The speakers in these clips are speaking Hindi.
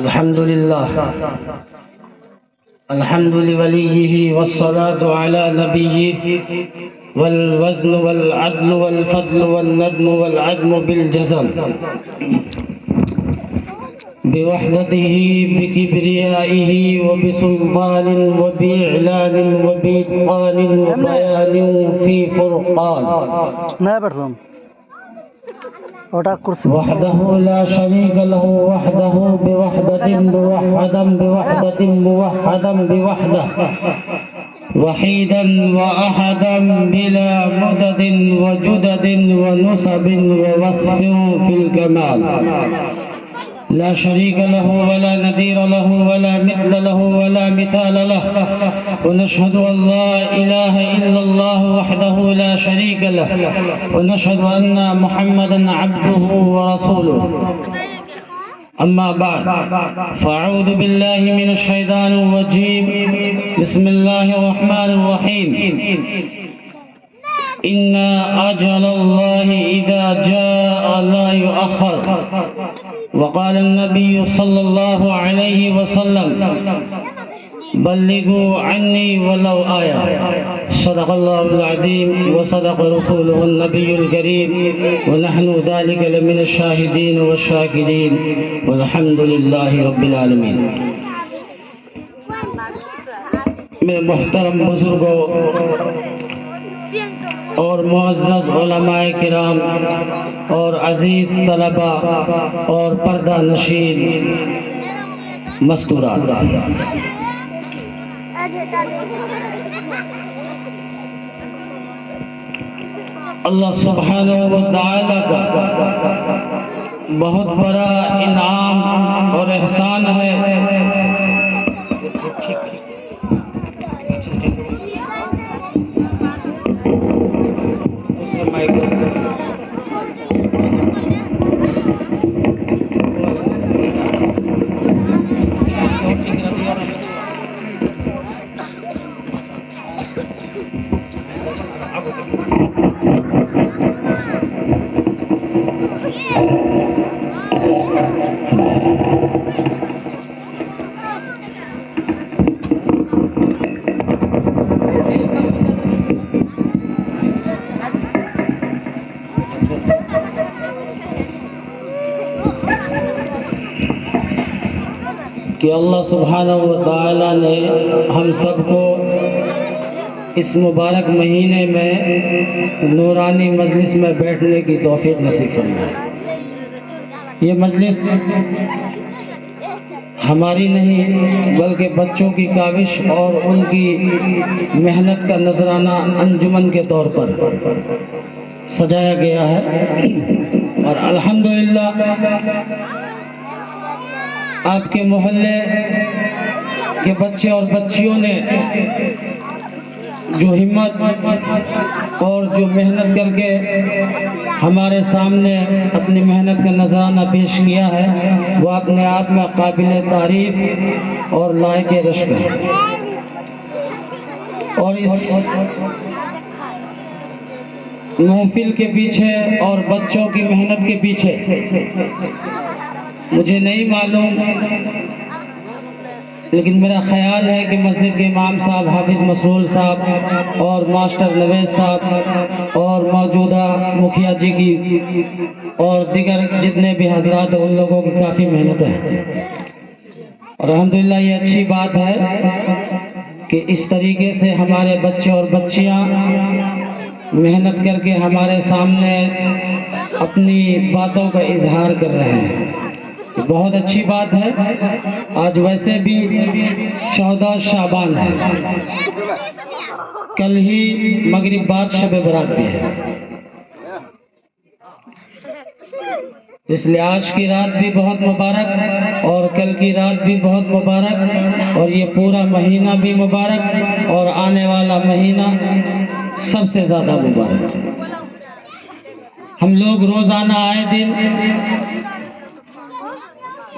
अल्हम्दुलिल्लाह अल्हम्दु लिवलिय्यिहि वस्सलातु अला नबिय्यिहि वल वज़्न वल अदल वल फद्ल वल नद्म वल अज़्म बिल जज़म बिवहदतिहि बिकिब्रियाइहि व बिसुल्तानिन व बिइलानिन व बिइत्क़ानिन व बयानिन फी फुरक़ान ना बैठ रहा हूँ ओटा कुर्सी वहदहु ला शरीक लहु वहदहु बिवहदतिन मुवहदन बिवहदतिन मुवहदन बिवहदह वहीदन व अहदन बिला मुददिन व जुददिन व नुसबिन व वस्फिन फिल कमाल ला शरीक लहु वला नदीर लहु वला मिथल लहु वला मिसाल लहु व नशहदु अल्ला इलाहा इल्लल्लाह वहदहु ला शरीक लहु व नशहदु अन्ना मुहम्मदन अब्दुहु व रसूलुहु अम्मा बाद फ़अऊज़ु बिल्लाहि मिनश शैतानिर रजीम बिस्मिल्लाहिर रहमानिर रहीम इन्ना अजलल्लाहि इज़ा जाअ ला युअख़्ख़र वक़ाल नबी सल्लल्लाहु अलैहि वसल्लम बल्लिगू अन्नी वलौ आया सदक़ल्लाहुल अज़ीम व सदक़ रसूलुहुन नबियुल करीम व नहनु ज़ालिका लमिनश शाहिदीन व शाकिरीन वल्हम्दुलिल्लाहि रब्बिल आलमीन। मेरे मोहतरम बुजुर्गों और मुअज़्ज़ज़ उलमाए किराम और अजीज़ तलबा और पर्दा नशीन मस्तूरात, अल्लाह सुब्हानहू व तआला का बहुत बड़ा इनाम और एहसान है कि अल्लाह सुब्हानहू व तआला ने हम सबको इस मुबारक महीने में नूरानी मजलिस में बैठने की तौफीक नसीब फरमाई। ये मजलिस हमारी नहीं बल्कि बच्चों की काविश और उनकी मेहनत का नजराना अंजुमन के तौर पर सजाया गया है और अल्हम्दुलिल्लाह आपके मोहल्ले के बच्चे और बच्चियों ने जो हिम्मत और जो मेहनत करके हमारे सामने अपनी मेहनत का नजराना पेश किया है वो अपने आप में काबिल तारीफ और लायक रश्क है। और इस महफिल के पीछे और बच्चों की मेहनत के पीछे मुझे नहीं मालूम, लेकिन मेरा ख्याल है कि मस्जिद के इमाम साहब हाफिज़ मसरूल साहब और मास्टर नवेद साहब और मौजूदा मुखिया जी की और दीगर जितने भी हजरात हैं उन लोगों की काफ़ी मेहनत है। और अल्हम्दुलिल्लाह ये अच्छी बात है कि इस तरीके से हमारे बच्चे और बच्चियाँ मेहनत करके हमारे सामने अपनी बातों का इजहार कर रहे हैं। बहुत अच्छी बात है। आज वैसे भी 14 शाबान है, कल ही मगरिब बाद शब बरात भी है, इसलिए आज की रात भी बहुत मुबारक और कल की रात भी बहुत मुबारक और ये पूरा महीना भी मुबारक और आने वाला महीना सबसे ज़्यादा मुबारक। हम लोग रोज़ाना आए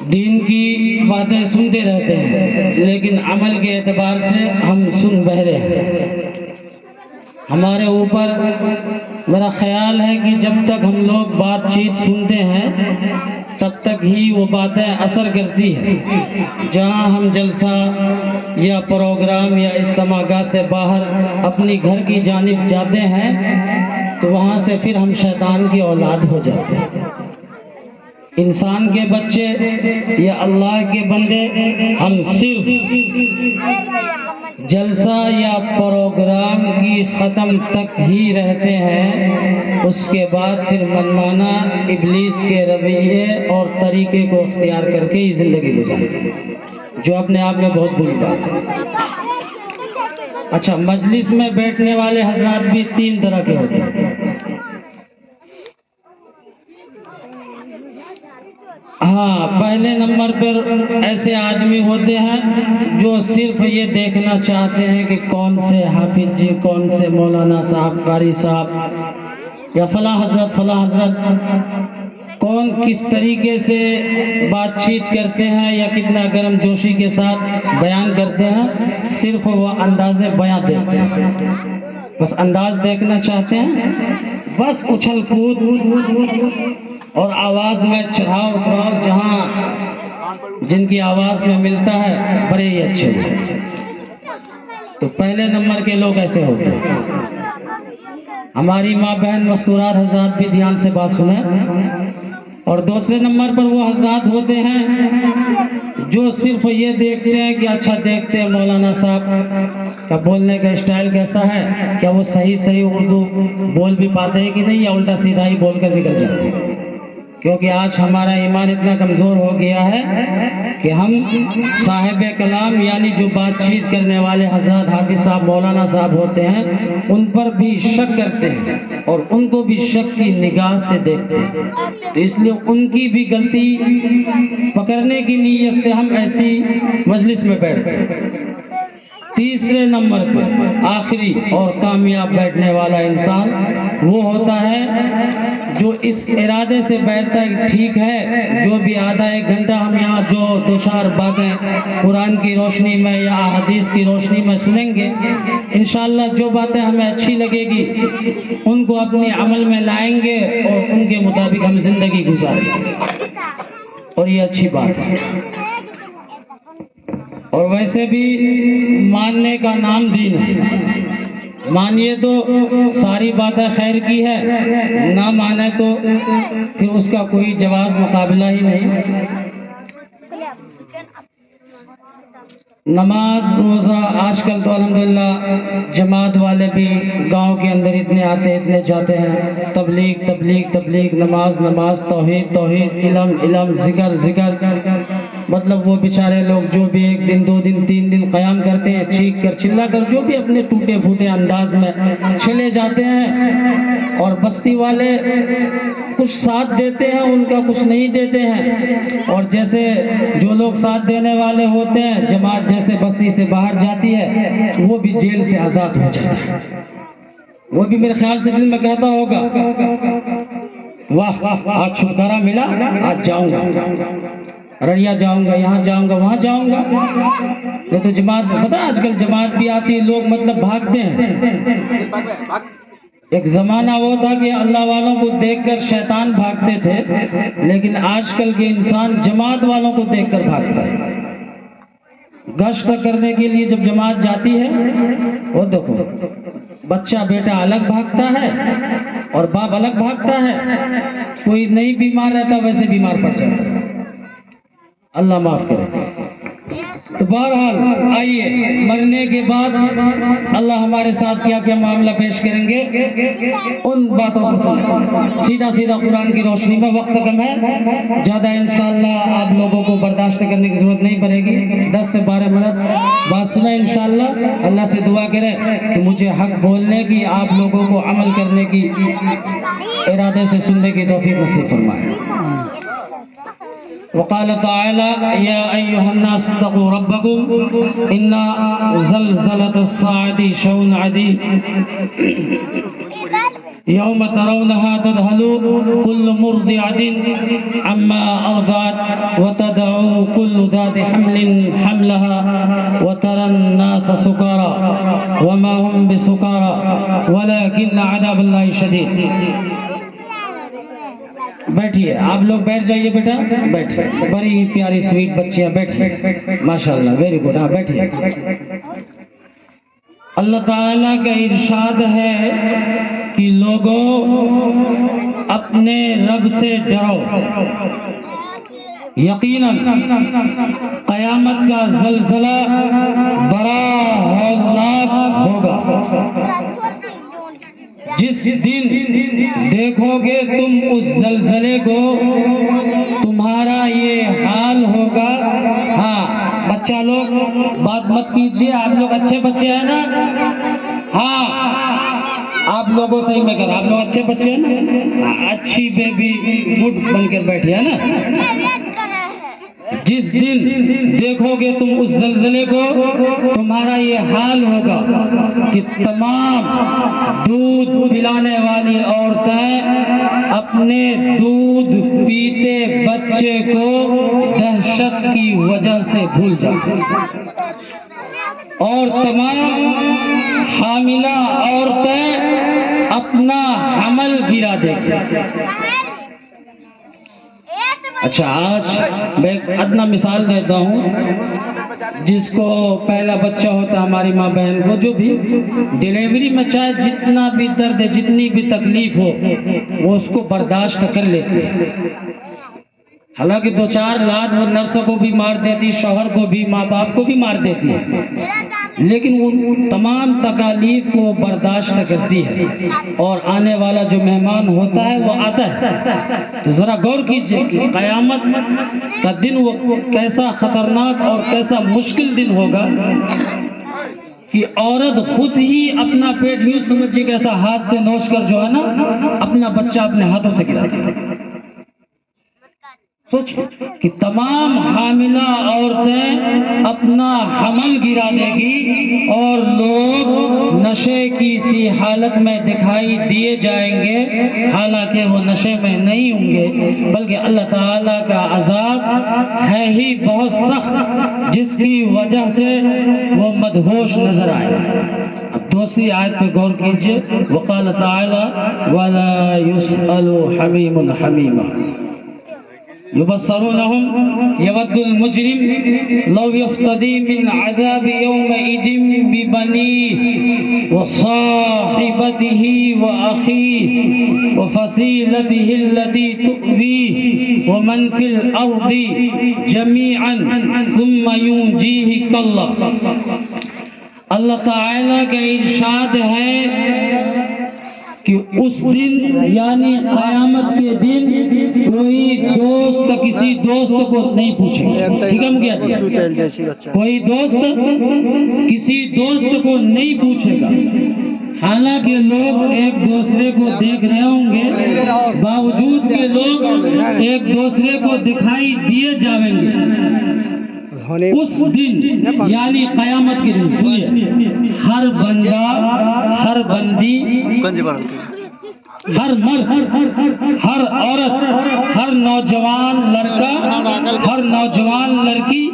दिन की बातें सुनते रहते हैं, लेकिन अमल के एतबार से हम सुन बहरे हैं। हमारे ऊपर मेरा ख्याल है कि जब तक हम लोग बातचीत सुनते हैं तब तक ही वो बातें असर करती हैं। जहाँ हम जलसा या प्रोग्राम या इज्तिमागाह से बाहर अपनी घर की जानिब जाते हैं तो वहाँ से फिर हम शैतान की औलाद हो जाते हैं। इंसान के बच्चे या अल्लाह के बंदे हम सिर्फ जलसा या प्रोग्राम की ख़त्म तक ही रहते हैं, उसके बाद फिर मनमाना इब्लीस के रवैये और तरीके को अख्तियार करके ही ज़िंदगी गुजारते हैं, जो अपने आप में बहुत बुरी बात है। अच्छा, मजलिस में बैठने वाले हजरात भी 3 तरह के होते हैं। हाँ, पहले नंबर पर ऐसे आदमी होते हैं जो सिर्फ ये देखना चाहते हैं कि कौन से हाफिज जी, कौन से मौलाना साहब, कारी साहब या फला हजरत कौन किस तरीके से बातचीत करते हैं या कितना गर्म जोशी के साथ बयान करते हैं। सिर्फ वो अंदाज़े बयां देखते हैं, बस अंदाज देखना चाहते हैं, बस उछल कूद और आवाज़ में चढ़ाव उतराव जहाँ जिनकी आवाज़ में मिलता है बड़े ही अच्छे हैं। तो पहले नंबर के लोग ऐसे होते हैं। हमारी माँ बहन मस्तूरात हजरात भी ध्यान से बात सुने। और दूसरे नंबर पर वो हजरात होते हैं जो सिर्फ ये देखते हैं कि अच्छा देखते हैं मौलाना साहब का बोलने का स्टाइल कैसा है, क्या वो सही उर्दू बोल भी पाते हैं कि नहीं, या उल्टा सीधा ही बोल कर निकल जाते हैं। क्योंकि आज हमारा ईमान इतना कमज़ोर हो गया है कि हम साहिब कलाम यानी जो बातचीत करने वाले हज़रत हाफिज़ साहब, मौलाना साहब होते हैं, उन पर भी शक करते हैं और उनको भी शक की निगाह से देखते हैं। तो इसलिए उनकी भी गलती पकड़ने की नीयत से हम ऐसी मजलिस में बैठते हैं। तीसरे नंबर पर आखिरी और कामयाब बैठने वाला इंसान वो होता है जो इस इरादे से बैठता है ठीक है, जो भी आधा एक घंटा हम यहाँ जो 2-4 बातें कुरान की रोशनी में या हदीस की रोशनी में सुनेंगे, इंशाअल्लाह जो बातें हमें अच्छी लगेगी उनको अपने अमल में लाएंगे और उनके मुताबिक हम जिंदगी गुजारेंगे, और ये अच्छी बात है। और वैसे भी मानने का नाम दीन है। मानिए तो सारी बातें खैर की है, ना माने तो फिर उसका कोई जवाब मुकाबला ही नहीं। नमाज रोज़ा आजकल तो अल्हम्दुलिल्लाह जमात वाले भी गांव के अंदर इतने आते इतने जाते हैं। तबलीग, नमाज, तौहीद, इल्म, जिक्र, मतलब वो बेचारे लोग जो भी 1 दिन 2 दिन 3 दिन क़याम करते हैं, चीख कर चिल्ला कर जो भी अपने टूटे फूटे अंदाज में चले जाते हैं। और बस्ती वाले कुछ साथ देते हैं, उनका कुछ नहीं देते हैं। और जैसे जो लोग साथ देने वाले होते हैं, जमात जैसे बस्ती से बाहर जाती है, वो भी जेल से आज़ाद हो जाता है। वो भी मेरे ख्याल से दिल में कहता होगा वाह आज छुटकारा मिला, आज जाऊंगा, अररिया जाऊंगा, यहाँ जाऊंगा, वहाँ जाऊंगा। ये तो जमात, पता है आजकल जमात भी आती है, लोग मतलब भागते हैं। एक जमाना वो था कि अल्लाह वालों को देखकर शैतान भागते थे, लेकिन आजकल के इंसान जमात वालों को देखकर भागता है। गश्त करने के लिए जब जमात जाती है, वो देखो बच्चा बेटा अलग भागता है और बाप अलग भागता है। कोई नहीं बीमार रहता, वैसे बीमार पड़ जाता है। अल्लाह माफ करे। तो बहरहाल आइए, मरने के बाद अल्लाह हमारे साथ क्या क्या मामला पेश करेंगे, उन बातों को सुनें। सीधा कुरान की रोशनी में। वक्त कम है, ज़्यादा इंशाअल्लाह आप लोगों को बर्दाश्त करने की जरूरत नहीं पड़ेगी। 10 से 12 मिनट बात सुने इंशाअल्लाह। अल्लाह से दुआ करें कि मुझे हक बोलने की, आप लोगों को अमल करने की इरादे से सुनने की तौफीक नसीब फरमाए। वक़ाल तआला या अय्युहन्नास तक़ू रब्बकुम इन्ना ज़लज़लतस्साअति शौन अज़ीम यौम तरौनहा तज़हलु कुल्लु मुर्दिअतिन अम्मा अर्दअत व तदअु कुल्लु ज़ाति हम्लिन हम्लहा व तरन नास सुकारा व मा हुम बिसुकारा वलाकिन अज़ाबुल्लाहि शदीद। बैठिए, आप लोग बैठ जाइए बेटा, बैठिए। बड़ी प्यारी स्वीट बच्चियां, बैठिए माशाल्लाह, वेरी गुड। हाँ बैठिए। अल्लाह ताला का इरशाद है कि लोगों अपने रब से डरो, यकीनन कयामत का ज़लज़ला बड़ा हौलनाक होगा। जिस दिन देखोगे तुम उस ज़लज़ले को, तुम्हारा ये हाल होगा। हाँ बच्चा लोग बात मत कीजिए, आप लोग अच्छे बच्चे हैं ना? हाँ आप लोगों से ही मैं कह रहा, आप लोग अच्छे बच्चे हैं ना? अच्छी बेबी गुड बनकर बैठे है ना? जिस दिन देखोगे तुम उस ज़लज़ले को, तुम्हारा ये हाल होगा कि तमाम दूध पिलाने वाली औरतें अपने दूध पीते बच्चे को दहशत की वजह से भूल जाती, और तमाम हामिला औरतें अपना हमल गिरा देंगी। अच्छा, आज मैं एक अदना मिसाल देता हूँ। जिसको पहला बच्चा होता हमारी माँ बहन को, जो भी डिलीवरी में चाहे जितना भी दर्द है, जितनी भी तकलीफ हो, वो उसको बर्दाश्त कर लेते हैं। हालांकि दो चार लात वो नर्सों को भी मार देती, शौहर को भी, माँ बाप को भी मार देती है, लेकिन वो तमाम तकालीफ को बर्दाश्त करती है। और आने वाला जो मेहमान होता है वो आता है, तो जरा गौर कीजिए कि कयामत का दिन वो कैसा खतरनाक और कैसा मुश्किल दिन होगा कि औरत खुद ही अपना पेट यूं समझिए कैसा हाथ से नोच कर जो है ना, अपना बच्चा अपने हाथों से गिरा देगा। सोचो कि तमाम हामिला औरतें अपना हमल गिरा देगी और लोग नशे की सी हालत में दिखाई दिए जाएंगे, हालांकि वो नशे में नहीं होंगे, बल्कि अल्लाह ताला का अजाब है ही बहुत सख्त, जिसकी वजह से वो मदहोश नजर आए। अब दूसरी आयत पे गौर कीजिए, वक़ाल ताला वला युसअलु हमीमुन हमीमा युबस्सरूनहुम यवद्दुल मुजरिम लौ यफ्तदी मिन अज़ाबि यौमइदिन बिबनीहि व साहिबतिही व अखीहि व फसीलतिही अल्लती तुअवीहि व मन फिल अर्दि जमीअन सुम्मा युंजीहि कल्लाह। अल्लाह ताला का इरशाद है कि उस दिन यानी क़यामत के दिन कोई दोस्त किसी दोस्त को नहीं पूछेगा। ठीक है मुखिया जी? कोई दोस्त किसी दोस्त को नहीं पूछेगा। हालांकि लोग एक दूसरे को देख रहे होंगे, बावजूद के लोग एक दूसरे को दिखाई दिए जाएंगे। उस दिन यानी क़यामत के दिन सुनिए, हर बंदा, हर बंदी, हर मर्द, हर औरत, हर नौजवान लड़का, हर नौजवान लड़की,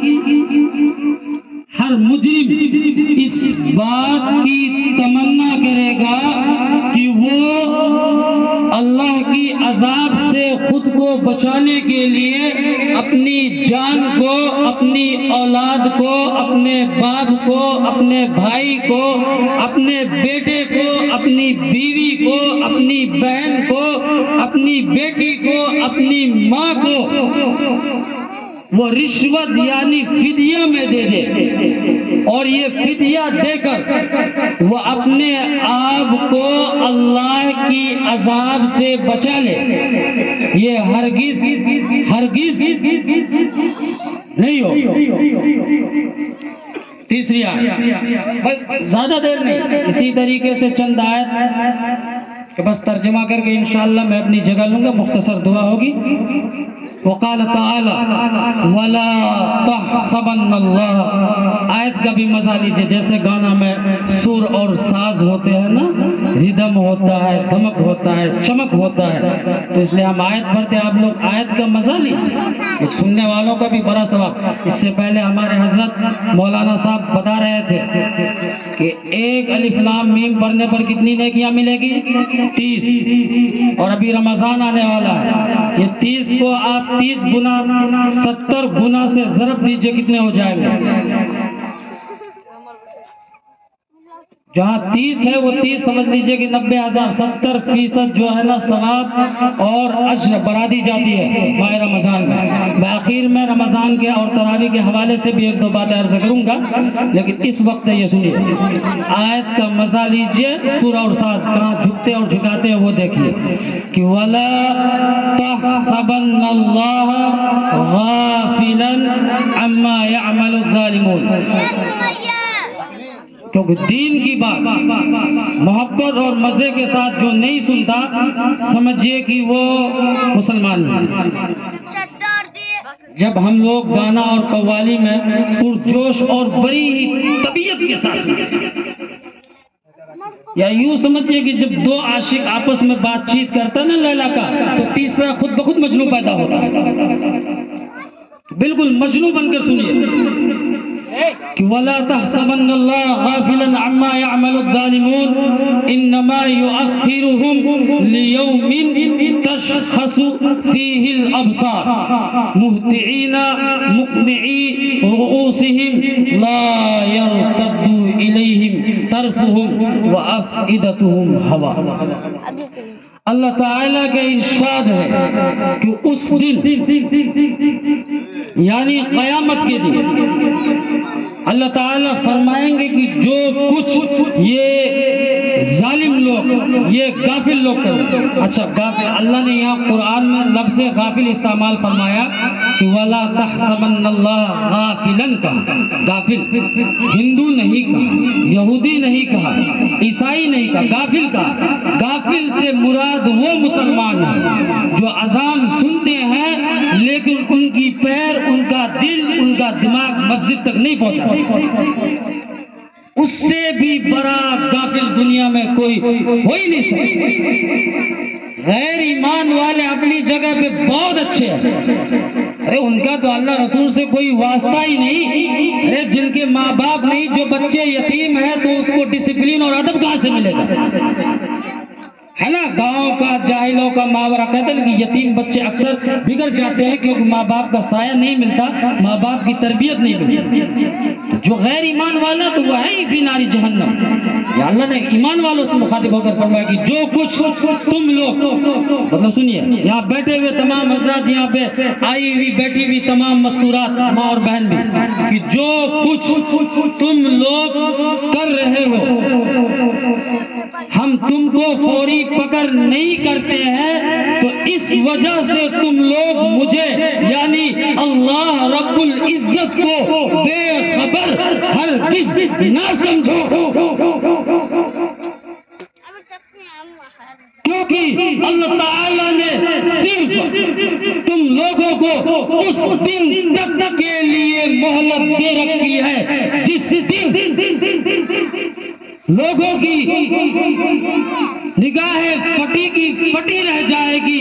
हर मुजरिम इस बात की तमन्ना करेगा कि वो अल्लाह की अजाब से खुद को बचाने के लिए अपनी जान को, अपनी औलाद को, अपने बाप को, अपने भाई को, अपने बेटे को, अपनी बीवी को, अपनी बहन को, अपनी बेटी को, अपनी माँ को वो रिश्वत यानी फिदिया में दे दे, और ये फिदिया देकर वो अपने आप को अल्लाह की अजाब से बचा ले। ये हरगिज हरगिज नहीं हो। तीसरी आयत, बस ज्यादा देर नहीं, इसी तरीके से चंद आयत बस तर्जुमा करके इंशाअल्लाह मैं अपनी जगह लूंगा, मुख्तसर दुआ होगी। वक़ाल ताला वला तहसबन्नल्लाह, आयत का भी मजा लीजिए। जैसे गाना में सुर और साज होते हैं ना, रिदम होता है, धमक होता है, चमक होता है, तो इसलिए हम आयत पढ़ते हैं, आप लोग आयत का मजा लीजिए। एक सुनने वालों का भी बड़ा सवाब। इससे पहले हमारे हजरत मौलाना साहब बता रहे थे कि एक अलिफ लाम मीम पढ़ने पर कितनी नेकियां मिलेगी? 30। और अभी रमजान आने वाला है, ये 30 को आप 30 गुना 70 गुना से ज़रब दीजिए, कितने हो जाएंगे? जहाँ 30 है वो 30 समझ लीजिए कि 90,000, 70% जो है ना सवाब और अज्र बढ़ा दी जाती है माह रमजान में। मैं आखिर में रमजान के और तरावी के हवाले से भी एक दो बातें अर्ज करूंगा, लेकिन इस वक्त ये सुनिए, आयत का मजा लीजिए। सूरा और सास कहाँ झुकते और झुकाते हैं वो देखिए कि वला तहसबन्नल्लाह गाफिलन अम्मा यअमलु ज़ालिमून। क्योंकि दीन की बात मोहब्बत और मजे के साथ जो नहीं सुनता, समझिए कि वो मुसलमान है। जब हम लोग गाना और कव्वाली में पुरजोश और बड़ी ही तबीयत के साथ सुनते, या यूं समझिए कि जब दो आशिक आपस में बातचीत करता ना लैला का, तो तीसरा खुद ब खुद मजनू पैदा होता है। बिल्कुल मजनू बनकर सुनिए कि वला तहसबन्नल्लाह गाफिलन अम्मा यअमलु ज़ालिमून इन्नमा युअख्खिरुहुम लियौमिन तशखसु फीहिल अब्सार मुहतिईना मुक़निई रुऊसिहिम ला यर्तद्दु इलैहिम तरफुहुम व अफ़इदतुहुम हवा। अल्लाह ताला के इरशाद है कि उस दिन यानी क़यामत के दिन अल्लाह ताला फरमाएंगे कि जो कुछ ये जालिम लोग, ये गाफिल लोग करें। अच्छा, गाफिल अल्लाह ने यहाँ कुरान में लफ्ज़ गाफिल इस्तेमाल फरमाया कि वला तहसबन्नल्लाह गाफिलन का। गाफिल हिंदू नहीं कहा, यहूदी नहीं कहा, ईसाई नहीं कहा, गाफिल का। गाफिल से मुराद वो मुसलमान है जो अजान सुनते हैं लेकिन उनकी पैर, उनका दिल, उनका दिमाग मस्जिद तक नहीं पहुंचा। उससे भी बड़ा गाफिल दुनिया में कोई हो ही नहीं सकता। गैर ईमान वाले अपनी जगह पे बहुत अच्छे हैं, अरे उनका तो अल्लाह रसूल से कोई वास्ता ही नहीं। अरे जिनके माँ बाप नहीं, जो बच्चे यतीम है तो उसको डिसिप्लिन और अदब कहाँ से मिलेगा? है ना, गांव का जाहिलों का मावरा कहते हैं कि यतीम बच्चे अक्सर बिगड़ जाते हैं क्योंकि माँ बाप का साया नहीं मिलता, माँ बाप की तरबियत नहीं मिलती। जो गैर ईमान वाला तो वह है ही फी नारी जहन्नम। या अल्लाह ने ईमान वालों से मुखातिब होकर फरमाया कि जो कुछ तुम लोग, मतलब सुनिए, यहाँ बैठे हुए तमाम हजरात, यहाँ पे आई हुई बैठी हुई तमाम मस्तूरात माँ और बहन भी, कि जो कुछ तुम लोग कर रहे हो हम तुमको फौरी पकड़ नहीं करते हैं, तो इस वजह से तुम लोग मुझे यानी अल्लाह रब्बुल इज्जत को बेखबर हरगिज़ ना समझो, क्योंकि अल्लाह ताला ने सिर्फ तुम लोगों को उस दिन तक के लिए मोहलत दे रखी है जिस दिन लोगों की निगाहें फटी की फटी रह जाएगी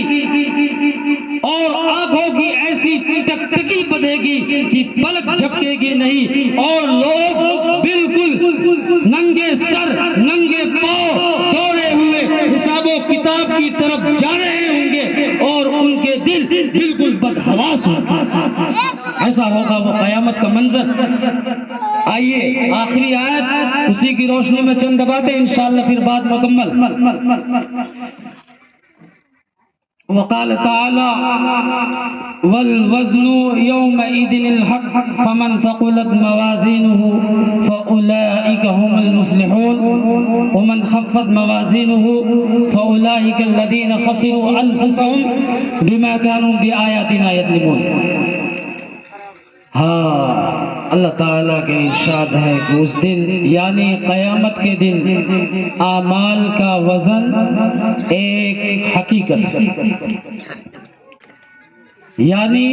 और आंखों की ऐसी टकटकी बंधेगी कि पलक झपकेगी नहीं, और लोग बिल्कुल नंगे सर नंगे पांव दौड़े हुए हिसाबो किताब की तरफ जा रहे होंगे और उनके दिल बिल्कुल बदहवास होंगे। ऐसा होगा वो क़यामत का मंजर। आइए आखिरी आयत, उसी की रोशनी में चंद बातें इंशाअल्लाह फिर बात मुकम्मल। वक़ाल तआला वल वज़्नु यौमइदिनिल हक़ फमन थक़ुलत मवाज़ीनुहु फ़उलाइका हुमुल मुफ़्लिहून वमन ख़फ़्फ़त मवाज़ीनुहु फ़उलाइका अल्लज़ीना ख़सिरू अनफुसहुम बिमा कानू बिआयातिना यज़लिमून। हाँ, अल्लाह ताला के इरशाद है कि उस दिन यानी क़यामत के दिन आमाल का वजन एक हकीकत है, यानी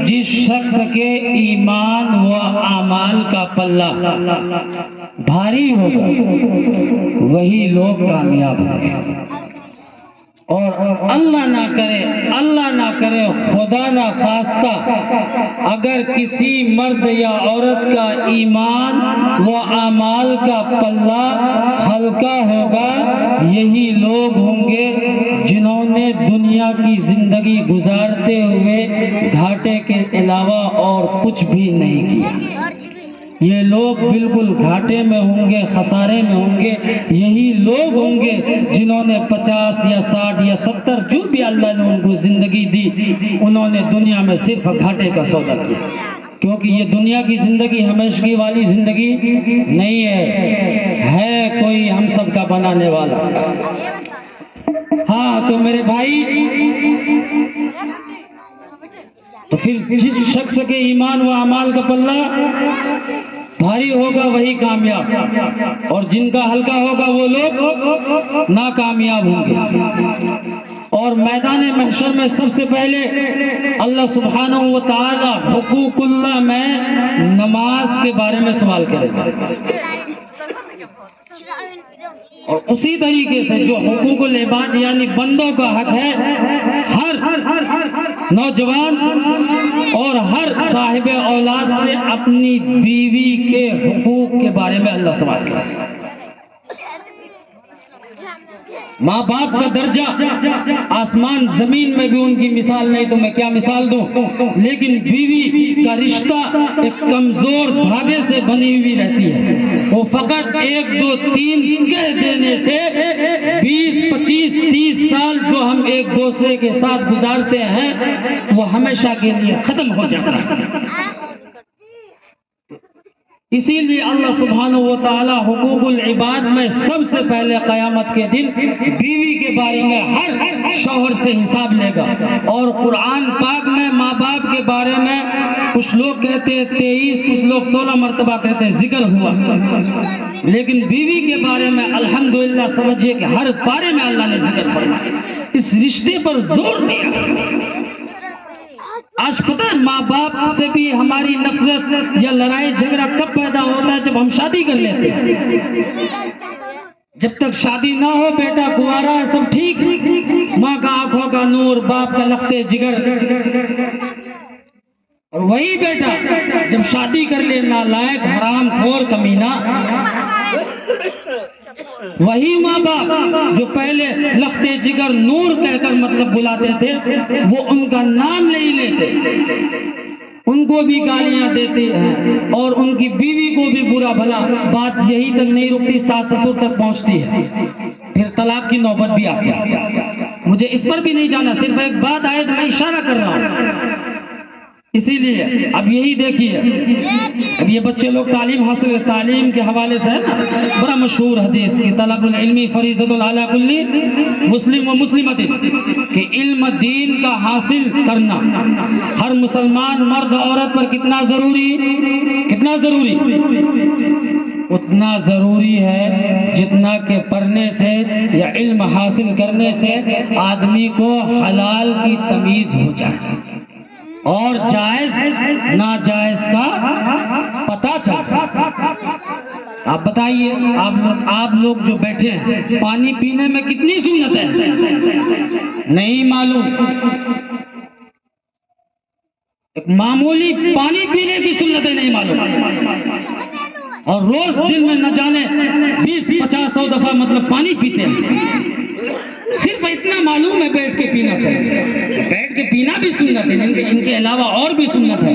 जिस शख्स के ईमान व आमाल का पल्ला भारी होगा वही लोग कामयाब होंगे। और अल्लाह ना करे खुदा न खास्ता अगर किसी मर्द या औरत का ईमान व आमाल का पल्ला हल्का होगा, यही लोग होंगे जिन्होंने दुनिया की जिंदगी गुजारते हुए घाटे के अलावा और कुछ भी नहीं किया। ये लोग बिल्कुल घाटे में होंगे, खसारे में होंगे। यही लोग होंगे जिन्होंने 50 या 60 या 70 जो भी अल्लाह ने उनको जिंदगी दी, उन्होंने दुनिया में सिर्फ घाटे का सौदा किया, क्योंकि ये दुनिया की जिंदगी हमेशगी वाली जिंदगी नहीं है कोई हम सब का बनाने वाला। हाँ, तो मेरे भाई, तो फिर जिस शख्स के ईमान व अमाल का पल्ला भारी होगा वही कामयाब, और जिनका हल्का होगा वो लोग नाकामयाब होंगे। और मैदान महशर में सबसे पहले अल्लाह सुब्हानहू व तआला हुकूकुल्लाह में नमाज के बारे में सवाल करेगा, और उसी तरीके से जो हुकूकुल इबाद यानी बंदों का हक है, हर नौजवान और हर साहिब औलाद से अपनी बीवी के हुकूक के बारे में अल्लाह सवाल करेगा। माँ बाप का दर्जा आसमान जमीन में भी उनकी मिसाल नहीं, तो मैं क्या मिसाल दूं। लेकिन बीवी का रिश्ता एक कमजोर धागे से बनी हुई रहती है। वो फकत 1 2 3 कह देने से 20 25 30 साल जो हम एक दूसरे के साथ गुजारते हैं वो हमेशा के लिए खत्म हो जाता है। इसीलिए अल्लाह सुब्हानहू व तआला हुकूकुल इबाद में सबसे पहले क़यामत के दिन बीवी के बारे में हर शौहर से हिसाब लेगा। और कुरान पाक में माँ बाप के बारे में कुछ लोग कहते हैं 23, कुछ लोग 16 मरतबा कहते हैं जिक्र हुआ, लेकिन बीवी के बारे में अल्हम्दुलिल्लाह समझिए कि हर पारे में अल्लाह ने जिक्र फरमाया, इस रिश्ते पर जोर दिया। आज पता है माँ बाप से भी हमारी नफरत या लड़ाई झगड़ा कब पैदा होता है, जब हम शादी कर लेते हैं। जब तक शादी ना हो, बेटा कुंवारा है सब ठीक, माँ का आंखों का नूर, बाप का लखते जिगर, और वही बेटा जब शादी कर ले नालायक हराम खोर कमीना, वही माँ बाप जो पहले लखते जिगर नूर कहकर मतलब बुलाते थे, वो उनका नाम नहीं लेते, उनको भी गालियां देते हैं, और उनकी बीवी को भी बुरा भला। बात यही तक नहीं रुकती, सास ससुर तक पहुंचती है, फिर तलाक की नौबत भी आती है। मुझे इस पर भी नहीं जाना, सिर्फ एक बात आए तो मैं इशारा कर रहा हूँ। इसीलिए अब यही देखिए, अब ये बच्चे लोग तालीम हासिल, तालीम के हवाले से है ना, बड़ा मशहूर हदीस कि तलबुल इल्मी फरीज़तुन अला कुल्ली मुस्लिम व मुस्लिमतिन, कि इल्म दीन का हासिल करना हर मुसलमान मर्द औरत पर कितना जरूरी, उतना जरूरी है जितना के पढ़ने से या इल्म हासिल करने से आदमी को हलाल की तमीज हो जाए और जायज नाजायज का पता चलता। आप बताइए, आप लोग जो बैठे हैं, पानी पीने में कितनी सुन्नत है नहीं मालूम। एक मामूली पानी पीने की सुन्नतें नहीं मालूम, और रोज दिन में न जाने 20-50 दफा मतलब पानी पीते हैं। सिर्फ इतना मालूम है बैठ के पीना चाहिए, बैठ के पीना भी सुन्नत है, इनके अलावा और भी सुन्नत है।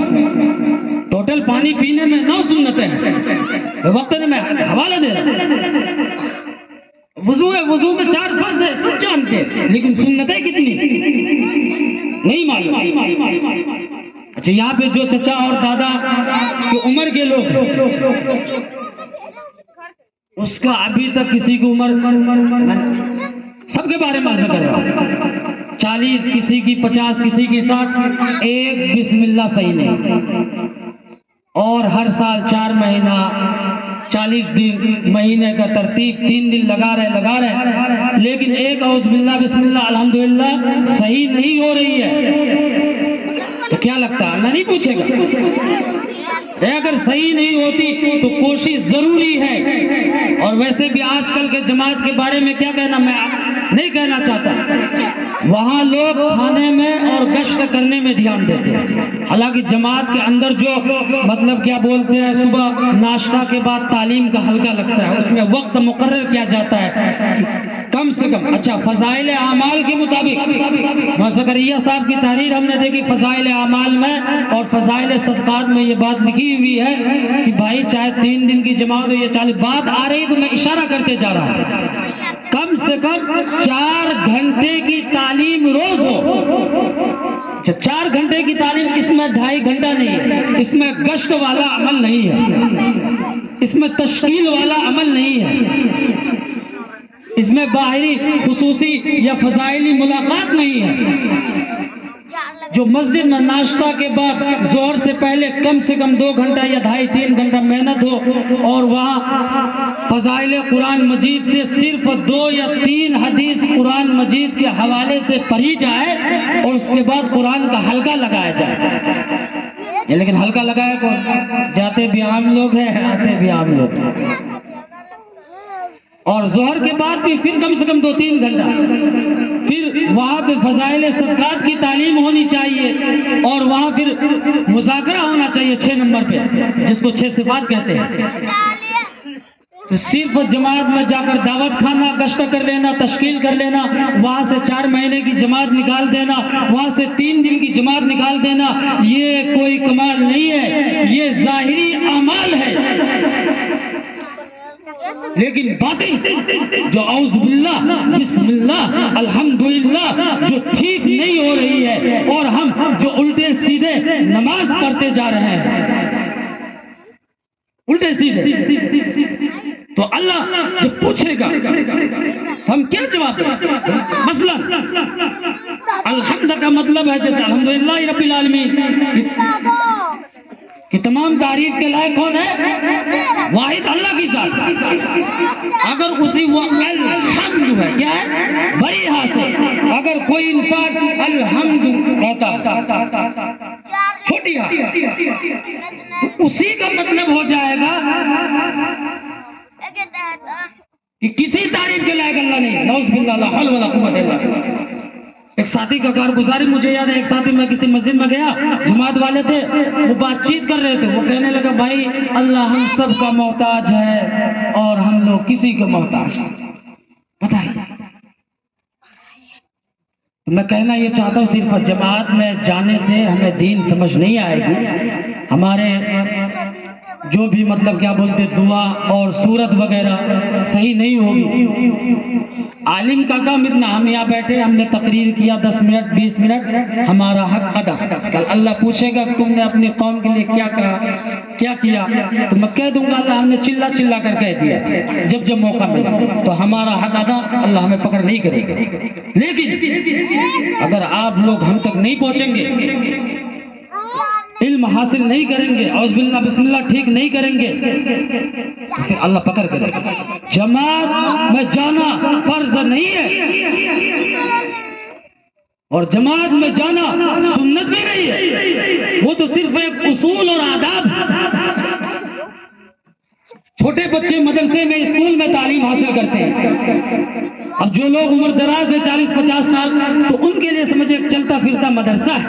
टोटल पानी पीने में 9 सुन्नतें हैं। वक्त में मैं हवाला दे रहा हूं। वुजू है, वुजू में 4 फर्ज है, सब जानते हैं, लेकिन सुन्नतें कितनी नहीं मालूम। अच्छा, यहाँ पे जो चचा और दादा की उम्र के लोग, उसका अभी तक किसी की उम्र, सबके बारे में अर्ज कर रहा हूं, 40 किसी की, 50 किसी की, 60, एक बिस्मिल्लाह सही नहीं। और हर साल 4 महीना 40 दिन महीने का तरतीब 3 दिन लगा रहे, लेकिन एक औज़ बिस्मिल्लाह अल्हम्दुलिल्लाह सही नहीं हो रही है। तो क्या लगता है अल्लाह नहीं पूछेगा? अगर सही नहीं होती तो कोशिश जरूरी है। और वैसे भी आजकल के जमात के बारे में क्या कहना, मैं नहीं कहना चाहता। वहां लोग खाने में और नाश्ता करने में ध्यान देते हैं। हालांकि जमात के अंदर जो मतलब क्या बोलते हैं, सुबह नाश्ता के बाद तालीम का हल्का लगता है, उसमें वक्त मुकर्रर किया जाता है कम से कम। अच्छा, फजाइल आमाल के मुताबिक ज़करिया साहब की तहरीर हमने देखी फजाइल आमाल में, और फजाइल सदकात में ये बात लिखी हुई है कि भाई चाहे 3 दिन की जमात हो या 40, बात आ रही तो मैं इशारा करते जा रहा हूँ, कम से कम 4 घंटे की तालीम रोज हो। 4 घंटे की तालीम, इसमें 2.5 घंटा नहीं है, इसमें गश्त वाला अमल नहीं है, इसमें तश्कील वाला अमल नहीं है, इसमें बाहरी खुसूसी या फजाइली मुलाकात नहीं है। जो मस्जिद में नाश्ता के बाद जोहर से पहले कम से कम 2 घंटा या 2.5-3 घंटा मेहनत हो, और वहाँ फजाइल कुरान मजीद से सिर्फ 2 या 3 हदीस कुरान मजीद के हवाले से पढ़ी जाए, और उसके बाद कुरान का हल्का लगाया जाए। ये लेकिन हल्का लगाया कौन? जाते भी आम लोग हैं, आते भी आम लोग हैं। और जोहर के बाद भी फिर कम से कम 2-3 घंटा फिर वहां पे फजाइल सदकात की तालीम होनी चाहिए, और वहां फिर मुज़ाकरा होना चाहिए 6 नंबर पे, जिसको 6 सिफात कहते हैं। तो सिर्फ जमात में जाकर दावत खाना, गश्त कर लेना, तश्कील कर लेना, वहां से 4 महीने की जमात निकाल देना, वहां से 3 दिन की जमात निकाल देना, ये कोई कमाल नहीं है, ये जाहिरी अमाल है। लेकिन बातें जो औज़ुबिल्लाह, बिस्मिल्लाह, अल्हम्दुलिल्लाह जो ठीक नहीं हो रही है, और हम जो उल्टे सीधे नमाज पढ़ते जा रहे हैं, उल्टे सीधे, तो अल्लाह जब पूछेगा हम क्या जवाब दें? मसलन अल्हम्द का मतलब है जैसे अल्हम्दुलिल्लाह रब्बिल आलमीन कि तमाम तारीफ के लायक कौन है? वाहिद अल्लाह की जात। अगर उसी वो अल्हम्दु है, क्या है? बड़ी हा से अगर कोई इंसान अल्हम्दु कहता, छोटी हा, तो उसी का मतलब हो जाएगा कि किसी तारीफ के लायक अल्लाह नहीं। नौज़ बिल्लाह, ला हौल वला कुव्वत इल्ला बिल्लाह। एक साथी का कारगुजारी मुझे याद है, एक साथी मैं किसी मस्जिद में गया, जमात वाले थे, वो बातचीत कर रहे थे, वो कहने लगा भाई अल्लाह हम सब का मोहताज है और हम लोग किसी के मोहताज हैं। बताइए, मैं कहना ये चाहता हूँ सिर्फ जमात में जाने से हमें दीन समझ नहीं आएगी, हमारे जो भी मतलब क्या बोलते दुआ और सूरत वगैरह सही नहीं होगी। आलिम का काम इतना, हम यहाँ बैठे हमने तकरीर किया 10 मिनट 20 मिनट, हमारा हक अदा। कल अल्लाह पूछेगा तुमने अपनी कौम के लिए क्या कहा, क्या किया, तो मैं कह दूंगा अल्लाह हमने चिल्ला चिल्ला कर कह दिया जब जब मौका मिला, तो हमारा हक अदा, अल्लाह हमें पकड़ नहीं करेगा। लेकिन अगर आप लोग हम तक नहीं पहुंचेंगे, इल्म हासिल नहीं करेंगे, औज़ुबिल्लाह बिस्मिल्लाह ठीक नहीं करेंगे, तो फिर अल्लाह पकड़ करेगा। जमात में जाना फर्ज नहीं है, और जमात में जाना सुन्नत भी नहीं है, वो तो सिर्फ एक उसूल और आदाब। छोटे बच्चे मदरसे में, स्कूल में तालीम हासिल करते हैं। अब जो लोग उम्र दराज है 40-50 साल, तो उनके लिए समझे चलता फिरता मदरसा है।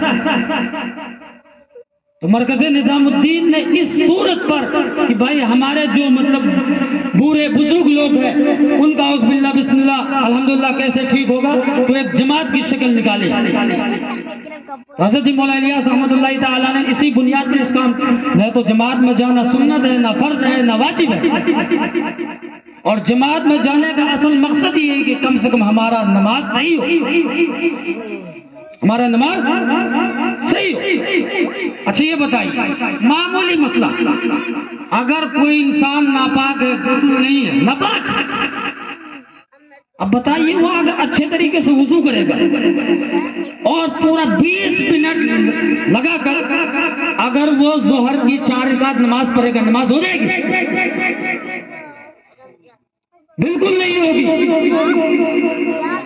तो मरकज़े निज़ामुद्दीन ने इस सूरत पर कि भाई हमारे जो मतलब बूढ़े बुजुर्ग लोग हैं उनका औज़ुबिल्लाह बिस्मिल्लाह अल्हम्दुलिल्लाह कैसे ठीक होगा, तो एक जमात की शक्ल निकाली। हज़रत मौलाना इलियास रहमतुल्लाह ताला ने इसी बुनियाद पर इस काम, न तो जमात में जाना सुन्नत है, ना फर्ज है, ना वाजिब है, और जमात में जाने का असल मकसद ये है कि कम से कम हमारा नमाज सही हो, हमारा नमाज सही हो। अच्छा ये बताइए, मामूली मसला, अगर कोई इंसान नापाक है, गुस्ल नहीं है, नापाक है, अब बताइए वो अगर अच्छे तरीके से वुजू करेगा और पूरा 20 मिनट लगाकर अगर वो जोहर की 4 रकात नमाज पढ़ेगा, नमाज हो जाएगी? बिल्कुल नहीं होगी।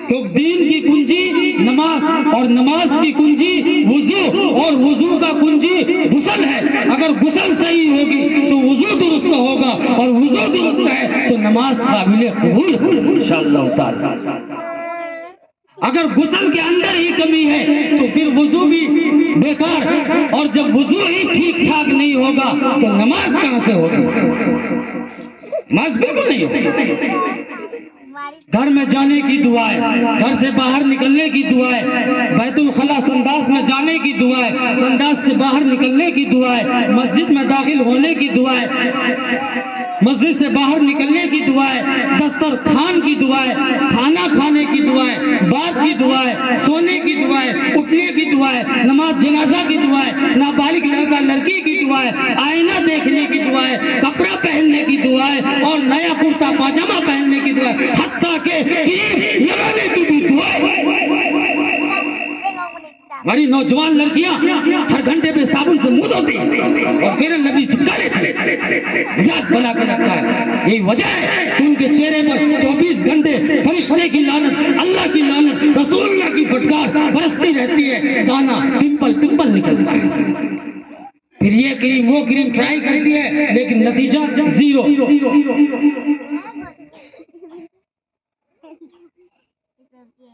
तो दीन की कुंजी नमाज, और नमाज की कुंजी वुजू, और वुजू का कुंजी गुस्ल है। अगर गुस्ल सही होगी तो वुजू दुरुस्त होगा, और वुजू दुरुस्त है तो नमाज काबिल कबूल होगी इंशाअल्लाह ताला। अगर गुस्ल के अंदर ही कमी है तो फिर वुजू भी बेकार, और जब वुजू ही ठीक ठाक नहीं होगा तो नमाज कहां से होगी? नमाज बिल्कुल नहीं होगी। घर में जाने की दुआएं, घर से बाहर निकलने की दुआएं, बैतुल खला संदास में जाने की दुआएं, संदास से बाहर निकलने की दुआएं, मस्जिद में दाखिल होने की दुआएं, मस्जिद से बाहर निकलने की दुआएं, दस्तरखान की दुआएं, खाना खाने की दुआएं, बात की दुआएं, सोने की दुआएं, उठने की दुआएं, नमाज जनाजा की दुआएं, नाबालिग लड़का लड़की की दुआएं, आईना देखने की दुआएं, कपड़ा पहनने की दुआएं और नया कुर्ता पाजामा पहनने की दुआएं, हत्ता के क्रीम लगाने की भी दुआएं। हमारी नौजवान लड़कियां हर घंटे पे साबुन से मुंह धोती और फिर नबी चिपका लेते, मजाक बना के रखता है। यही वजह है कि उनके चेहरे पर 24 घंटे फरिश्ते की लानत, अल्लाह की लानत, रसूलुल्लाह की फटकार बरसती रहती है, दाना पिंपल पिंपल निकलता है। फिर ये क्रीम वो क्रीम ट्राई करती है लेकिन नतीजा जीरो।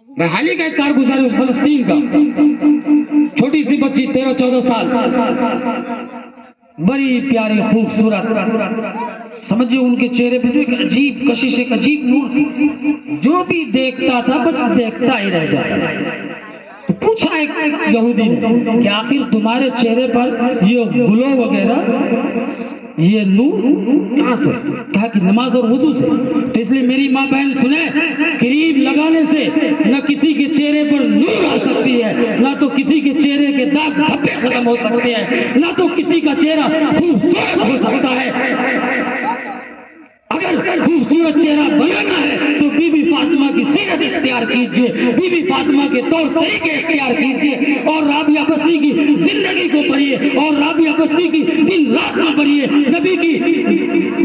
मैं हाल ही का एक कारगुजार हूं फलस्तीन का, छोटी सी बच्ची 13-14 साल, बड़ी प्यारी खूबसूरत, समझिए उनके चेहरे पे जो एक अजीब कशिश, एक अजीब नूर थी, जो भी देखता था बस देखता ही रह जाता था। तो पूछा एक यहूदी ने कि आखिर तुम्हारे चेहरे पर ये ग्लो वगैरह, ये नूर कहां से? कहा कि नमाज और वुजू से। तो इसलिए मेरी माँ बहन सुने, क्रीम लगाने से न किसी के चेहरे पर नूर आ सकती है, ना तो किसी के चेहरे के दाग धब्बे खत्म हो सकते हैं, ना तो किसी का चेहरा खूबसूरत हो सकता है। अगर खूबसूरत चेहरा बनाना है तो बीबी फातिमा की सीरत इख्तियार कीजिए, बीबी फातिमा के तौर तरीके इख्तियार कीजिए और राबिया बस्री की जिंदगी को पढ़िए और राबिया बस्री की दिन रात में पढ़िए।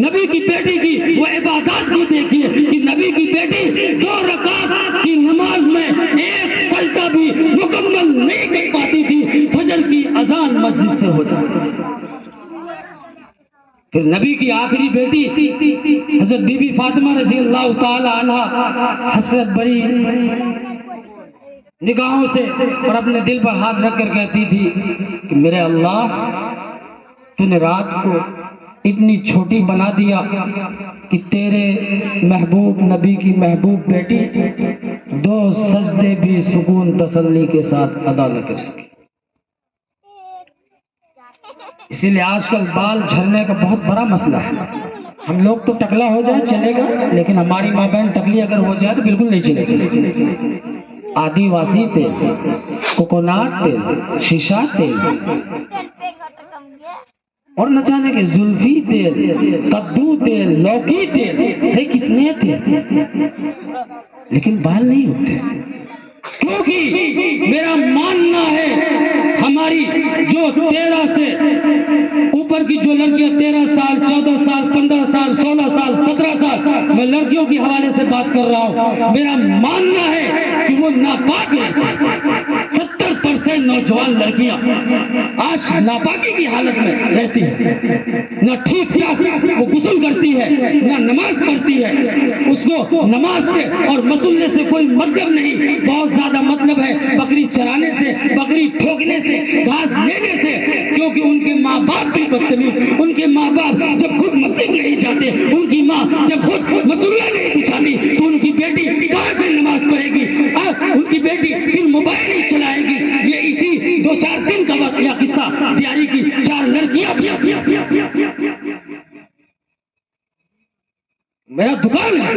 नबी की बेटी की वो इबादत को देखिए कि नबी की बेटी 2 रकात की नमाज में एक सजदा भी मुकम्मल नहीं कर पाती थी, फजर की अजान मस्जिद से हो जाती थी। फिर नबी की आखिरी बेटी हजरत बीबी फातिमा रज़ी अल्लाह ताला अन्हा हसरत बड़ी निगाहों से और अपने दिल पर हाथ रख कर कहती थी कि मेरे अल्लाह, तूने रात को इतनी छोटी बना दिया कि तेरे महबूब नबी की महबूब बेटी 2 सजदे भी सुकून तसल्ली के साथ अदा न कर सकी। इसीलिए आजकल बाल झड़ने का बहुत बड़ा मसला है। हम लोग तो टकला हो जाए चलेगा, लेकिन हमारी माँ बहन टकली अगर हो जाए तो बिल्कुल नहीं चलेगी। आदिवासी तेल, कोकोनट तेल, शीशा तेल और न जाने के जुल्फी तेल, कद्दू तेल, लौकी तेल, है कितने तेल, लेकिन बाल नहीं होते। क्योंकि मेरा मानना है हमारी जो 13 से ऊपर की जो लड़कियां 13 साल, 14 साल, 15 साल, 16 साल, 17 साल, मैं लड़कियों के हवाले से बात कर रहा हूं, मेरा मानना है कि वो नापाक है। 70% नौजवान लड़कियां आज नापाकी की हालत में रहती है, न ठीक ठाक वो गुस्ल करती है, न नमाज पढ़ती है। उसको नमाज से और मसुल्ले से कोई मतलब नहीं, बहुत ज्यादा मतलब है बकरी चराने से, बकरी ठोकने से, घास लेने से। क्योंकि उनके माँ बाप भी बदतमीज, उनके माँ बाप जब खुद मस्जिद नहीं जाते, उनकी माँ जब खुद मसुल्ला नहीं बिछाती तो उनकी बेटी कहां से नमाज पढ़ेगी? उनकी बेटी फिर मोबाइल ही चलाएगी। ये इसी 2-4 दिन का वक्त या किस्सा तैयारी की 4 लड़कियां मेरा दुकान है,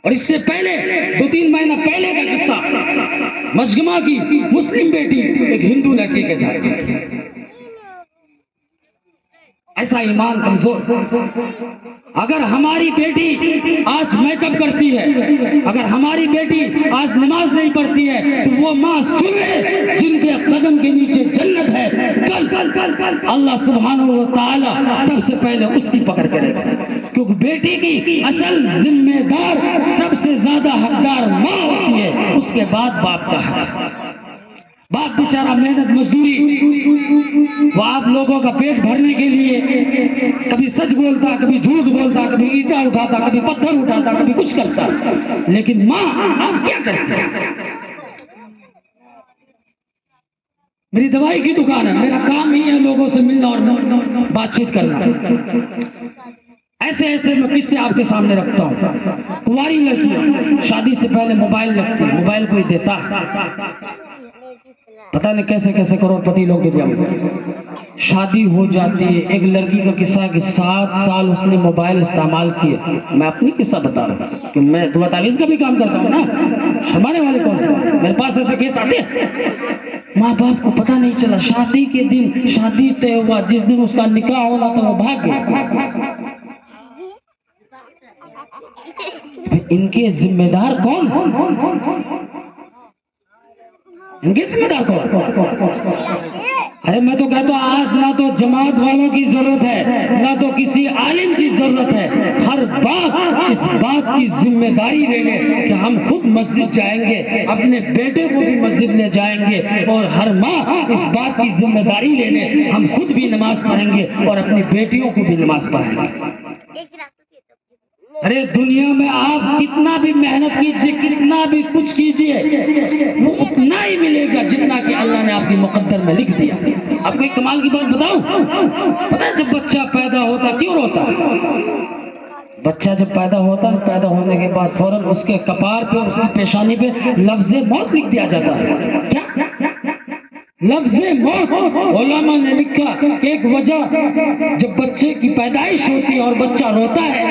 और इससे पहले 2-3 महीना पहले का किस्सा मशगमा की मुस्लिम बेटी एक हिंदू लड़के के साथ। ऐसा ईमान कमजोर। अगर हमारी बेटी आज मेकअप करती है, अगर हमारी बेटी आज नमाज नहीं पढ़ती है, तो वो माँ सुन ले जिनके कदम के नीचे जन्नत है, कल अल्लाह सुब्हानहू व तआला सबसे पहले उसकी पकड़ करेगा। क्योंकि बेटी की असल जिम्मेदार, सबसे ज्यादा हकदार माँ होती है, उसके बाद बाप का हक। बाप बेचारा मेहनत मजदूरी, वो आप लोगों का पेट भरने के लिए कभी सच बोलता, कभी झूठ बोलता, कभी ईंटा उठाता, कभी पत्थर उठाता, कभी कुछ करता, लेकिन माँ आप क्या करती है? मेरी दवाई की दुकान है, मेरा काम ही है लोगों से मिलना और बातचीत करना। ऐसे ऐसे मैं किस्से आपके सामने रखता हूँ। कुंवारी लड़कियां शादी से पहले मोबाइल लगती है, मोबाइल कोई देता है, पता नहीं कैसे कैसे करोड़पति लोग के दिया। शादी हो जाती है। एक लड़की का किस्सा है कि 7 साल उसने मोबाइल इस्तेमाल किए। मैं अपनी किस्सा बता रहा हूँ कि मैं 42 का भी काम करता हूँ ना, शर्माने वाले कौन से, मेरे पास ऐसे केस आते हैं। माँ बाप को पता नहीं चला, शादी के दिन शादी तय हुआ, जिस दिन उसका निकाह होना था वो भाग गया। इनके जिम्मेदार कौन? इनके जिम्मेदार कौन? अरे मैं तो कहता हूँ आज ना तो जमात वालों की जरूरत है, ना तो किसी आलिम की जरूरत है। हर बात इस बात की जिम्मेदारी ले ले कि हम खुद मस्जिद जाएंगे, अपने बेटे को भी मस्जिद ले जाएंगे, और हर माँ इस बात की जिम्मेदारी ले ले हम खुद भी नमाज पढ़ेंगे और अपनी बेटियों को भी नमाज पढ़ाएंगे। अरे दुनिया में आप कितना भी मेहनत कीजिए, कितना भी कुछ कीजिए, वो उतना ही मिलेगा जितना कि अल्लाह ने आपकी मुकद्दर में लिख दिया। आपको एक कमाल की बात बताऊं, पता है जब बच्चा पैदा होता क्यों रोता? बच्चा जब पैदा होता है, पैदा होने के बाद फौरन उसके कपार पे, उसकी पेशानी पे लफ्ज़े मौत लिख दिया जाता है। क्या लफ्ज़े मौत? उलमा ने लिखा कि एक वजह जब बच्चे की पैदाइश होती है और बच्चा रोता है,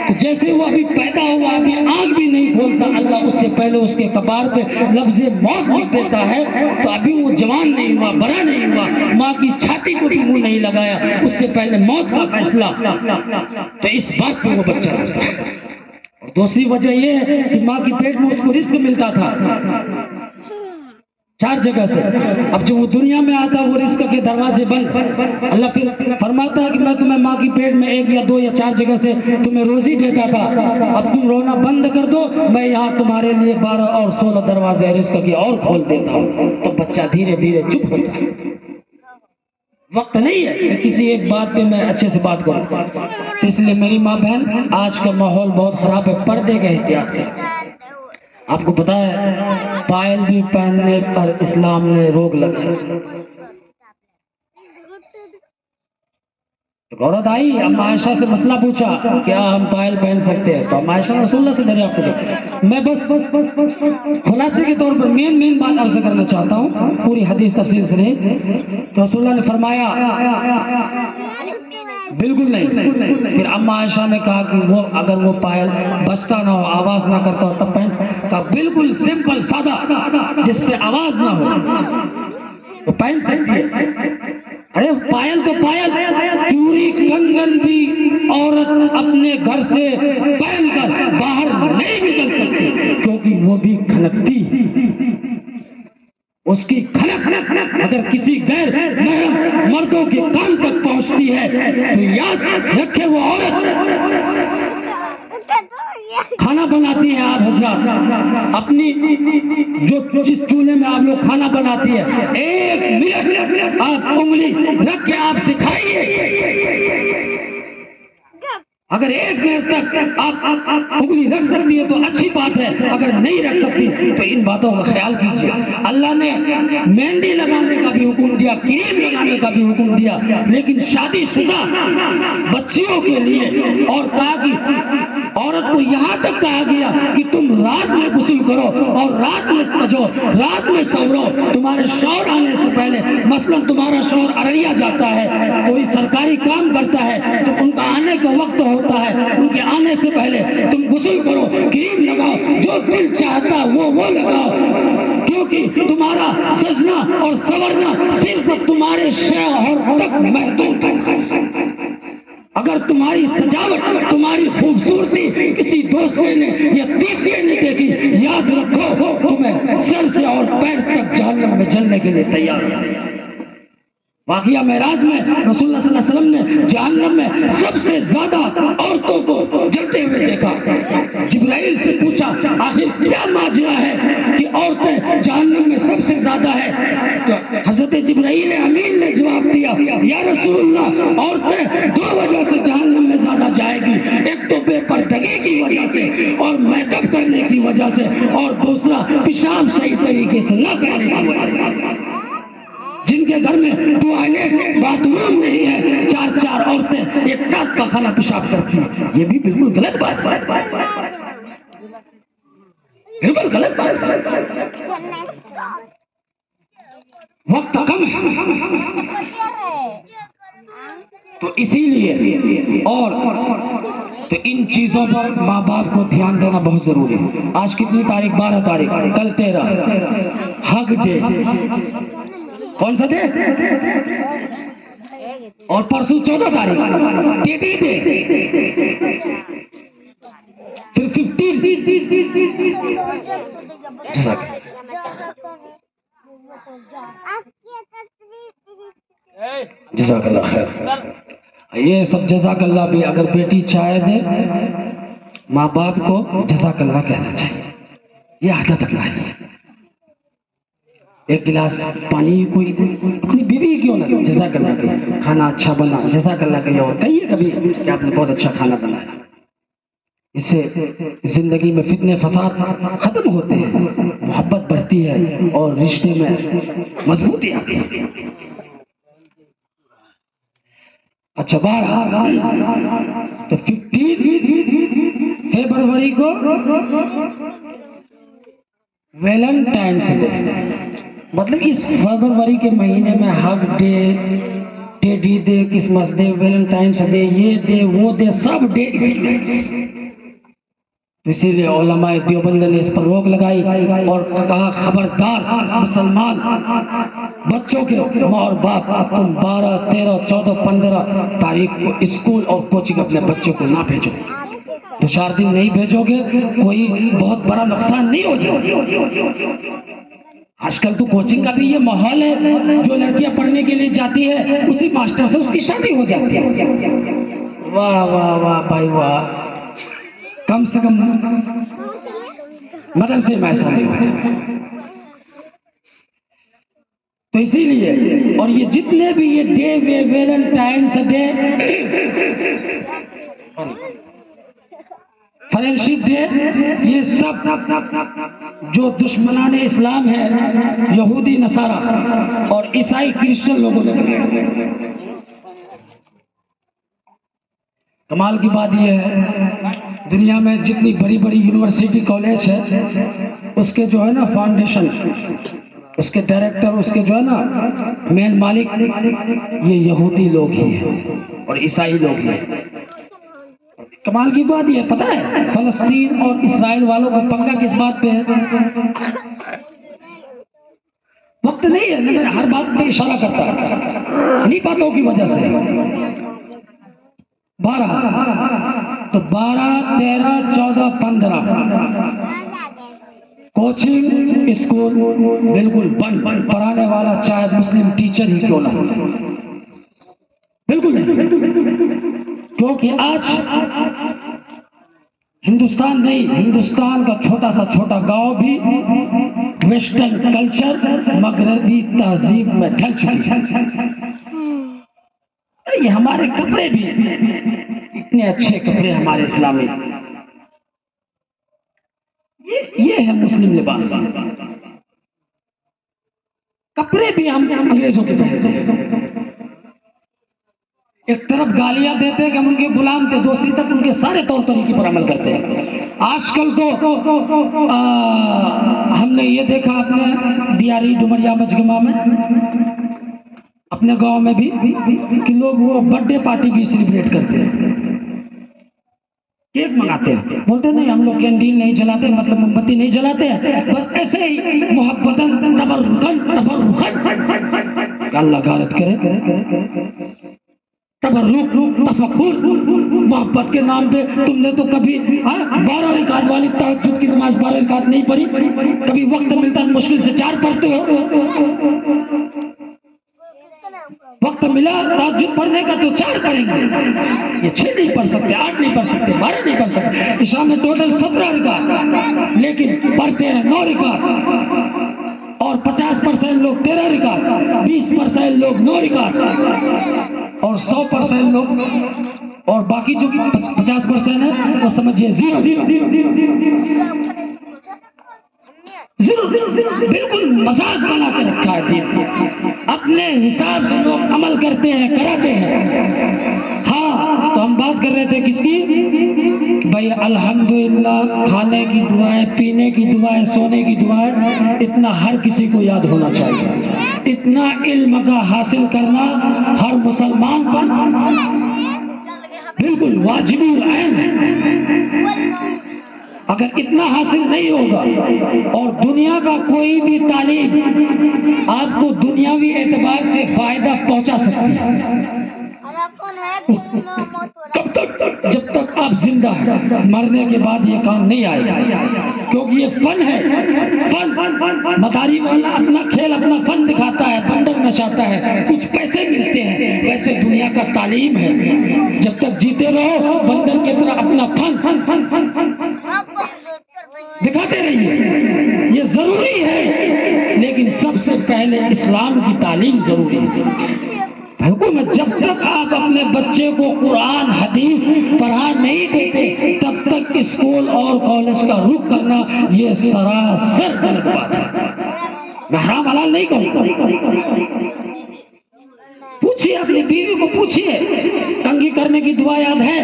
तो जैसे वो अभी पैदा हुआ, अभी आंख भी नहीं खोलता, अल्लाह उससे पहले उसके कपार पे लफ्ज़े मौत लिख देता है। तो अभी वो जवान नहीं हुआ, बड़ा नहीं हुआ, माँ की छाती को भी मुंह नहीं लगाया, उससे पहले मौत का फैसला। तो इस बात पे वो बच्चा रोता है। और दूसरी वजह ये है कि माँ की पेट में उसको रिस्क मिलता था 4 जगह से। अब जब वो दुनिया में आता वो रिस्क के दरवाजे बंद। अल्लाह फिर फरमाता है कि मैं तुम्हें माँ की पेट में 1 या 2 या 4 जगह से तुम्हें रोजी देता था, अब तुम रोना बंद कर दो, मैं यहाँ तुम्हारे लिए 12 और 16 दरवाजे रिस्क के और खोल देता हूँ। तो बच्चा धीरे धीरे चुप होता है। वक्त नहीं है कि किसी एक बात पे मैं अच्छे से बात करूँ। इसलिए मेरी माँ बहन, आज का माहौल बहुत खराब है, पर्दे का एहतियात है। आपको पता है पायल भी पहनने पर इस्लाम ने रोक लगाई। तो औरत आई, अम्मा आयशा से मसला पूछा क्या हम पायल पहन सकते हैं? तो अम्मा आयशा रसूलुल्लाह से दरियाफ्त की। मैं बस खुलासे के तौर पर मेन बात अर्ज करना चाहता हूँ, पूरी हदीस तफसील से नहीं। तो रसूलुल्लाह ने फरमाया बिल्कुल नहीं। फिर अम्मा आयशा ने कहा कि वो अगर वो पायल बजता ना हो, आवाज ना करता हो तब पहन सकता। बिल्कुल सिंपल सादा जिसपे आवाज ना हो तो पहन सकती है। अरे पायल तो पायल, चूड़ी कंगन भी औरत अपने घर से पहनकर बाहर नहीं निकल सकती, क्योंकि वो भी खनकती। उसकी खनक अगर किसी गैर महरम मर्दों के कान तक पहुंचती है तो याद रखे वो औरत खाना बनाती है। आप हजरात अपनी जो जिस चूल्हे में आप लोग खाना बनाती है, 1 मिनट आप उंगली रख के आप दिखाइए। अगर 1 मिनट तक आप उंगली रख सकती है तो अच्छी बात है, अगर नहीं रख सकती तो इन बातों का ख्याल कीजिए। अल्लाह ने मेहंदी लगाने का भी हुक्म दिया, क्रीम लगाने का भी हुक्म दिया, लेकिन शादीशुदा बच्चियों के लिए और कहा कि औरत को यहाँ तक कहा गया कि तुम रात में गुस्ल करो और रात में सजो, रात में सवरो, तुम्हारे शौहर आने से पहले। मसलन तुम्हारा शौहर अररिया जाता है, कोई सरकारी काम करता है, जब उनका आने का वक्त होता है उनके आने से पहले तुम गुस्ल करो, क्रीम लगाओ, जो दिल चाहता वो लगाओ, क्योंकि तुम्हारा सजना और संवरना सिर्फ तुम्हारे शौहर तक महदूद है। अगर तुम्हारी सजावट, तुम्हारी खूबसूरती किसी दूसरे ने या तीसरे ने देखी, याद रखो तुम्हें सर से और पैर तक जहन्नम में जलने के लिए तैयार है। वाक़िया मेराज में रसूलुल्लाह सल्लल्लाहु अलैहि वसल्लम ने जहन्नम में सबसे ज्यादा औरतों को जलते हुए देखा। जिब्राइल से पूछा आखिर क्या माजरा है कि औरतें जहन्नम में सबसे ज्यादा है? तो हजरत जिब्राइल अमीन ने जवाब दिया, या रसूलुल्लाह औरतें 2 वजह से जहन्नम में ज्यादा जाएगी, एक तो बेपर्दगी की वजह से और मेकअप करने की वजह से, और दूसरा पेशाब सही तरीके से न करने की वजह से। जिनके घर में टॉयलेट बाथरूम नहीं है, 4-4 औरतें एक साथ पखाना पेशाब करती है, ये भी बिल्कुल गलत बात है, बिल्कुल गलत बात है। वक्त कम है तो इसीलिए और तो इन चीजों पर माँ बाप को ध्यान देना बहुत जरूरी है। आज कितनी तारीख? 12 तारीख, कल 13 हग डे, कौन सा डे? और परसों 14 तारीख टेडी डे, फिर 15 जज़ाकल्लाह खैर। ये सब जज़ाकल्लाह भी अगर बेटी चाय दे माँ बाप को जज़ाकल्लाह कहना चाहिए, ये आदत अपनाइए। एक गिलास पानी कोई अपनी बीवी क्यों ना जज़ाकल्लाह कहे, खाना अच्छा बना जज़ाकल्लाह कहिए, और कहिए कभी कि आपने बहुत अच्छा खाना बनाया। इससे जिंदगी में फितने फसाद खत्म होते हैं, मोहब्बत बढ़ती है और रिश्ते में मजबूती आती है। अच्छा 12 तो 15 फरवरी को वैलेंटाइंस डे, मतलब इस फरवरी के महीने में hug day, teddy day, Christmas day, Valentine's day, ये डे वो डे, सब डे इसी में। इसीलिए उलमाए देवबंद ने इस पर रोक लगाई और कहा खबरदार मुसलमान बच्चों के माँ और बाप, तुम 12, 13, 14, 15 तारीख को स्कूल और कोचिंग अपने बच्चों को ना भेजो। 2-4 दिन नहीं भेजोगे कोई बहुत बड़ा नुकसान नहीं हो जाएगा। आजकल तो कोचिंग का भी ये माहौल है, जो लड़कियां पढ़ने के लिए जाती है उसी मास्टर से उसकी शादी हो जाती है। वाह वाह वाह भाई वाह, कम से कम मदरसे में ऐसा नहीं होता। तो इसीलिए और ये जितने भी ये day Valentine's day, friendship day, ये सब जो दुश्मनाने इस्लाम है, यहूदी नसारा और ईसाई क्रिश्चियन लोगों ने बनाया। कमाल की बात यह है, दुनिया में जितनी बड़ी बड़ी यूनिवर्सिटी कॉलेज है उसके जो है ना फाउंडेशन, उसके डायरेक्टर, उसके जो है ना मेन मालिक ये यहूदी लोग ही हैं और ईसाई लोग ही हैं। कमाल की बात ये पता है, फलस्तीन और इस्राइल वालों को पंगा किस बात पे है? वक्त नहीं है, मैं हर बात पे इशारा करता इन्हीं बातों की वजह से। 12 तो 12, 13, 14, 15 कोचिंग स्कूल बिल्कुल बंद, पढ़ाने वाला चाहे मुस्लिम टीचर ही क्यों ना हो, बिल्कुल नहीं। क्योंकि आज हिंदुस्तान नहीं, हिंदुस्तान का छोटा सा छोटा गांव भी वेस्टर्न कल्चर, मगरबी तहजीब में ढल चुकी है। ये हमारे कपड़े भी इतने अच्छे कपड़े हमारे इस्लामी, ये है मुस्लिम लिबास। कपड़े भी हम अंग्रेजों के पहनते हैं। एक तरफ गालियां देते हैं कि हम उनके गुलाम थे, दूसरी तरफ उनके सारे तौर तरीके पर अमल करते हैं। आजकल तो हमने ये देखा अपने दियारी डुमरिया मजगमा में, अपने गांव में भी कि लोग वो बर्थडे पार्टी भी सेलिब्रेट करते हैं, केक मंगाते हैं, बोलते नहीं हम लोग कैंडल नहीं जलाते, मतलब मोमबत्ती नहीं जलाते हैं, बस ऐसे ही मोहब्बतन तबर्रुकन अल्लाह गारत करे, तबर्रुक तफक्कुर, मोहब्बत के नाम पे तुमने तो कभी 12 रकात वाली तहज्जुद की नमाज 12 रकात नहीं पढ़ी, कभी वक्त मिलता मुश्किल से 4 पढ़ते हो, वक्त मिला तहज्जुद पढ़ने का तो 4 पढ़ेंगे, ये 6 नहीं पढ़ सकते, 8 नहीं पढ़ सकते, 12 नहीं पढ़ सकते। इस्लाम में टोटल 17 रकात, लेकिन पढ़ते हैं 9 रकात और 50% लोग 13 रकात, 20% लोग 9 रकात और 100% लोग और बाकी जो 50% है वो समझिए 0। बिल्कुल मजाक बना के रखा है दीन को। अपने हिसाब से लोग अमल करते हैं, कराते हैं। हाँ, तो हम बात कर रहे थे किसकी? भाई अल्हम्दुलिल्लाह, खाने की दुआएं, पीने की दुआएं, सोने की दुआएं, इतना हर किसी को याद होना चाहिए। इतना इल्म का हासिल करना हर मुसलमान पर बिल्कुल वाजिबुल ऐन है। अगर इतना हासिल नहीं होगा, और दुनिया का कोई भी तालीम आपको दुनियावी एतबार से फायदा पहुंचा सकती है, कब तक? जब तक आप जिंदा हैं। मरने के बाद ये काम नहीं आएगा, क्योंकि ये फन है। फन मदारी वाला अपना खेल, अपना फन दिखाता है, बंदर नचाता है, कुछ पैसे मिलते हैं। वैसे दुनिया का तालीम है, जब तक जीते रहो बंदर की तरह अपना फन दिखाते रहिए। ये जरूरी है, लेकिन सबसे पहले इस्लाम की तालीम जरूरी है। हुकूमत जब तक आप अपने बच्चे को कुरान हदीस पढ़ा नहीं देते, तब तक स्कूल और कॉलेज का रुख करना ये सरासर गलत बात है। मैं हराम हलाल नहीं कहूँगा। पूछिए अपनी बीवी को, पूछिए कंघी करने की दुआ याद है?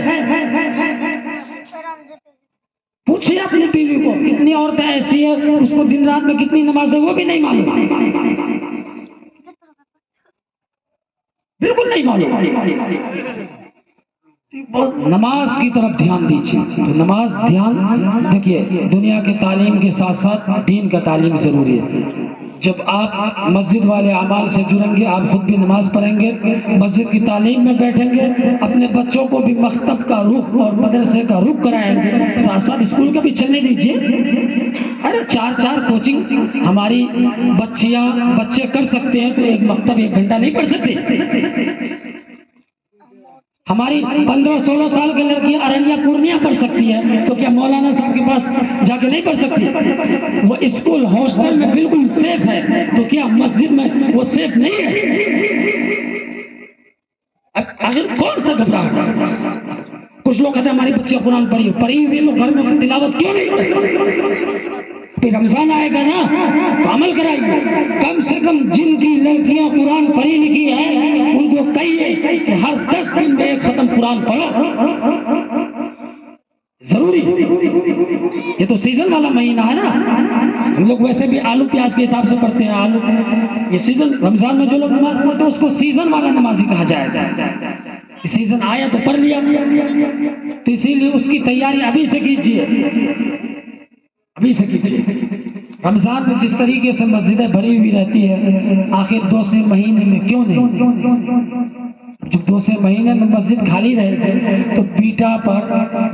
पूछिए अपनी बीवी को। कितनी औरतें ऐसी है उसको दिन रात में कितनी नमाज है वो भी नहीं मालूम, बिल्कुल नहीं मालूम। नमाज की तरफ ध्यान दीजिए। तो नमाज ध्यान देखिए, दुनिया के तालीम के साथ साथ दीन का तालीम जरूरी है। जब आप मस्जिद वाले अमाल से जुड़ेंगे, आप खुद भी नमाज पढ़ेंगे, मस्जिद की तालीम में बैठेंगे, अपने बच्चों को भी मकतब का रुख और मदरसे का रुख कराएंगे, साथ साथ स्कूल का भी चलने दीजिए। अरे 4-4 कोचिंग हमारी बच्चे कर सकते हैं, तो एक मकतब 1 घंटा नहीं पढ़ सकते? हमारी 15-16 साल की लड़कियां अररिया पूर्णिया पढ़ सकती है, तो क्या मौलाना साहब के पास जाके नहीं पढ़ सकती? वो स्कूल हॉस्टल में बिल्कुल सेफ है, तो क्या मस्जिद में वो सेफ नहीं है? आखिर कौन सा घबराहट? कुछ लोग कहते हैं हमारी बच्चियां कुरान पढ़ी हुई, तो घर में तिलावत क्यों नहीं पढ़ी? रमजान आएगा ना, तो अमल कराइए। कम से कम जिनकी लड़कियां कुरान पढ़ी लिखी है, उनको कहिए कि हर 10 दिन में 1 खत्म कुरान पढ़ो, जरूरी। ये तो सीजन वाला महीना है ना। हम लोग वैसे भी आलू प्याज के हिसाब से पढ़ते हैं। आलू, ये सीजन, रमजान में जो लोग नमाज पढ़ते हैं उसको सीजन वाला नमाजी कहा जाएगा। सीजन आया तो पढ़ लिया, तो इसीलिए उसकी तैयारी अभी से कीजिए, अभी से कीजिए। रमजान में जिस तरीके से मस्जिदें भरी हुई रहती है, आखिर 2 महीने में क्यों नहीं? जब 2 महीने में मस्जिद खाली रहेगी, तो पीटा पर,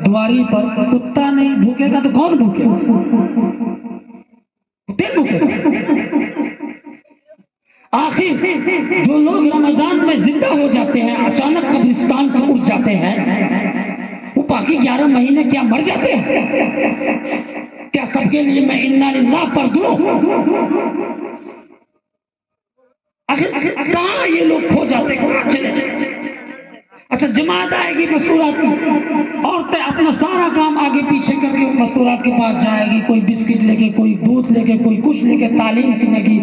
द्वारी पर कुत्ता नहीं भूखेगा तो कौन भूखेगा? कुत्ते भूखेगा। आखिर जो लोग रमजान में जिंदा हो जाते हैं, अचानक कब्रिस्तान से उठ जाते हैं, वो बाकी 11 महीने क्या मर जाते हैं? क्या सबके लिए मैं इन्ना लिल्लाह पढ़ दूं? आखिर कहां ये लोग खो जाते, कहां चले जाते? अच्छा, जमात आएगी मस्तूरात की, औरतें अपना सारा काम आगे पीछे करके मस्तूरात के पास जाएगी, कोई बिस्किट लेके, कोई दूध लेके, कोई कुछ लेके, तालीम सुनेगी,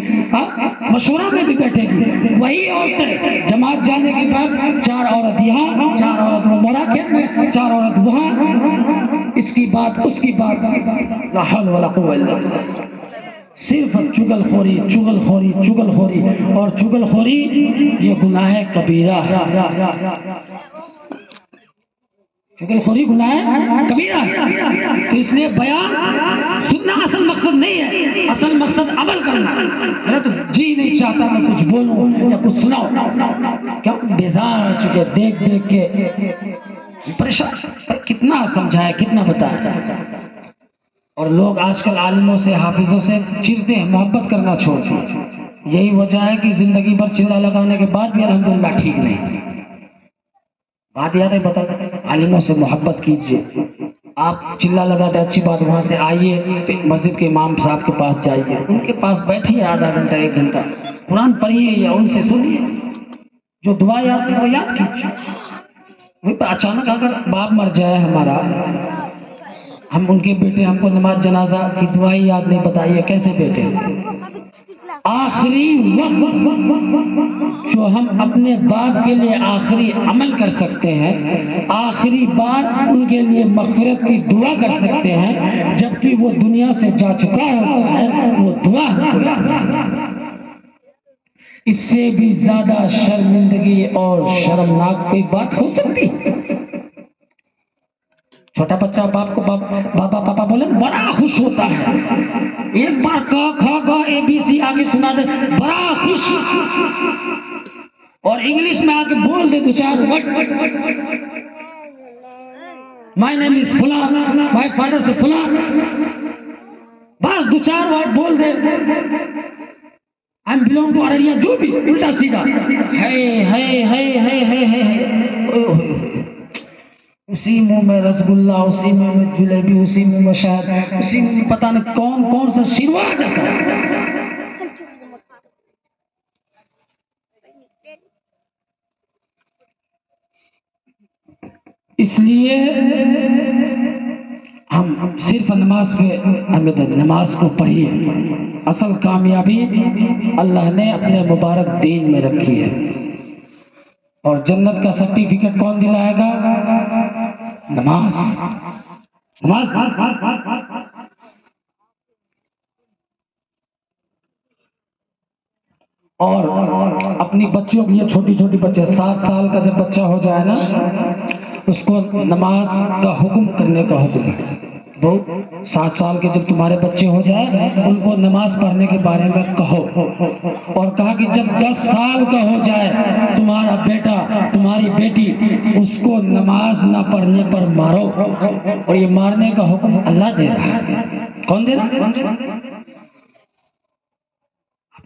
मशवरा में भी बैठेगी। वही औरतें जमात जाने के बाद 4 औरत यहाँ, 4 औरत वो मोराखेत में, 4 औरत वहां, इसकी बात उसकी बात, ला हौल वला कुव्वत इल्ला बिल्लाह। सिर्फ चुगलखोरी, चुगलखोरी, चुगलखोरी, और चुगलखोरी ये गुनाह कबीरा है। चुगलखोरी गुनाह कबीरा है। तो इसलिए बयान सुनना असल मकसद नहीं है, असल मकसद अमल करना। मेरा तो जी नहीं चाहता मैं कुछ बोलूं या कुछ सुनाऊं, क्या बेजार हो चुके देख देख के, परेशान। कितना समझाए, कितना बताए। और लोग आजकल आलिमों से, हाफिजों से चिढ़ते हैं, मोहब्बत करना छोड़ते। यही वजह है कि जिंदगी भर चिल्ला लगाने के बाद भी अल्हम्दुलिल्लाह ठीक नहीं। बात याद है, बता, आलिमों से मोहब्बत कीजिए। आप चिल्ला लगाते, अच्छी बात, वहां से आइए तो मस्जिद के इमाम साहब के पास जाइए, उनके पास बैठिए आधा घंटा 1 घंटा, कुरान पढ़िए या उनसे सुनिए। जो दुआ याद है वो याद कीजिए। अचानक अगर बाप मर जाए हमारा, हम उनके बेटे, हमको नमाज जनाजा की दुआई याद नहीं, बताइए कैसे बेटे? आखिरी वक्त जो हम अपने बाप के लिए आखिरी अमल कर सकते हैं, आखिरी बार उनके लिए मग़फ़िरत की दुआ कर सकते हैं, जबकि वो दुनिया से जा चुका होता है, वो दुआ हमको याद है। इससे भी ज्यादा शर्मिंदगी और शर्मनाक कोई बात हो सकती है? छोटा बच्चा बाप को बाबा पापा बोले बड़ा खुश होता है, एक बार क ख ग ABC आगे सुना दे बड़ा खुश, और इंग्लिश में आके बोल दे दो चार वर्ड, माय नेम इज फलां, माय फादर से फलां, बस दो चार वर्ड बोल दे, I am belong to Araria, जो भी उल्टा सीधा है, उसी मुंह में रसगुल्ला, उसी मुंह में जलेबी, उसी मुंह में शहद, उसी मुंह में पता नहीं कौन कौन सा शिरवा आ जाता है। इसलिए हम सिर्फ नमाज पे हमें नमाज को पढ़िए। असल कामयाबी अल्लाह ने अपने मुबारक दीन में रखी है, और जन्नत का सर्टिफिकेट कौन दिलाएगा? नमाज। नमाज और अपनी बच्चियों के लिए, छोटी छोटी बच्चे, 7 साल का जब बच्चा हो जाए ना, उसको नमाज का हुक्म करने का हुक्म है। बहुत 7 साल के जब तुम्हारे बच्चे हो जाए, उनको नमाज पढ़ने के बारे में कहो, और कहा कि जब 10 साल का हो जाए तुम्हारा बेटा, तुम्हारी बेटी, उसको नमाज ना पढ़ने पर मारो। और ये मारने का हुक्म अल्लाह दे रहा है। कौन दे रहा है?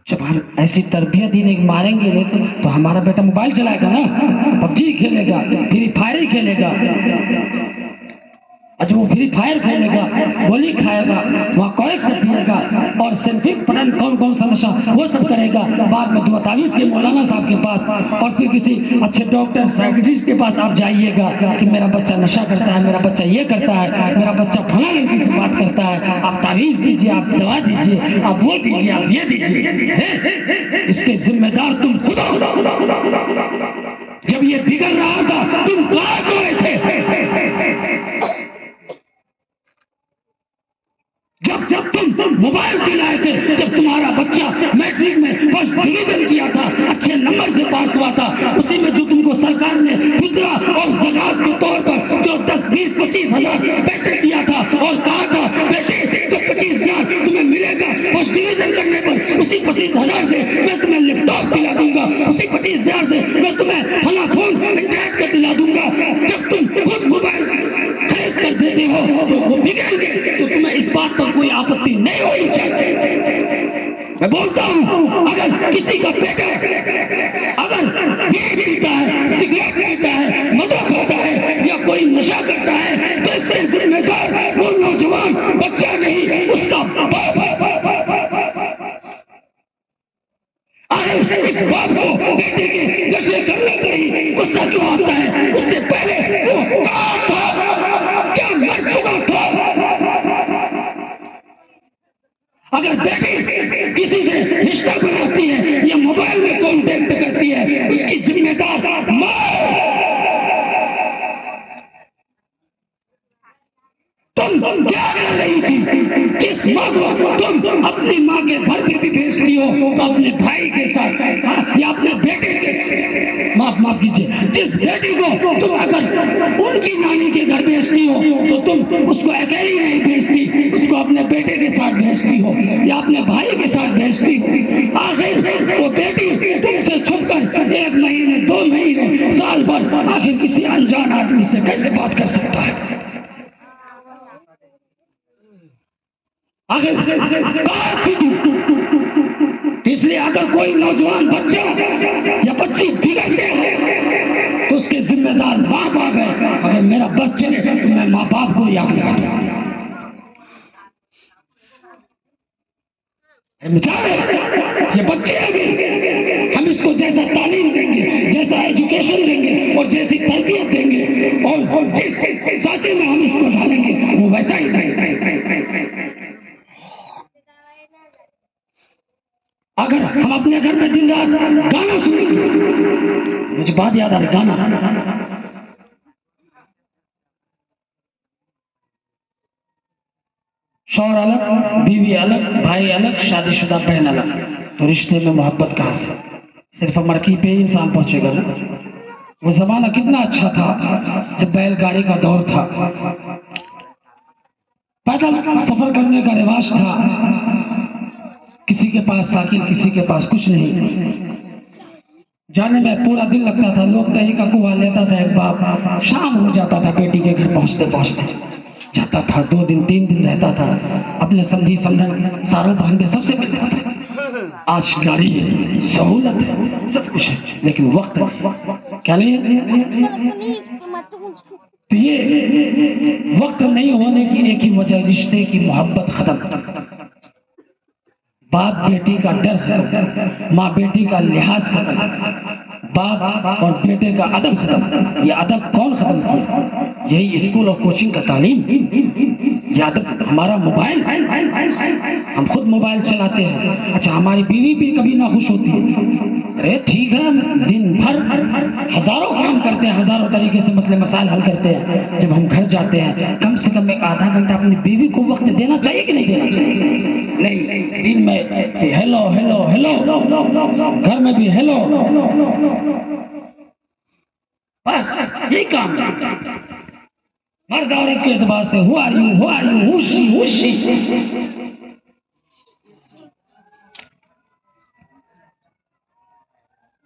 जब हम ऐसी तरबियत ही नहीं मारेंगे नहीं तो हमारा बेटा मोबाइल चलाएगा ना, PUBG खेलेगा, फ्री फायर ही खेलेगा, जब वो फ्री फायर खेलेगा, गोली खाएगा, वहाँ कौक से पिएगा, और सेल्फी पता नहीं कौन कौन सा नशा वो सब करेगा, बाद में दुआ तावीज़ के मौलाना साहब के पास और फिर किसी अच्छे डॉक्टर साइकियाट्रिस्ट के पास आप जाइएगा कि मेरा बच्चा नशा करता है, मेरा बच्चा ये करता है, मेरा बच्चा फला लड़की से बात करता है, आप तावीज़ दीजिए, आप दवा दीजिए, आप वो दीजिए, आप ये दीजिए। इसके जिम्मेदार तुम खुद हो। जब ये बिगड़ रहा था तुम कहाँ सोए थे? जब तुम मोबाइल दिलाए थे, जब तुम्हारा बच्चा मैट्रिक में फर्स्ट डिवीजन किया था, अच्छे नंबर से पास हुआ था, उसी में जो तुमको सरकार ने फितरा और ज़कात के तौर पर जो 10, 20, 25 हजार पैसे दिया था, और कहा था बेटे जो 25 हजार तुम्हें मिलेगा फर्स्ट डिवीजन करने पर, उसी 25 हजार से मैं तुम्हें लैपटॉप दिला दूंगा, उसी 25 हजार से मैं तुम्हें फला फोन एंड्रॉइड का दिला दूंगा। जब तुम खुद मोबाइल खरीद कर देते हो तो वो बिगड़ेंगे, तो तुम्हें इस बात पर कोई आपत्ति नहीं होनी चाहिए। मैं बोलता हूं, अगर किसी का बेटा अगर बीड़ी पीता है, सिगरेट पीता है, मदद खाता है या कोई नशा करता है, तो इसके जिम्मेदार वो नौजवान बच्चा नहीं, उसका बाप है। इस बाप को बेटे के नशे करने पर ही गुस्सा क्यों आता है? उससे पहले वो कहाँ था, क्या मर चुका था? अगर बेटी किसी से रिश्ता बनाती है या मोबाइल में कांटेक्ट करती है, उसकी जिम्मेदार माँ। तुम क्या कर रही थी? जिस माँ को तुम अपनी माँ के घर पे भी भेजती हो, तो अपने भाई के साथ या अपने बेटे के, माफ कीजिए, जिस बेटी को तुम अगर उनकी नानी के घर भेजती हो, तो तुम उसको अकेली नहीं भेजती, उसको अपने बेटे के साथ भेजती हो या अपने भाई के साथ भेजती हो। आखिर वो बेटी तुमसे छुपकर 1 महीने, 2 महीने, साल भर आखिर किसी अनजान आदमी से कैसे बात कर सकता है? आखिर कहाँ थी तू? इसलिए अगर कोई नौजवान बच्चा या बच्ची बिगड़ते हैं तो उसके जिम्मेदार माँ बाप है। अगर मेरा बस चले तो मैं माँ बाप को याद लगा दूं। ये बच्चे अभी हम इसको जैसा तालीम देंगे, जैसा एजुकेशन देंगे और जैसी तरबियत देंगे, और जिस सांचे में हम इसको ढालेंगे, वो वैसा ही रहेगा। अगर हम अपने घर में दिन रात गाना सुनेंगे, मुझे बात याद आ रही, गाना, शौहर अलग, बीवी अलग, भाई अलग, शादीशुदा बहन अलग, तो रिश्ते में मोहब्बत कहां से? सिर्फ मरकी पे ही इंसान पहुंचेगा ना। वो जमाना कितना अच्छा था जब बैलगाड़ी का दौर था, पैदल सफर करने का रिवाज था, किसी के पास साइकिल, किसी के पास कुछ नहीं, जाने में पूरा दिन लगता था। लोग दही का कुआ लेता था एक बाप, शाम हो जाता था बेटी के घर पहुंचते पहुंचते, जाता था 2 दिन 3 दिन रहता था, अपने समझी समझन सारों बहन सबसे मिलता था। आज गाड़ी है, सहूलत है, सब कुछ है, लेकिन वक्त क्या नहीं है। तो ये वक्त नहीं होने की एक ही वजह, रिश्ते की मोहब्बत खत्म, बाप बेटी का डर खत्म, माँ बेटी का लिहाज खत्म, बाप और बेटे का अदब खत्म। ये अदब कौन खत्म किया? यही स्कूल और कोचिंग का तालीम। ये अदब हमारा मोबाइल, हम खुद मोबाइल चलाते हैं। अच्छा, हमारी बीवी भी कभी ना खुश होती है। अरे ठीक है, दिन भर हजारों काम करते हैं, हजारों तरीके से मसले मसाइल हल करते हैं। जब हम घर जाते हैं, कम से कम एक आधा घंटा अपनी बीवी को वक्त देना चाहिए कि नहीं देना चाहिए? नहीं, दिन में हेलो हेलो हेलो, घर में भी हेलो, बस यही काम है। मर्द औरत के एतबार से हु आर यू, हुशी।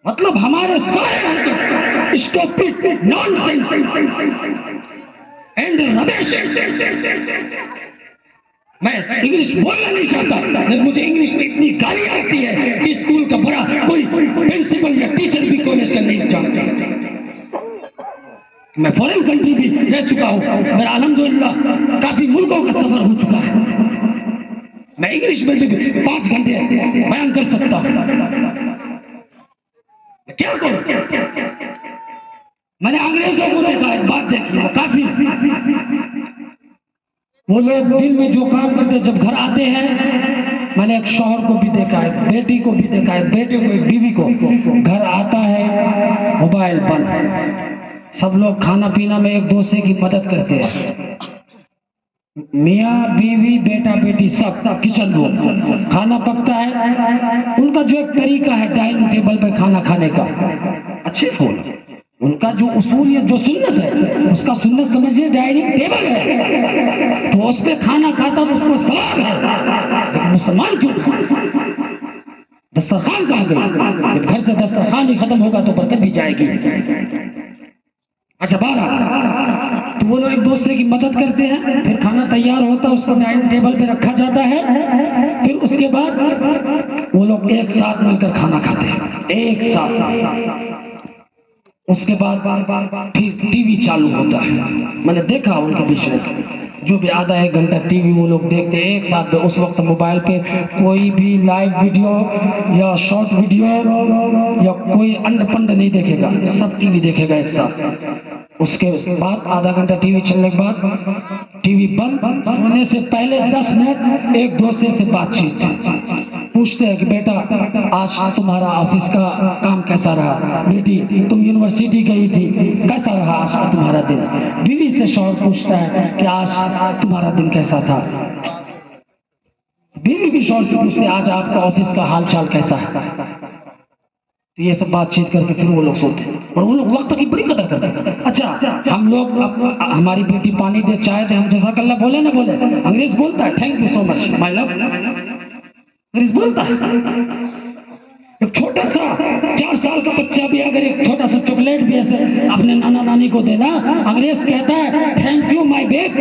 मतलब हमारे सारे हरकत स्टूपिड, नॉनसेंस एंड रबिश। मैं इंग्लिश बोलना नहीं चाहता, लेकिन मुझे इंग्लिश में इतनी गाली आती है कि स्कूल का बड़ा कोई प्रिंसिपल या टीचर भी कॉलेज का नहीं जानता। मैं फॉरेन कंट्री भी रह चुका हूं, मेरा अल्हम्दुलिल्लाह काफी मुल्कों का सफर हो चुका है। मैं इंग्लिश में भी 5 घंटे बयान कर सकता हूं। क्या करूं? मैंने अंग्रेजों को देखा, एक बात देखी, वो काफी, वो लोग दिन में जो काम करते जब घर आते हैं, मैंने एक शौहर को भी देखा है, बेटी को भी देखा है, बेटे को, एक बीवी को, घर आता है मोबाइल बंद। सब लोग खाना पीना में एक दूसरे की मदद करते हैं, मियाँ बीवी बेटा बेटी सब किचन रूम, खाना पकता है। उनका जो एक तरीका है डाइनिंग टेबल पे खाना खाने का, अच्छे हो, उनका जो उसूल या जो सुन्नत है, उसका सुन्नत समझिए डाइनिंग टेबल है, तो उस पे खाना खाता तो उसको सवाब है। लेकिन मुसलमान क्यों दस्तरखान कहा गई? जब घर से दस्तरखान ही खत्म होगा तो बरकत भी जाएगी। अच्छा, 12 तो वो लोग एक दूसरे की मदद करते हैं, फिर खाना तैयार होता है, उसको डाइनिंग टेबल पे रखा जाता है, फिर उसके बाद वो लोग एक साथ मिलकर खाना खाते हैं, एक साथ। उसके बाद फिर टीवी चालू होता है। मैंने देखा उनके बीच में जो भी आधा 1 घंटा टीवी वो लोग देखते हैं एक साथ में। उस वक्त मोबाइल पे कोई भी लाइव वीडियो या शॉर्ट वीडियो या कोई अंड पंड नहीं देखेगा, सब टीवी देखेगा एक साथ। उसके बाद आधा घंटा टीवी चलने के बाद टीवी बंद, सोने से पहले 10 मिनट एक दूसरे से बातचीत, पूछते हैं कि बेटा आज तुम्हारा ऑफिस का काम कैसा रहा, बेटी तुम यूनिवर्सिटी गई थी, कैसा रहा आज का तुम्हारा दिन। बीवी से शौहर पूछता है कि आज तुम्हारा दिन कैसा था, बीवी भी शौहर से पूछते हैं आज आपका ऑफिस का हाल चाल कैसा है। तो ये सब बातचीत करके फिर वो लोग सोते हैं, और वो लोग वक्त की बड़ी कदर करते हैं। अच्छा, हम लोग हमारी बेटी पानी दे, चाय दे, हम जज़ाकल्लाह बोले ना बोले? अंग्रेज बोलता है thank you so much my love, अंग्रेज बोलता है। एक छोटा सा 4 साल का बच्चा भी अगर एक छोटा सा चॉकलेट भी ऐसे अपने नाना नानी को देना, अंग्रेज कहता है thank you my babe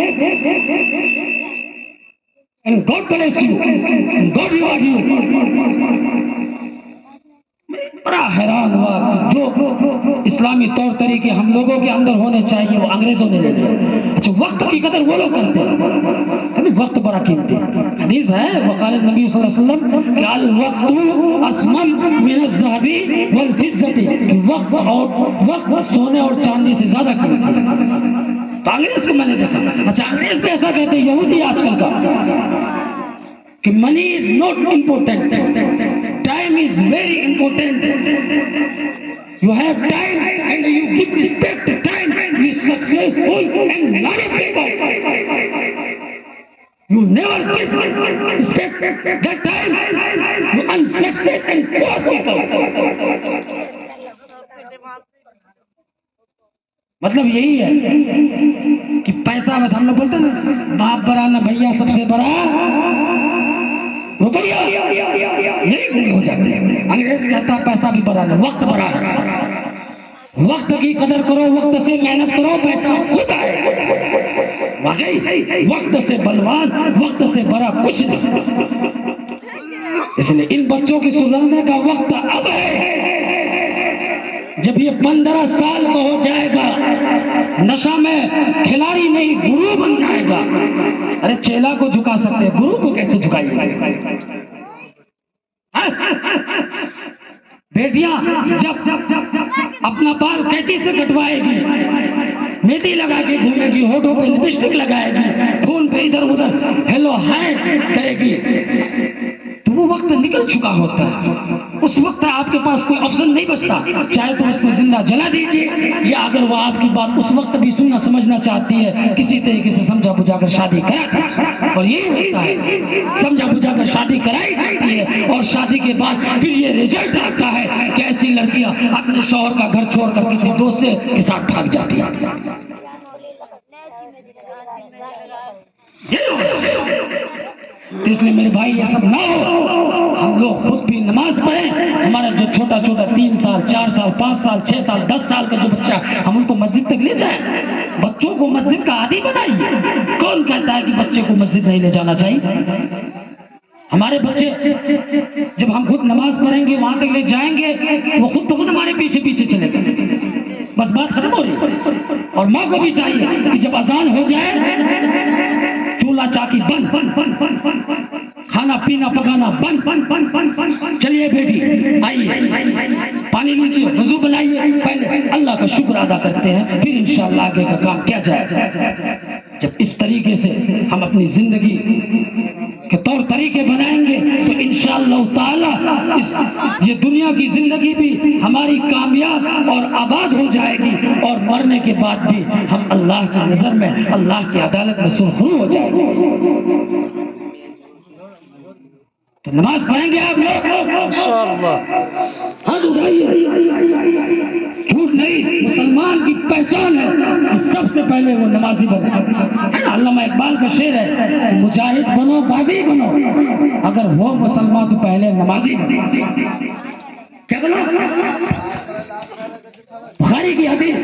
and God bless you, God reward you. बड़ा हैरान हुआ कि जो इस्लामी तौर तरीके हम लोगों के अंदर होने चाहिए वो अंग्रेजों ने ले लिए। अच्छा, वक्त की कदर वो लोग करते हैं, तभी वक्त बड़ा कीमती। हदीस है वक़ाल नबी सल्लल्लाहु अलैहि वसल्लम कि अल वक्तु असमन मिन अज़्ज़हबी वल फिज़्ज़ती, कि वक्त सोने और चांदी से ज्यादा कीमती है। तो अंग्रेज को मैंने देखा। अच्छा, अंग्रेज भी ऐसा कहते हैं, यहूदी आजकल का, कि money is not important, time is very important. You have time and you give respect time, you successful and lot of people, you never give respect that time, you unsuccessful and poor people। मतलब यही है कि पैसा, बस हम लोग बोलते हैं ना, बाप बड़ा ना भैया, सबसे बड़ा रुपया, यही गुण हो जाते हैं। अंग्रेज कहता है पैसा भी बड़ा ना, वक्त बड़ा है। वक्त की कदर करो, वक्त से मेहनत करो, पैसा खुद आएगा। वाकई वक्त से बलवान, वक्त से बड़ा कुछ नहीं। इसलिए इन बच्चों की सुधरने का वक्त अब है। जब ये 15 साल का हो जाएगा, नशा में खिलाड़ी नहीं गुरु बन जाएगा। अरे चेला को झुका सकते हैं, गुरु को कैसे झुकाइए? बेटियां जब अपना बाल कैंची से कटवाएगी, मेहंदी लगा के घूमेगी, होठों पे लिपस्टिक लगाएगी, फोन पे इधर उधर हेलो हाय करेगी, तो वो वक्त निकल चुका होता है। उस वक्त आपके पास कोई ऑप्शन नहीं बचता, चाहे तो उसको जिंदा जला दीजिए, या अगर वो आपकी बात उस वक्त भी सुनना समझना चाहती है, किसी तरीके से समझा बुझाकर शादी करा दीजिए। और यही होता है, समझा बुझाकर शादी कराई जाती है, और शादी के बाद फिर ये रिजल्ट आता है कि ऐसी लड़कियां अपने शौहर का घर छोड़कर किसी दोस्त के साथ भाग जाती है। इसलिए मेरे भाई ये सब ना हो, हम लोग खुद भी नमाज पढ़ें। हमारा जो छोटा छोटा 3 साल 4 साल 5 साल 6 साल 10 साल का जो बच्चा, हम उनको मस्जिद तक ले जाएं। बच्चों को मस्जिद का आदी बनाइए। कौन कहता है कि बच्चे को मस्जिद नहीं ले जाना चाहिए? हमारे बच्चे जब हम खुद नमाज पढ़ेंगे, वहां तक ले जाएंगे, वो खुद ब खुद हमारे पीछे पीछे चलेगा। बस बात खत्म हो रही है। और माँ को भी चाहिए कि जब अजान हो जाए, चूल्हा चाकी बंद, खाना पीना पकाना बंद। चलिए बेटी आइए, पानी लीजिए, वजू बनाइए, पहले अल्लाह का शुक्र अदा करते हैं, फिर इंशाअल्लाह आगे का काम किया जाए। जब इस तरीके से हम अपनी जिंदगी के तौर तरीके बनाएंगे तो इंशाअल्लाह ताला ये दुनिया की जिंदगी भी हमारी कामयाब और आबाद हो जाएगी, और मरने के बाद भी हम अल्लाह की नजर में, अल्लाह की अदालत में सुरखरू हो जाएंगे। तो नमाज पढ़ेंगे आप लोग इंशाअल्लाह। हाथ उठाइए, झूठ नहीं, मुसलमान की पहचान है कि सबसे पहले वो नमाजी बने, है ना? अल्लामा इकबाल का शेर है, मुजाहिद बनो गाजी बनो, अगर हो मुसलमान तो पहले नमाजी बनो। क्या बोलो? बुखारी की हदीस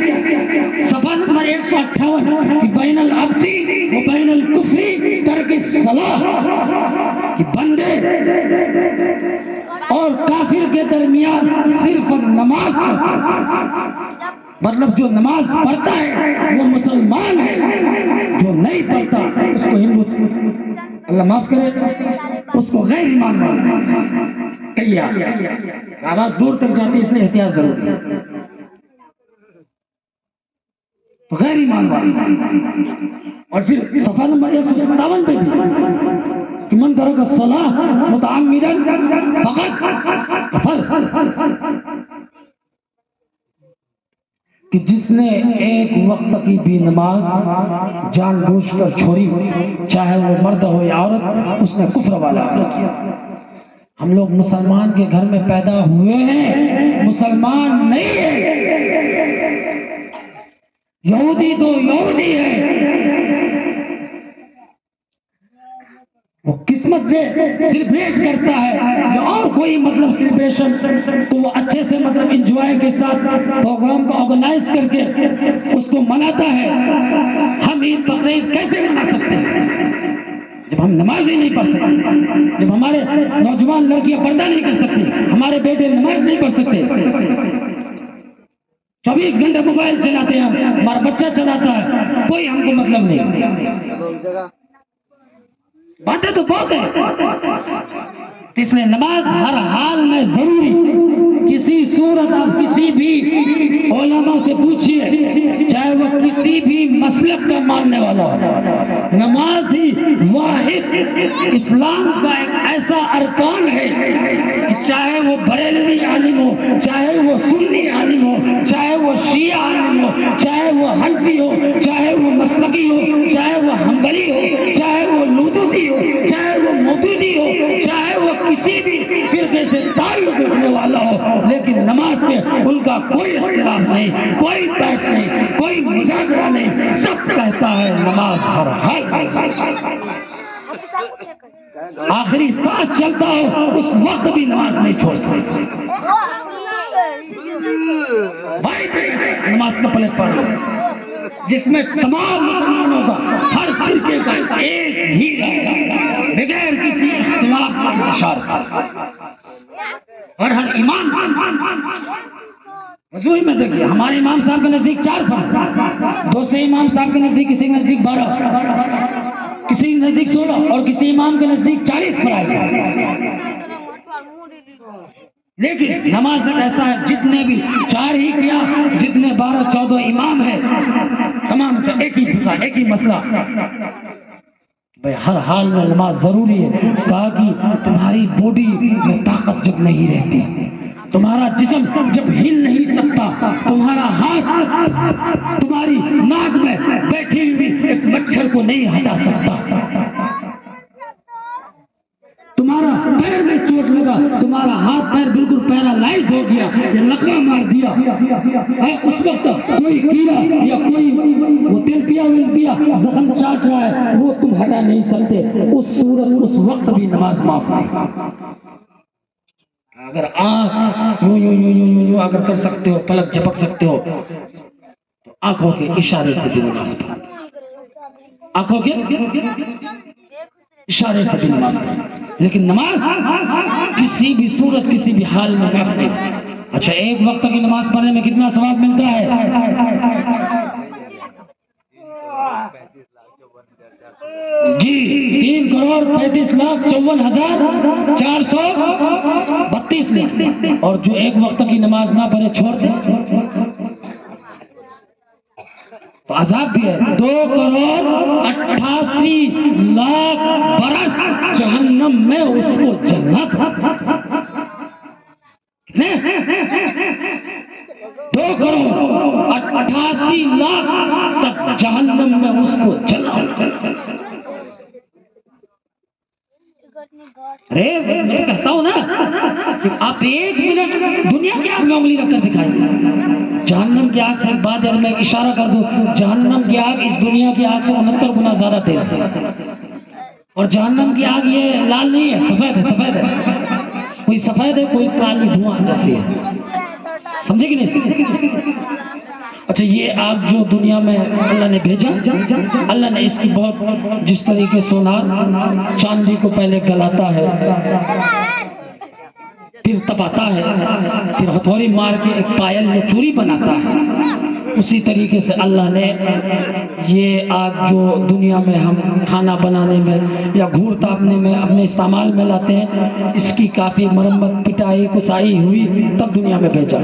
सफा नंबर 158 कि बैनल अब्दी व बैनल कुफ्री तर्क सलाह, कि बंदे और काफिर के दरमियान सिर्फ नमाज, मतलब जो नमाज पढ़ता है वो मुसलमान है, जो नहीं पढ़ता उसको हिंदू, अल्लाह माफ करे, उसको गैर ईमान कहिए। आवाज दूर तक जाती है, इसलिए एहतियात जरूरी है। गैर ईमान वाले। और फिर सफा नंबर 157 पे भी कि मन तरक सलाह मुतअम्मिदन फक़द कफ़र, कि जिसने एक वक्त की भी नमाज जानबूझकर छोड़ी, चाहे वो मर्द हो या औरत, उसने कुफ्र वाला किया। हम लोग मुसलमान के घर में पैदा हुए हैं, मुसलमान नहीं है। यहूदी तो यहूदी है, वो क्रिसमस डे सेलिब्रेट करता है या और कोई मतलब सेलिब्रेशन, तो वो अच्छे से मतलब एंजॉय के साथ प्रोग्राम को ऑर्गेनाइज करके उसको मनाता है। हम ईद बकरीद कैसे मना सकते हैं जब हम नमाज ही नहीं पढ़ सकते, जब हमारे नौजवान लड़कियां पर्दा नहीं कर सकती, हमारे बेटे नमाज नहीं पढ़ सकते, 24 घंटे मोबाइल चलाते हैं, हमारा बच्चा चलाता है, कोई हमको मतलब नहीं। बातें तो बहुत है, इसलिए नमाज हर हाल में जरूरी। किसी सूरत आप किसी भी उलमा से पूछिए, चाहे चाहे वो किसी भी मसलक का मानने वाला हो, नमाज ही वाहिद इस्लाम का एक ऐसा अरकान है कि चाहे वो बरेलवी आलिम हो, चाहे वो सुन्नी आलिम हो, चाहे वो शिया आलिम हो, चाहे वो हनफी हो, चाहे वो मसलकी हो, चाहे वो हम्बली हो, चाहे वो लूदूदी हो, चाहे वो मौदूदी हो, चाहे वो किसी भी फिरके से ताल्लुक रखने वाला हो, लेकिन नमाज में उनका कोई इख्तिलाफ नहीं, कोई बहस नहीं, कोई मुजाकरा नहीं। सब कहता है नमाज हर हाल में, आखिरी सांस चलता हो उस वक्त भी नमाज नहीं छोड़ सकते। भाई नमाज का प्लेटफॉर्म जिसमें तमाम मुसलमानों का हर फिरके का एक ही राय बगैर किसी इख्तिलाफ का इंतशार, और हर इमाम वजूही में देखिए हमारे इमाम साहब के नजदीक 4 फर्ज, दूसरे इमाम साहब के नजदीक किसी के नजदीक 12, किसी के नजदीक 16 और किसी इमाम के नजदीक 40 फराइज है। लेकिन नमाज ऐसा है जितने भी 4 ही किया, जितने 12-14 इमाम है तमाम का एक ही फिका, एक ही मसला, भाई हर हाल में नमाज जरूरी है। कहा कि तुम्हारी बॉडी में ताकत जब नहीं रहती, तुम्हारा जिस्म जब हिल नहीं सकता, तुम्हारा हाथ तुम्हारी नाक में बैठी हुई एक मच्छर को नहीं हटा सकता, तुम्हारा पैर में चोट लगा, तुम्हारा हाथ पैर बिल्कुल पैरालाइज हो गया या लकवा मार दिया, उस वक्त कोई कीड़ा या कोई वो तिलपिया जख्म चाट रहा है, वो तुम हटा नहीं सकते, उस सूरत उस वक्त भी नमाज माफ नहीं। अगर आंख यूं यूं यूं यूं यूं अगर कर सकते हो, पलक झपक सकते हो, तो आंखों के इशारे से भी नमाज पढ़ो, आंखों के इशारे से भी नमाज पढ़ो। लेकिन नमाज किसी भी सूरत किसी भी हाल में माफ नहीं। अच्छा, एक वक्त की नमाज पढ़ने में कितना सवाब मिलता है? जी 3,35,54,432 ने, और जो एक वक्त की नमाज ना पढ़े छोड़ दे तो अजाब भी है। 2,88,00,000 बरस जहन्नम में उसको जन्नत। 2,88,00,000 तक जहन्नम में उसको जन्नत। अरे मैं तो कहता हूं ना कि आप 1 मिनट दुनिया की आग में उंगली रखकर दिखाइए, जहन्नम की आग से एक बात है, मैं एक इशारा कर दूं, जहन्नम की आग इस दुनिया की आग से 69 गुना ज्यादा तेज है, और जहन्नम की आग ये लाल नहीं है, सफेद है, सफेद है, कोई सफेद है कोई काली धुआं जैसी है, समझे कि नहीं? अच्छा, ये आग जो दुनिया में अल्लाह ने भेजा, अल्लाह ने इसकी बहुत जिस तरीके सोनार चांदी को पहले गलाता है, फिर तपाता है, फिर हथौड़ी मार के एक पायल या चूड़ी बनाता है, उसी तरीके से अल्लाह ने ये आग जो दुनिया में हम खाना बनाने में या घूर तापने में अपने इस्तेमाल में लाते हैं, इसकी काफी मरम्मत पिटाई कुसाई हुई तब दुनिया में भेजा।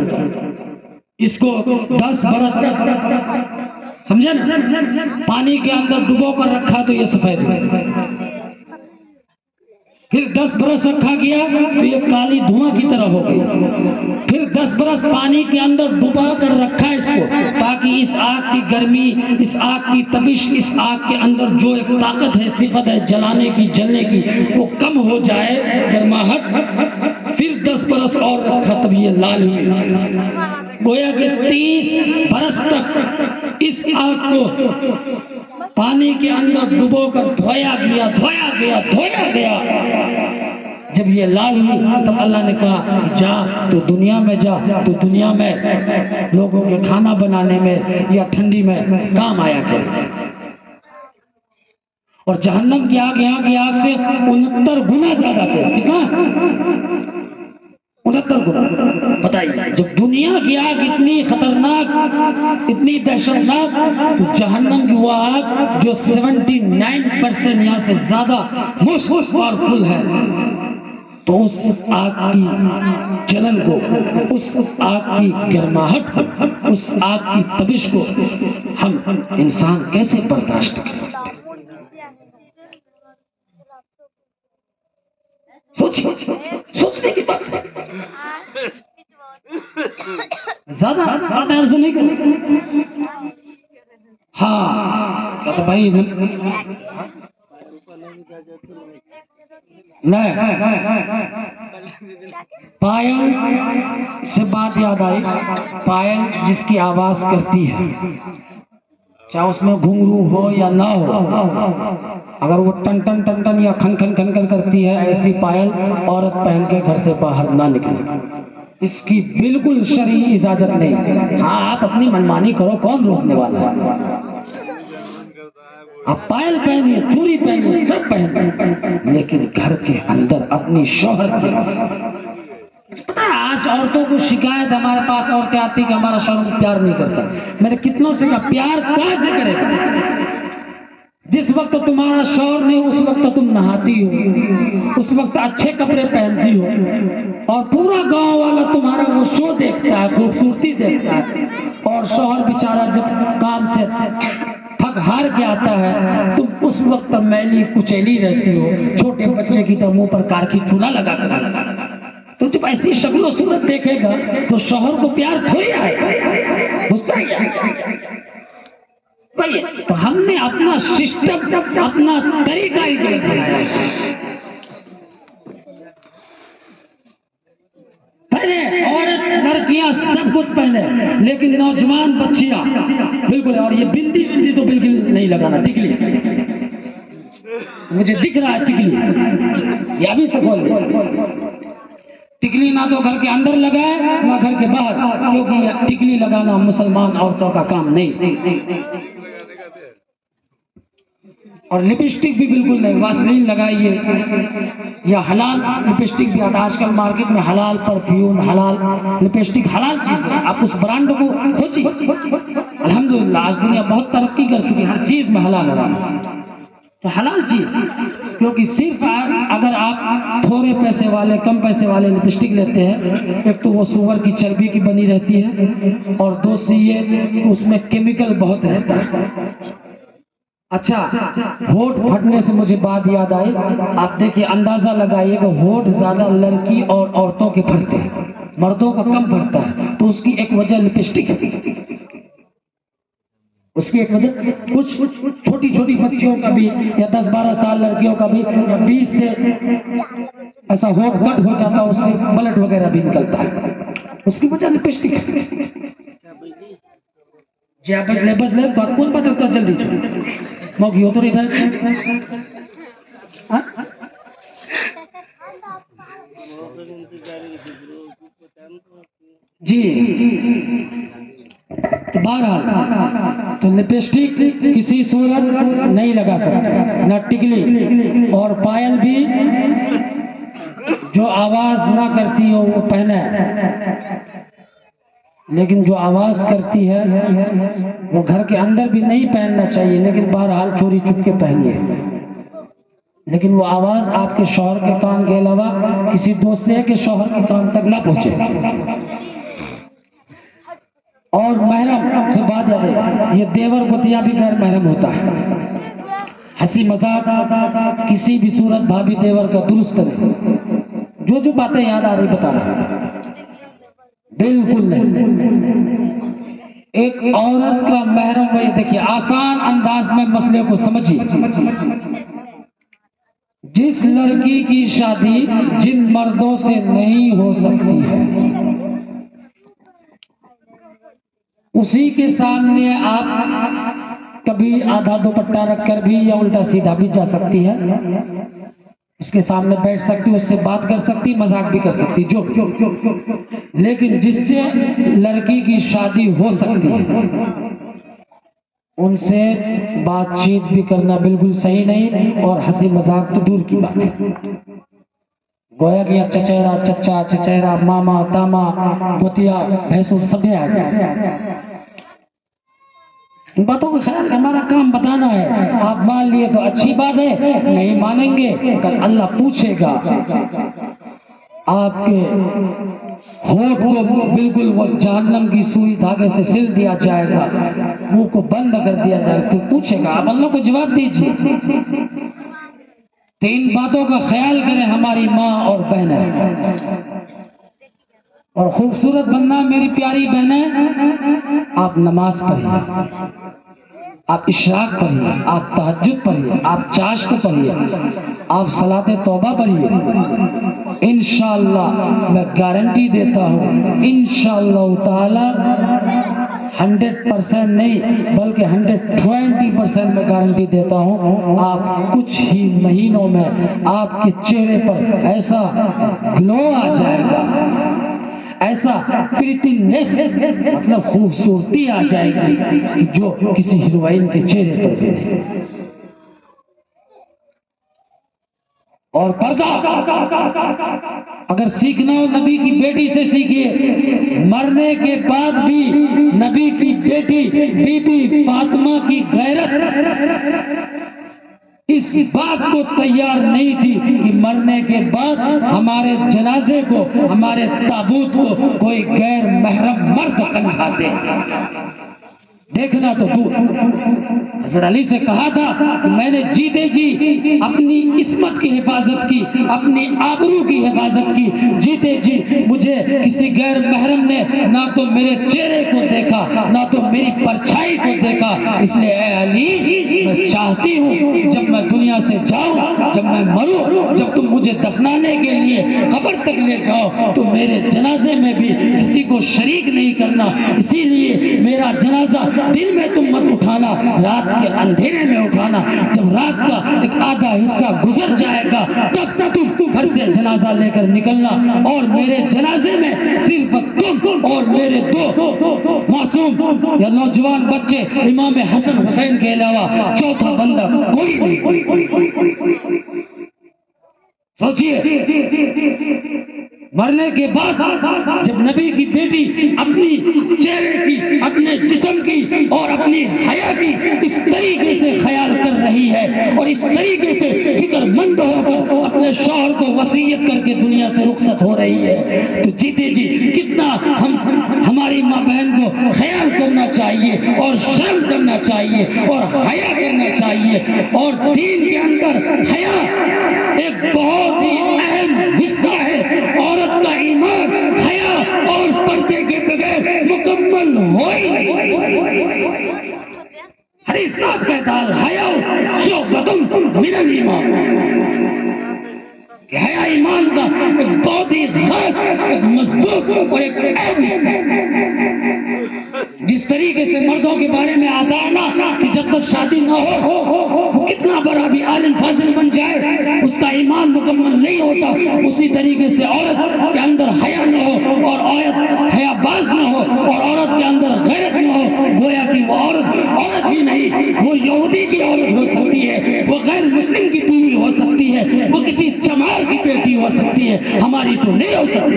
इसको 10 बरस तक, समझे ना, पानी के अंदर डुबो कर रखा तो ये सफेद हुआ, फिर 10 बरस रखा गया तो ये काली धुआं की तरह हो गई, फिर 10 बरस पानी के अंदर डुबा कर रखा इसको, ताकि इस आग की गर्मी, इस आग की तपिश, इस आग के अंदर जो एक ताकत है, सिफत है जलाने की, जलने की, वो कम हो जाए, गर्माहट। फिर 10 बरस और रखा तब ये लाल हुई। गोया कि 30 बरस तक इस आग को पानी के अंदर डुबोकर धोया गया, धोया गया, धोया गया। जब ये लाल हुई तब अल्लाह ने कहा कि जा तो दुनिया में जा, तो दुनिया में लोगों के खाना बनाने में या ठंडी में काम आया करे। और जहन्नम की आग यहाँ की आग से 69 गुना ज्यादा तेज। कितना? 69 गुना। बताइए, जब दुनिया की आग इतनी खतरनाक, इतनी दहशतनाक, तो जहन्नम की वो आग जो 79% यहाँ से ज्यादा मोस्ट पावरफुल है, तो उस आग की जलन को, उस आग की गर्माहट को, उस आग की तपिश को हम इंसान कैसे बर्दाश्त कर सकते? सोचिए, सोचने की बात है। ज्यादा अर्ज नहीं करो। हाँ क्या तो भाई नहीं, पायल से बात याद आई। पायल जिसकी आवाज करती है, चाहे उसमें घुंघरू हो या ना हो, अगर वो टन टन टन टन या खन खन खन खन करती है, ऐसी पायल औरत पहन के घर से बाहर ना निकले। इसकी बिल्कुल शरई इजाजत नहीं। हाँ आप अपनी मनमानी करो, कौन रोकने वाला है? आप पायल पहनिए, चूड़ी पहनिए, सब पहनिए, लेकिन घर के अंदर अपनी शौहर की। पता है आज औरतों को शिकायत, हमारे पास औरतें आती कि हमारा शौहर प्यार नहीं करता। मैंने कितनों से कहा प्यार कहां से करेगा? जिस वक्त तुम्हारा शौहर नहीं, उस वक्त तुम नहाती हो, उस वक्त अच्छे कपड़े पहनती हो, और पूरा गांव वाला तुम्हारा वो शो देखता है, खूबसूरती देखता है, और शौहर बेचारा जब काम से थक हार के आता है, तुम उस वक्त मैली कुचैली रहती हो, छोटे बच्चे की तरह मुंह पर कारखी चूना लगा कर। तो जब ऐसी शक्लो सूरत देखेगा तो शौहर को प्यार थोड़ी आएगा, गुस्सा ही आएगा। तो हमने अपना सिस्टम, अपना तरीका ही गलत बनाया। पहले औरत लड़कियां सब कुछ पहने, लेकिन नौजवान बच्चियां बिल्कुल, और ये बिंदी बिंदी तो बिल्कुल नहीं लगाना। टिकली मुझे दिख रहा है, टिकली ये अभी से खोल दे। टिकली ना तो घर के अंदर लगाए ना घर के बाहर, क्योंकि टिकली लगाना मुसलमान औरतों का काम नहीं। और लिपस्टिक भी बिल्कुल नहीं, वासलीन लगाइए या हलाल लिपस्टिक भी आता है आजकल मार्केट में। हलाल परफ्यूम, हलाल लिपस्टिक, हलाल चीज है। आप उस ब्रांड को खोजिए। अल्हम्दुलिल्लाह आज दुनिया बहुत तरक्की कर चुकी है, हर चीज में हलाल है। तो हलाल चीज, क्योंकि सिर्फ अगर आप थोड़े पैसे वाले, कम पैसे वाले लिपस्टिक लेते हैं, एक तो वो सुअर की चर्बी की बनी रहती है, और दूसरी ये उसमें केमिकल बहुत रहता है। अच्छा, होठ फटने से मुझे बात याद आई। आप देखिए, अंदाजा लगाइए कि होठ ज्यादा लड़की और औरतों के फटते हैं, मर्दों का कम फटता है। तो उसकी एक वजह लिपस्टिक है, उसकी एक वजह कुछ छोटी छोटी बच्चियों का भी, या 10-12 साल लड़कियों का भी, या 20 से ऐसा होठ कट हो जाता है, उससे ब्लड वगैरह भी निकलता है, उसकी वजह लिपस्टिक है। बस ले तो कौन बचता जल्दी मौकी हो तो नहीं था। जी तो बहरहाल, तो लिपस्टिक किसी सूरत नहीं लगा सकता, न टिकली, और पायल भी जो आवाज ना करती हो वो पहने, लेकिन जो आवाज करती है वो घर के अंदर भी नहीं पहनना चाहिए, लेकिन बहरहाल चोरी चुप के पहनिए। लेकिन वो आवाज आपके शौहर के कान के अलावा किसी दूसरे के शौहर के कान तक ना पहुंचे। और महरम से बात याद है, ये देवर गोतिया भी गैर महरम होता है। हंसी मजाक किसी भी सूरत भाभी देवर का दुरुस्त करें। जो बातें याद आ रही बता रहा, बिल्कुल नहीं। एक औरत का महरम वही, देखिए आसान अंदाज में मसले को समझिए। जिस लड़की की शादी जिन मर्दों से नहीं हो सकती है, उसी के सामने आप कभी आधा दुपट्टा रखकर भी या उल्टा सीधा भी जा सकती है, उसके सामने बैठ सकती, उससे बात कर सकती, मजाक भी कर सकती, जो लेकिन जिससे लड़की की शादी हो सकती है उनसे बातचीत भी करना बिल्कुल सही नहीं, और हंसी मजाक तो दूर की बात है। गोया कि चचेरा, चचा, चचेरा, मामा, तामा, गोतिया, भैंसुर सभी आ गए। इन बातों का ख्याल, हमारा काम बताना है। आप मान लिए तो अच्छी बात है, नहीं मानेंगे कल अल्लाह पूछेगा। आपके होठ को बिल्कुल वो जहन्नम की सुई धागे से सिल दिया जाएगा, मुंह को बंद कर दिया जाएगा। तो पूछेगा, आप अल्लाह को जवाब दीजिए। तीन बातों का ख्याल करें, हमारी माँ और बहनें। और खूबसूरत बनना मेरी प्यारी बहनें, आप नमाज पढ़िए, आप इशराक पढ़िए, आप तहज्जुद पढ़िए, आप चाश्त पढ़िए, आप सलाते तौबा पढ़िए। इंशाअल्लाह मैं गारंटी देता हूँ, इंशाअल्लाह ताला 100% नहीं बल्कि 120% में गारंटी देता हूँ, आप कुछ ही महीनों में आपके चेहरे पर ऐसा ग्लो आ जाएगा, ऐसा प्रीतिनेस मतलब खूबसूरती आ जाएगी जो किसी हीरोइन के चेहरे पर भी नहीं। और पर्दा अगर सीखना हो नबी की बेटी से सीखिए। मरने के बाद भी नबी की बेटी बीबी फातिमा की गैरत इस बात को तैयार नहीं थी कि मरने के बाद हमारे जनाजे को, हमारे ताबूत को कोई गैर महरम मर्द कंधा दे। देखना तो दूर, हज़रत अली से कहा था कि मैंने जीते जी अपनी इस्मत की हिफाजत की, अपनी आबरू की हिफाजत की, जीते जी मुझे किसी गैर महरम ने ना तो मेरे चेहरे को देखा, ना तो मेरी परछाई को देखा। इसलिए ए अली, मैं चाहती हूँ कि जब मैं दुनिया से जाऊं, जब मैं मरूं, जब तुम मुझे दफनाने के लिए कब्र तक ले जाओ तो मेरे जनाजे में भी किसी को शरीक नहीं करना। इसीलिए मेरा जनाजा दिन में तुम मत उठाना, रात के अंधेरे में उठाना। जब रात का एक आधा हिस्सा गुजर जाएगा तब तुम घर से जनाजा लेकर निकलना, और मेरे जनाजे में सिर्फ तुम और मेरे दो मासूम या नौजवान बच्चे इमाम हसन हुसैन के अलावा चौथा बंदा कोई नहीं। सोचिए, मरने के बाद जब नबी की बेटी अपनी चेहरे की, अपने जिस्म की और अपनी हया की इस तरीके से ख्याल कर रही है और इस तरीके से फिक्रमंद होकर अपने शौहर को वसीयत करके दुनिया से रुखसत हो रही है, तो जीते जी कितना हमारी माँ बहन को ख्याल करना चाहिए और शर्म करना चाहिए और हया करना चाहिए। और दीन के अंदर हया एक बहुत ही अहम हिस्सा है। औरत का ईमान हया और पर्दे के बगैर मुकम्मल हो ही नहीं। हदीस साफ कहता है, हया शुअबतुम मिनल ईमान, हया ईमान का एक बहुत ही खास, एक मजबूत और एक अहम हिस्सा है। जिस तरीके से मर्दों के बारे में आता है ना कि जब तक शादी ना हो वो कितना बड़ा भी आलिम फाजिल बन जाए उसका ईमान मुकम्मल नहीं होता, उसी तरीके से औरत के अंदर हया न हो और औरत हयाबाज न हो और औरत के अंदर गैरत न हो, गोया कि वो औरत ही नहीं, वो यहूदी की औरत हो सकती है, वो गैर मुस्लिम की बीवी हो सकती है, वो किसी चमार की बेटी हो सकती है, हमारी तो नहीं हो सकती।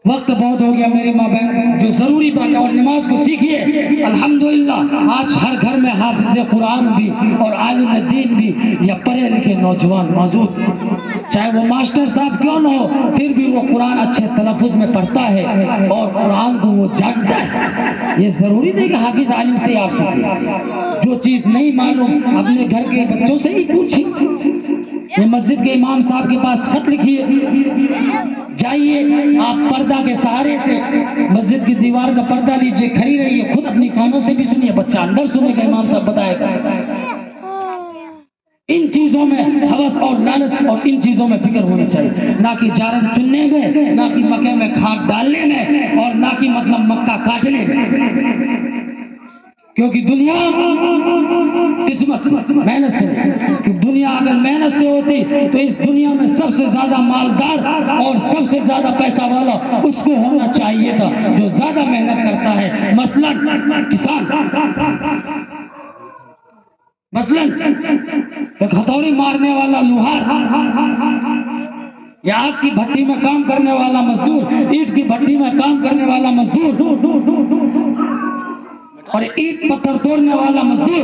वक्त बहुत हो गया मेरी माँ बहन, जो जरूरी बात है, और नमाज को सीखिए। अल्हम्दुलिल्लाह आज हर घर में हाफिज़ कुरान भी और आलिम दीन भी या पढ़े लिखे नौजवान मौजूद, चाहे वो मास्टर साहब क्यों न हो, फिर भी वो कुरान अच्छे तलफ़ुज़ में पढ़ता है और कुरान को वो जानता है। ये जरूरी नहीं कि हाफिज आलिम से आप सीखें, जो चीज नहीं मालूम अपने घर के बच्चों से ही पूछिए। ये मस्जिद के इमाम साहब के पास खत लिखिए, जाइए आप पर्दा के सहारे से मस्जिद की दीवार का पर्दा लीजिए, खड़ी रहिए, खुद अपनी कानों से भी सुनिए, बच्चा अंदर सुनेगा, इमाम साहब बताएगा। इन चीजों में हवस और लालच और इन चीजों में फिक्र होनी चाहिए, ना कि जारन चुनने में, ना कि मक्के में खाक डालने में और ना कि मतलब मक्का काटने में। क्योंकि दुनिया किस्मत मेहनत से नहीं, कि दुनिया अगर मेहनत से होती तो इस दुनिया में सबसे ज्यादा मालदार और सबसे ज्यादा पैसा वाला उसको होना चाहिए था जो ज्यादा मेहनत करता है। मसलन किसान, मसलन एक हथौड़ी मारने वाला लुहार या आग की भट्टी में काम करने वाला मजदूर, ईंट की भट्टी में काम करने वाला मजदूर, और ईंट पत्थर तोड़ने वाला मजदूर।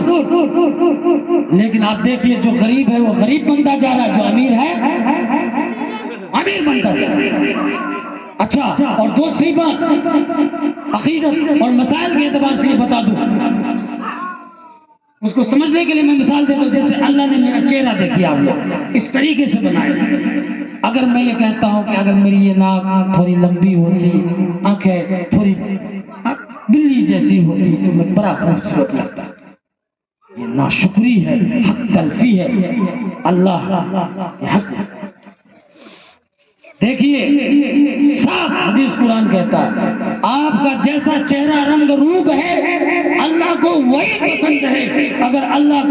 लेकिन आप देखिए जो गरीब है वो गरीब बनता जा रहा है, जो अमीर है अमीर बनता जा रहा है। अच्छा, और दूसरी बात अकीदत और मसाइल के एतबार से ये बता दूं, उसको समझने के लिए मैं मिसाल देता हूँ। जैसे अल्लाह ने मेरा चेहरा देखिए आप लोग इस तरीके से बनाया। अगर मैं ये कहता हूँ कि अगर मेरी ये नाक थोड़ी लंबी होती, आंखें थोड़ी बिल्ली जैसी होती तो मैं बड़ा खूबसूरत लगता। ये नाशुक्री है, हक तलफी है। अल्लाह हक देखिए, साफ हदीस कुरान कहता है आपका जैसा चेहरा रंग रूप है अल्लाह को वही पसंद है। अगर अल्लाह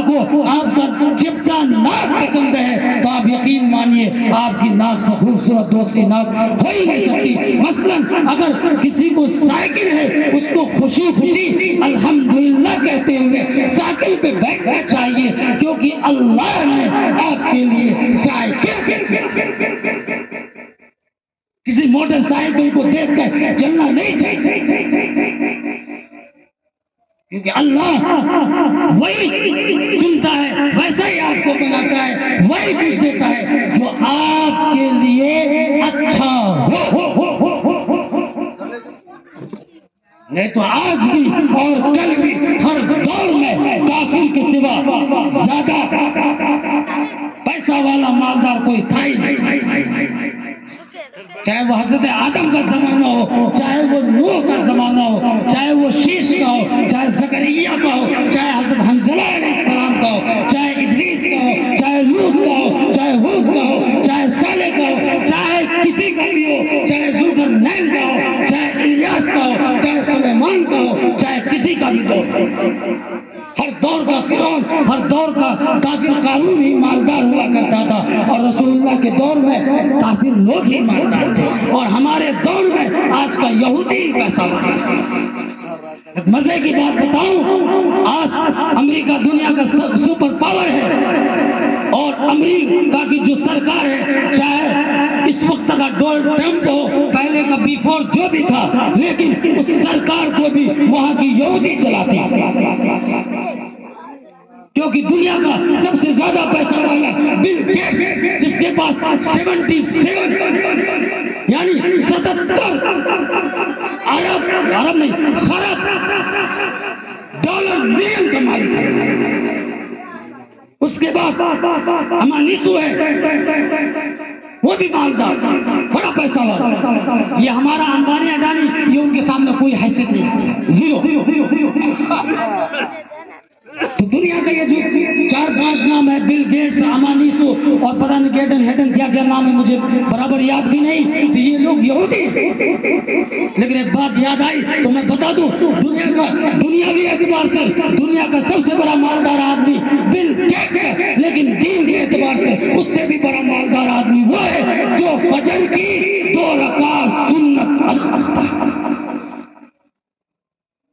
को आपका चिपटा नाक पसंद है तो आप यकीन मानिए आपकी नाक से खूबसूरत दूसरी नाक हो ही नहीं सकती। मसलन अगर किसी को साइकिल है उसको खुशी खुशी अल्हम्दुलिल्लाह कहते हुए साइकिल पे बैठना चाहिए, क्योंकि अल्लाह ने आपके लिए साइकिल, किसी मोटरसाइकिल को देखकर चलना नहीं चाहिए, क्योंकि अल्लाह वही चुनता है, वैसा ही आपको बनाता है, वही कुछ देता है जो आपके लिए अच्छा हो। नहीं तो आज भी और कल भी हर दौर में काफिर के सिवा ज्यादा पैसा वाला मालदार कोई था ही नहीं। चाहे वो हजरत आदम का जमाना हो, चाहे वो नूह का जमाना हो, चाहे वो शीश का हो, चाहे जकरिया का हो, चाहे हजरत हंजला अलैहिस्सलाम का हो, चाहे इदरीस का हो, चाहे लूत का हो, चाहे हूद का हो, चाहे सालेह का हो, चाहे किसी का भी हो, चाहे जुल्करनैन का हो, चाहे इलियास का हो, चाहे सुलेमान का हो, चाहे किसी का भी दौर। हर दौर का फिरौन, हर दौर का काफिर कारून ही मालदार हुआ करता था, और रसूलुल्लाह के दौर में काफिर लोग ही मालदार थे, और हमारे दौर में आज का यहूदी ही पैसा वाला है। मजे की बात बताऊं, आज अमेरिका दुनिया का सुपर पावर है, और अमेरिका की जो सरकार है, चाहे इस वक्त का डोनाल्ड ट्रंप हो, पहले का बिफोर जो भी था, लेकिन उस सरकार को भी वहां की यहूदी चलाती है, क्योंकि दुनिया का सबसे ज्यादा पैसा वाला बिल गेट्स, जिसके पास 77 यानी 77 अरब नहीं खरब डॉलर मिलियन का मालिक है। उसके बाद अमानिसु है, वो भी मालदार, बड़ा पैसा वाला। ये हमारा अंबानी अडानी, ये उनके सामने कोई हैसियत नहीं, जीरो। तो दुनिया का ये जो 4-5 नाम है, बिल गेट्स, अमानिसु और पता नहीं गेटन हेटन क्या क्या नाम है, मुझे बराबर याद भी नहीं, तो ये लोग यहूदी। लेकिन एक बात याद आई तो मैं बता दूं, दुनियावी एतबार से दुनिया का सबसे बड़ा मालदार आदमी बिल गेट्स है, लेकिन दीन के एतबार से उससे भी बड़ा मालदार आदमी वो है जो फजर की 2 रकात सुन्नत अदा करता है।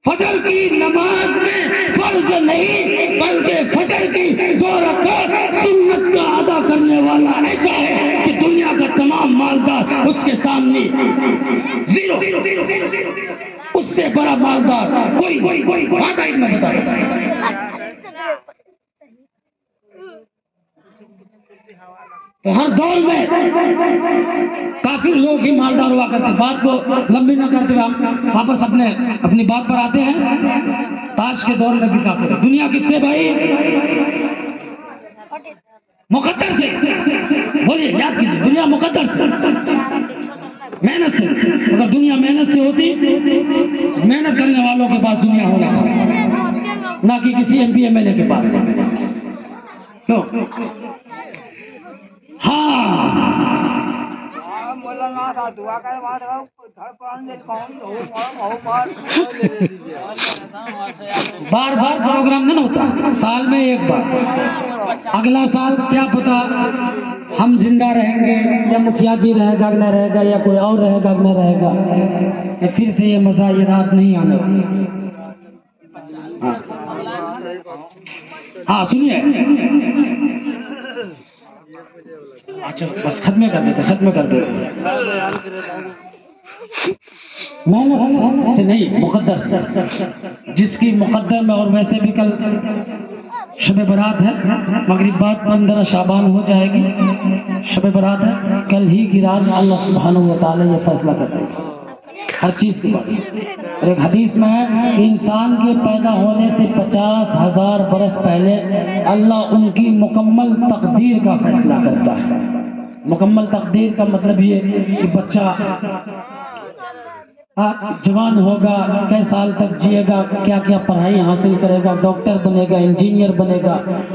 फजर की नमाज में फर्ज नहीं बल्कि फजर की 2 रकात सुन्नत का अदा करने वाला ऐसा है कि दुनिया का तमाम मालदार उसके सामने जीरो। उससे बड़ा मालदार कोई बाकायदा में बता। तो हर दौर में काफी लोग ही मालदार हुआ करते। बात को लंबी न करते हुए हम वापस अपनी बात पर आते हैं। ताश के दौर में भी काफी दुनिया किससे भाई? मुकद्दर से। बोलिए, याद कीजिए, दुनिया मुकद्दर से, मेहनत से। अगर दुनिया मेहनत से होती, मेहनत करने वालों के पास दुनिया होना था, ना कि किसी MP MLA के पास। क्यों? बार बार प्रोग्राम नहीं होता, साल में एक बार। अगला साल क्या पता हम जिंदा रहेंगे या मुखिया जी रहेगा कि नहीं रहेगा, या कोई और रहेगा कि नहीं रहेगा, या फिर से ये मजा ये रात नहीं आने। हाँ सुनिए, अच्छा बस खत्म कर देते। मेहनत से नहीं, मुकद्दर से, जिसकी मुकद्दर में। और वैसे भी कल शब बारात है, मगरिब बाद 15 शाबान हो जाएगी, शब बारात है। कल ही की रात अल्लाह सुब्हानहू व तआला ये फैसला कर देगा हर चीज के बारे में। और एक हदीस में है कि इंसान के पैदा होने से 50,000 बरस पहले अल्लाह उनकी मुकम्मल तकदीर का फैसला करता है। मुकम्मल तकदीर का मतलब ये कि बच्चा जवान होगा, कई साल तक जिएगा, क्या क्या पढ़ाई हासिल करेगा, डॉक्टर बनेगा, इंजीनियर बनेगा,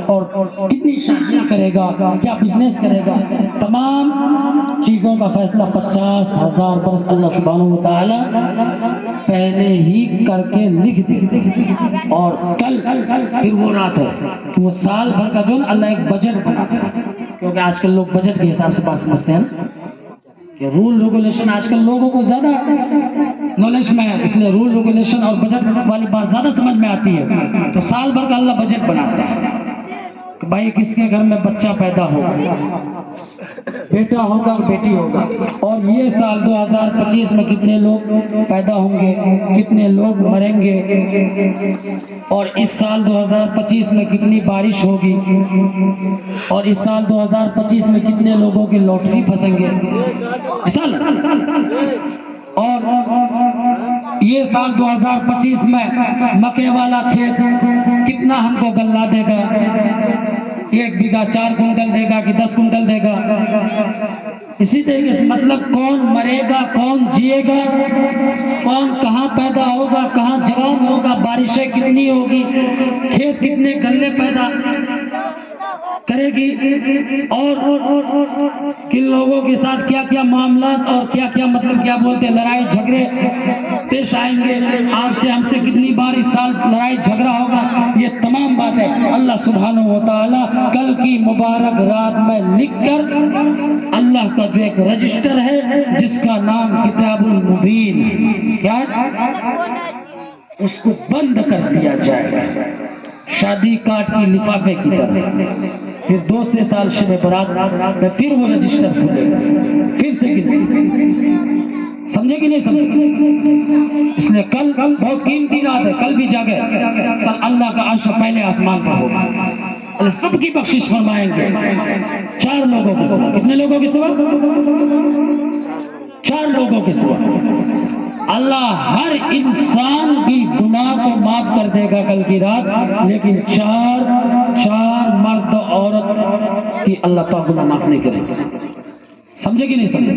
और कितनी शादियां करेगा, क्या बिजनेस करेगा, तमाम चीजों का फैसला 50,000 बरस अल्लाह सुब्हानहू व तआला पहले ही करके लिख दे। और कल फिर वो रात है कि वो साल भर का जो अल्लाह एक बजट बनाता है, क्योंकि आजकल लोग बजट के हिसाब से बात समझते हैं कि रूल रेगुलेशन आजकल लोगों को ज्यादा नॉलेज में है, इसलिए रूल रेगुलेशन और बजट वाली बात ज्यादा समझ में आती है। तो साल भर का अल्लाह बजट बनाता है कि भाई किसके घर में बच्चा पैदा होगा, बेटा होगा बेटी होगा, और ये साल 2025 में कितने लोग पैदा होंगे, कितने लोग मरेंगे, और इस साल 2025 में कितनी बारिश होगी, और इस साल 2025 में कितने लोगों की लॉटरी फंसेंगे, और ये साल 2025 में मक्के वाला खेत कितना हमको गल्ला देगा, 1 बीघा 4 कुंटल देगा कि 10 कुंटल देगा। इसी तरीके से मतलब कौन मरेगा, कौन जिएगा, कौन कहाँ पैदा होगा, कहाँ जवान होगा, बारिशें कितनी होगी, खेत कितने गल्ले पैदा करेगी, और किन लोगों के साथ क्या क्या मामला और क्या क्या मतलब क्या बोलते हैं लड़ाई झगड़े पेश आएंगे, आपसे हमसे कितनी बार इस साल लड़ाई झगड़ा होगा, ये तमाम बातें अल्लाह सुब्हानहू व तआला कल की मुबारक रात में लिखकर अल्लाह का जो एक रजिस्टर है जिसका नाम किताबुल मुबीन, क्या उसको बंद कर दिया जाएगा शादी कार्ड की लिफाफे की तरह। फिर 2 से साल शब बारात में फिर वो रजिस्टर खुलेगा, फिर से समझे कि नहीं समझे। इसलिए कल बहुत कीमती रात है, कल भी जागे, कल अल्लाह का अर्श पहले आसमान पर होगा, अल्लाह सबकी बख्शिश फरमाएंगे 4 लोगों के सिवा। कितने लोगों के सिवा? 4 लोगों के सिवा। अल्लाह हर इंसान की गुनाह को माफ कर देगा कल की रात, लेकिन 4 मर्द औरत की अल्लाह पाक गुनाह माफ नहीं करेगा। समझे कि नहीं समझे?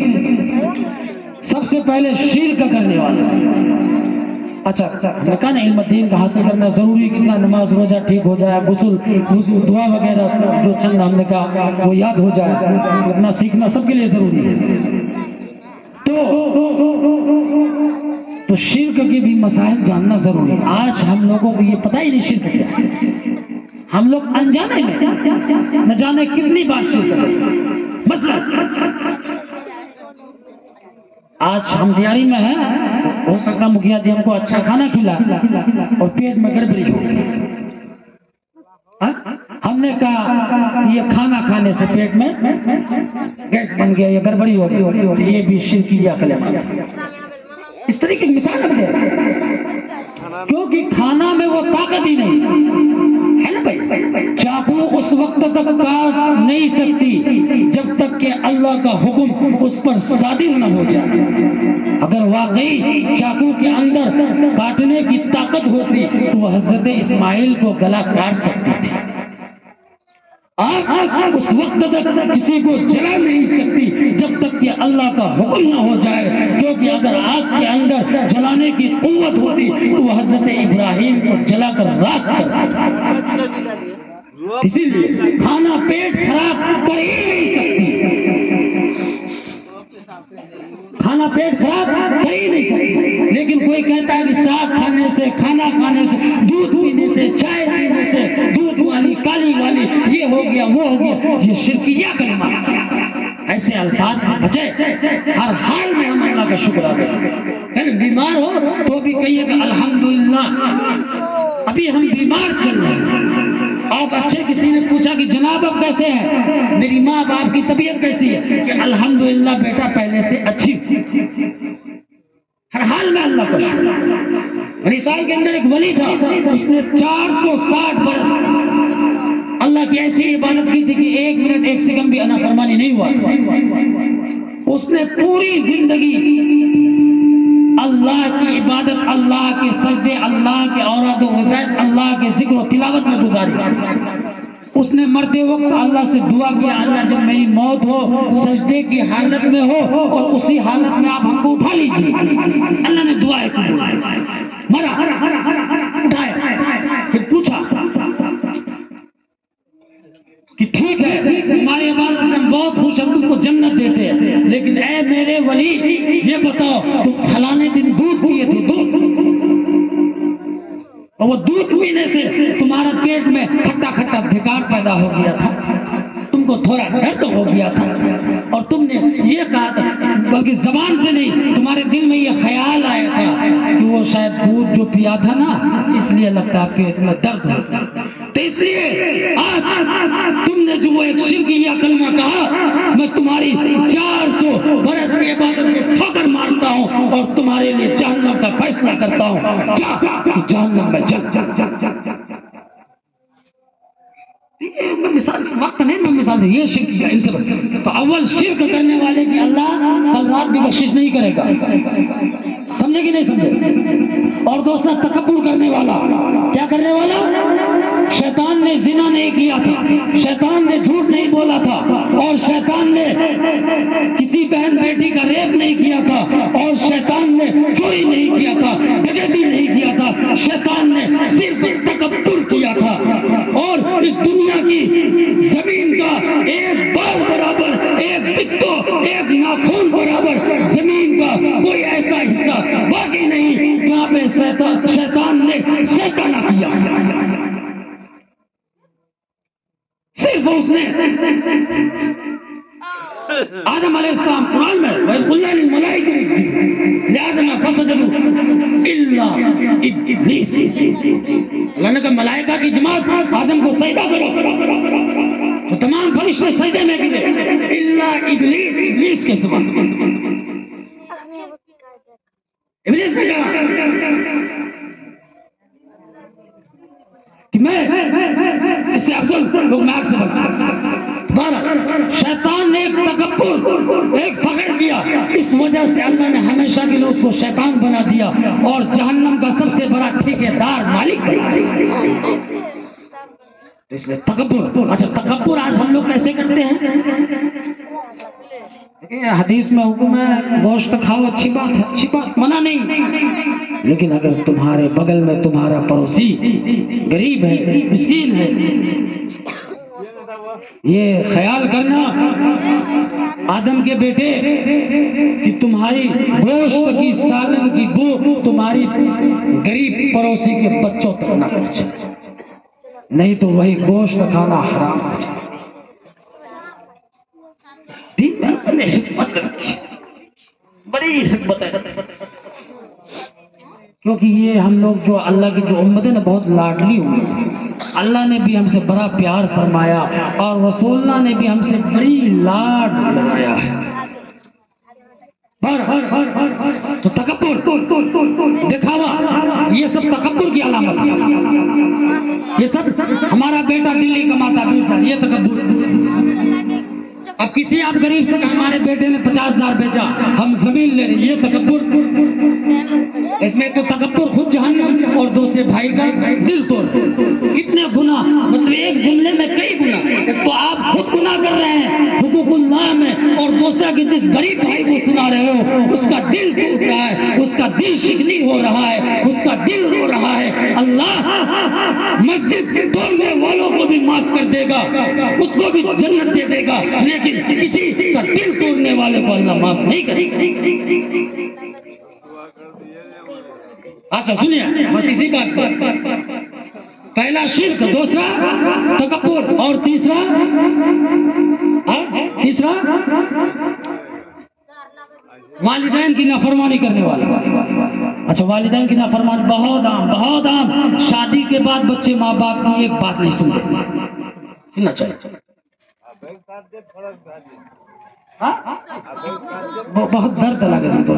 सबसे पहले शिर्क करने वाला। अच्छा, हमने कहा ना इल्म दीन का हासिल करना जरूरी, कितना नमाज रोजा ठीक हो जाए, गुस्ल वुजू दुआ वगैरह जो चंद हमने कहा वो याद हो जाए, इतना सीखना सबके लिए जरूरी है। तो शिर्क के भी मसाइल जानना जरूरी है। आज हम लोगों को ये पता ही नहीं शिर्क क्या है, हम लोग अनजाने में न जाने कितनी बार शिर्क करते। मसलन आज हम तैयारी में हैं, हो सकता मुखिया जी हमको अच्छा खाना खिला और पेट में गड़बड़ी हो गई, हमने कहा ये खाना खाने से पेट में गैस बन गया, ये गड़बड़ी हो गई, तो ये भी शिर्किया कलमा। इस तरीके की मिसाल हम दे रहे हैं, क्योंकि खाना में वो ताकत ही नहीं है ना भाई। चाकू उस वक्त तक काट नहीं सकती जब तक कि अल्लाह का हुक्म उस पर सादिर न हो जाए। अगर वाकई चाकू के अंदर काटने की ताकत होती तो हजरत इस्माइल को गला काट सकती थी। आग उस वक्त तक किसी को जला नहीं सकती जब तक कि अल्लाह का हुक्म ना हो जाए, क्योंकि अगर आग के अंदर जलाने की कुव्वत होती तो वह हजरत इब्राहिम को जलाकर राख कर। इसीलिए खाना पेट खराब कर ही नहीं सकती, खाना पेट खराब कर ही नहीं सकती। लेकिन कोई कहता है कि साग खाने से, खाना खाने से, दूध पीने से, चाय पीने से, दूध वाली काली वाली ये हो गया वो हो गया, ये शिरकिया कलमा। ऐसे अल्फाज से बचे, हर हाल में हम अल्लाह का शुक्र अदा करें। बीमार हो तो भी कहिएगा अल्हम्दुलिल्लाह, अभी हम बीमार चल रहे हैं। आप अच्छे किसी ने पूछा कि जनाब आप कैसे हैं, मेरी माँ बाप की तबीयत कैसी है, कि अल्हम्दुलिल्लाह बेटा पहले से अच्छी। हर हाल में अल्लाह का शुक्र। बनी इसराइल के अंदर एक वली था, उसने 460 बरस अल्लाह की ऐसी इबादत की थी कि 1 मिनट 1 सेकंड भी नाफरमानी नहीं हुआ। उसने पूरी जिंदगी अल्लाह की इबादत, अल्लाह के सजदे, अल्लाह के औराद व वज़ाइफ, अल्लाह के जिक्र और तिलावत में गुजारी। उसने मरते वक्त अल्लाह से दुआ किया, अल्लाह जब मेरी मौत हो, सजदे की हालत में हो और उसी हालत में आप हमको उठा लीजिए। अल्लाह ने दुआ कबूल, मरा, उठाया, फिर पूछा कि ठीक है तुम्हारी इबादत से हम बहुत खुश हैं, तुमको जन्नत देते हैं, लेकिन ऐ मेरे वली ये बताओ तुम फलाने दिन दूध पिए थे, दूध, और वो दूध पीने से तुम्हारा पेट में खट्टा खट्टा धिकार पैदा हो गया था, तुमको थोड़ा दर्द हो गया था, और तुमने ये कहा था, बल्कि जबान से नहीं तुम्हारे दिल में ये ख्याल आया था कि वो शायद दूध जो पिया था ना इसलिए लगता है पेट में दर्द हो। तो इसलिए आज तुमने जो वो एक शिरकिया कलमा कहा, मैं तुम्हारी 400 बरस की इबादत को ठोकर मारता हूँ और तुम्हारे लिए जहन्नम का फैसला करता हूँ, जहन्नम में चल। मैं मिसाल वक्त नहीं, मैं मिसाल ये शिर्क किया इन सब। तो अव्वल शिर्क करने वाले की अल्लाह कल रात भी बख्शिश नहीं करेगा, समझे कि नहीं समझे। और दूसरा तकब्बुर करने वाला, क्या करने वाला, शैतान ने जिना नहीं किया था, शैतान ने झूठ नहीं बोला था, और शैतान ने किसी बहन बेटी का रेप नहीं किया था, और शैतान ने चोरी नहीं किया था, डकैती नहीं किया था, शैतान ने सिर्फ तकब्बुर किया था। और इस दुनिया की जमीन का एक बाल बराबर, एक बित्तो, एक नाखून बराबर जमीन का कोई ऐसा हिस्सा बाकी नहीं जहां पे शैतान ने सजदा ना किया। सिर्फ उसने आदम अलैहिस्सलाम कुरान में अल्लाह ने कहा मलाइका की जमात आदम को सजदा करो, तो तमाम फरिश्ते सजदे में गिरे इल्ला इब्लीस, इब्लीस के सिवा। इब्लीस ने कहा कि मैं इससे अफजल लोग नाक से बनते। शैतान ने एक तकब्बुर, एक फख्र किया, इस वजह से अल्लाह ने हमेशा के लिए उसको शैतान बना दिया और जहन्नम का सबसे बड़ा ठेकेदार मालिक बना दिया। इसलिए तकब्बुर, अच्छा तकब्बुर आज हम लोग कैसे करते हैं? हदीस में हुक्म है गोश्त खाओ, अच्छी बात है, अच्छी बात, मना नहीं, लेकिन अगर तुम्हारे बगल में तुम्हारा पड़ोसी गरीब है, मिस्कीन है, ये ख्याल करना आदम के बेटे कि तुम्हारी गोश्त की सालन की बू तुम्हारी गरीब पड़ोसी के बच्चों तक ना पहुंचे, नहीं तो वही गोश्त खाना हराम हो जाए। हिकमत रखी, बड़ी हिकमत है, क्योंकि ये हम लोग जो अल्लाह की जो उम्मत है ना बहुत लाडली हुई, अल्लाह ने भी हमसे बड़ा प्यार फरमाया और रसूलुल्लाह ने भी हमसे बड़ी लाड लगाया है। तो तकब्बुर, दिखावा, ये सब तकब्बुर की अलामत है। ये सब हमारा बेटा दिल्ली कमाता 20,000, ये तकब्बुर। अब किसी आप गरीब से हमारे बेटे ने 50,000 भेजा, हम जमीन ले रहे, ये तकब्बुर। इसमें तो तकब्बुर खुद जहन्नम और दूसरे भाई का दिल तोड़। कितने गुना, मतलब एक जुमले में कई गुना। एक तो आप खुद गुनाह कर रहे हैं हुकूकुल्लाह में, और दूसरा कि जिस गरीब भाई को सुना रहे हो उसका दिल टूट रहा है, उसका दिल शिकनी हो रहा है, उसका दिल रो रहा है। अल्लाह मस्जिद तोड़ने वालों को भी माफ कर देगा, उसको भी जन्नत दे देगा, लेकिन किसी का दिल तोड़ने वाले को अल्लाह माफ नहीं करेगा। अच्छा सुनिए, बस इसी बात पर, पहला शिर्क, दूसरा तकब्बुर, और तीसरा वालिदैन की नाफरमानी करने वाला। अच्छा वालिदैन की नाफरमानी बहुत आम। शादी के बाद बच्चे माँ बाप की एक बात नहीं सुनते, सुनना चाहिए। बहुत दर्द लगे सुनते।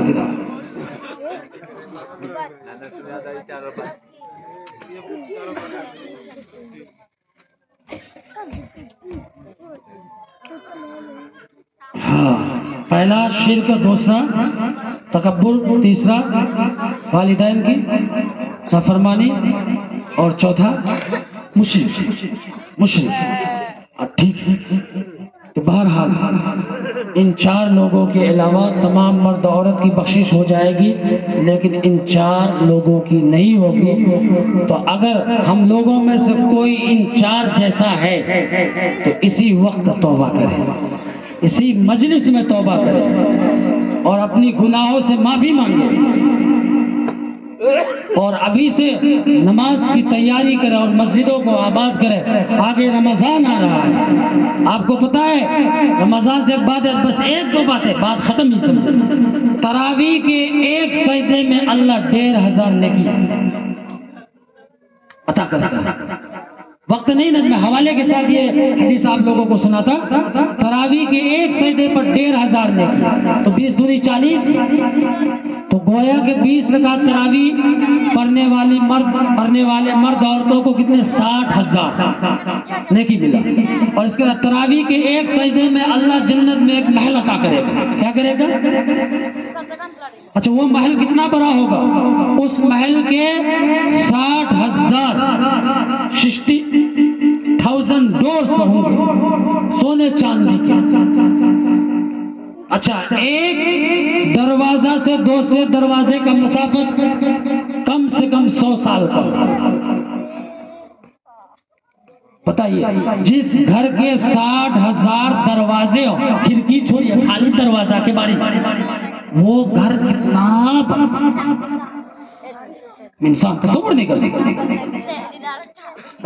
हाँ, पहला शिर्क, दूसरा तकब्बुर, तीसरा वालिदैन की नाफरमानी और चौथा मुशरिक। ठीक है, तो बहरहाल इन 4 लोगों के अलावा तमाम मर्द औरत की बख्शिश हो जाएगी, लेकिन इन 4 लोगों की नहीं होगी। तो अगर हम लोगों में से कोई इन 4 जैसा है तो इसी वक्त तौबा करें, इसी मजलिस में तौबा करें और अपनी गुनाहों से माफी मांगे और अभी से नमाज की तैयारी करें और मस्जिदों को आबाद करें। आगे रमजान आ रहा है, आपको पता है रमजान से एक बात है, बस 1-2 बातें, बात खत्म ही समझे। तरावी के एक सजदे में अल्लाह 1500 नेकी अता करता है। वक्त नहीं ना, मैं हवाले के साथ ये हदीस आप लोगों को सुनाता। तरावी के एक सजदे पर 1500 नेकी, तो 20 दूनी 40, तो गोया के 20 रकात तरावी पढ़ने वाले मर्द औरतों को कितने 60,000 नेकी मिला। और इसके बाद तरावी के एक सजदे में अल्लाह जन्नत में एक महल अता करेगा। क्या करेगा? अच्छा, वो महल कितना बड़ा होगा? उस महल के 60,000 60,000 डोर्स होंगे सोने चांदी के। अच्छा, एक दरवाजा से दूसरे दरवाजे का मसाफत कम से कम 100 साल का। बताइए, जिस घर के 60,000 दरवाजे हो, खिड़की छोड़िए, खाली दरवाजा के बारे वो घर कितना इंसान तस्वीर नहीं कर सकता।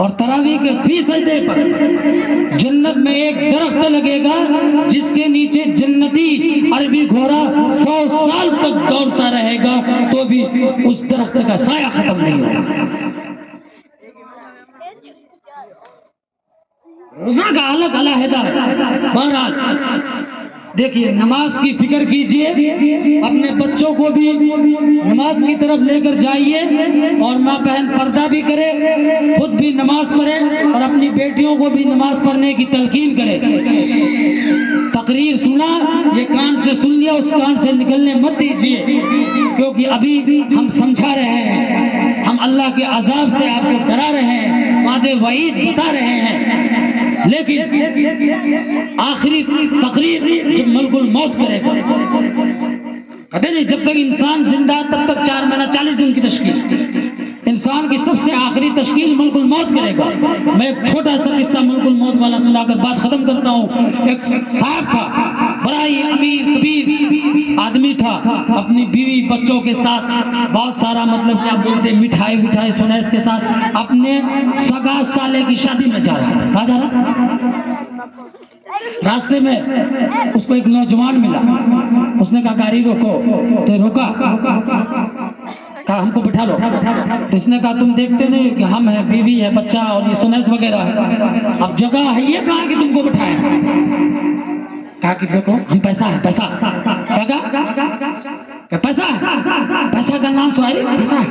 और तरावी के फी सजदे पर जन्नत में एक दरख्त लगेगा जिसके नीचे जन्नती अरबी घोड़ा 100 साल तक दौड़ता रहेगा तो भी उस दरख्त का साया खत्म नहीं होगा। रोजा का अलग अलहदा है। बहरहाल देखिए, नमाज की फिक्र कीजिए, अपने बच्चों को भी नमाज की तरफ लेकर जाइए और माँ बहन पर्दा भी करे, खुद भी नमाज पढ़े और अपनी बेटियों को भी नमाज पढ़ने की तलकीन करे। तकरीर सुना, ये कान से सुन लिया, उस कान से निकलने मत दीजिए, क्योंकि अभी हम समझा रहे हैं, हम अल्लाह के अजाब से आपको डरा रहे हैं, वादे वईद बता रहे हैं। लेकिन आखिरी तकरीर जब मलकुल मौत करेगा, कहते नहीं जब तक इंसान जिंदा तब तक 4 महीना 40 दिन की तशकील। इंसान की सबसे आखिरी तशकील मलकुल मौत करेगा। मैं एक छोटा सा किस्सा मलकुल मौत वाला सुनाकर बात खत्म करता हूँ। एक साहब था, बड़ा ही अमीर कबीर आदमी था, अपनी बीवी बच्चों के साथ बहुत सारा मतलब क्या बोलते मिठाई सुनैस के साथ अपने सगा साले की शादी में जा रहा था। कहाँ जा रहा था? रास्ते में उसको एक नौजवान मिला, उसने कहा गाड़ी रोको, तो रोका, कहा हमको बिठा लो। इसने कहा तुम देखते नहीं कि हम हैं, बीवी है, बच्चा और ये सुनैस वगैरह है, अब जगह है ये कहाँ कि तुमको बिठाएं? कहा कि देखो हम पैसा है, पैसा क्या पैसा है, पैसा का नाम सुनाई, पैसा है,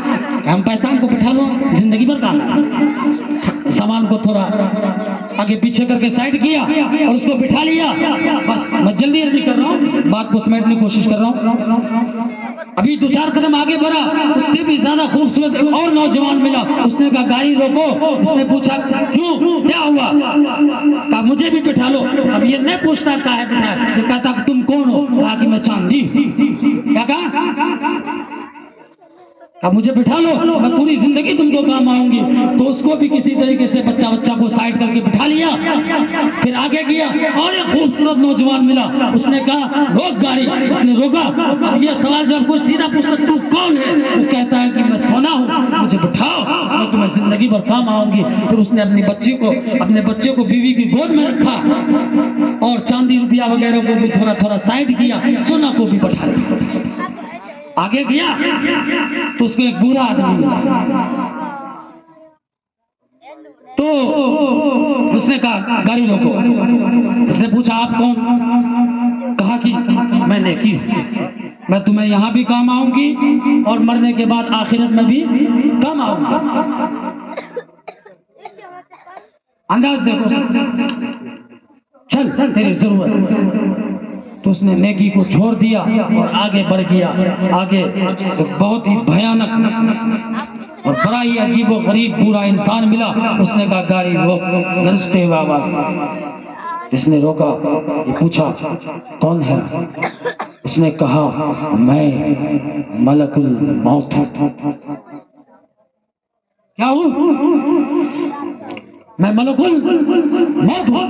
हम पैसा हमको बिठा लो, जिंदगी भर काम है। सामान को थोड़ा आगे पीछे करके साइड किया और उसको बिठा लिया। बस मैं जल्दी कर रहा हूँ, बात को समेटने की कोशिश कर रहा हूँ। अभी 2-4 कदम आगे बढ़ा, उससे भी ज्यादा खूबसूरत एक और नौजवान मिला। उसने कहा गाड़ी रोको। इसने पूछा क्यों, क्या हुआ? कहा मुझे भी बिठा लो। अब ये नहीं पूछता कहा है बिठा, ये कहता तुम कौन हो? कहा कि मैं चांदी। क्या कहा? मुझे बिठा लो, मैं पूरी जिंदगी तुमको काम आऊंगी। तो उसको भी किसी तरीके से बच्चा को साइड करके बिठा लिया, फिर आगे किया और एक खूबसूरत नौजवान मिला। उसने कहा रोक गाड़ी, उसने रोका। ये सवाल जब कुछ सीधा पूछता तू कौन है? वो कहता है कि मैं सोना हूँ, मुझे बिठाओ, मैं तुम्हें जिंदगी भर काम आऊंगी। फिर उसने अपने बच्चे को बीवी की गोद में रखा और चांदी रुपया वगैरह को भी थोड़ा साइड किया, सोना को भी बैठा लिया। आगे गया तो उसको एक बूढ़ा आदमी मिला। तो उसने कहा गाड़ी रोको। उसने पूछा आप कौन? कहा कि मैं नेकी हूं। मैं तुम्हें यहाँ भी काम आऊंगी और मरने के बाद आखिरत में भी काम आऊंगी। अंदाज देखो, चल तेरी जरूरत। तो उसने नेकी को छोड़ दिया और आगे बढ़ गया। आगे एक बहुत ही भयानक और बड़ा ही अजीबो गरीब पूरा इंसान मिला। उसने कहा गाड़ी रोक, गरजते हुए आवाज। इसने रोका, ये पूछा कौन है? उसने कहा मैं मलकुल मौत हूं। क्या हूं? मैं मलकुल मौत हूं।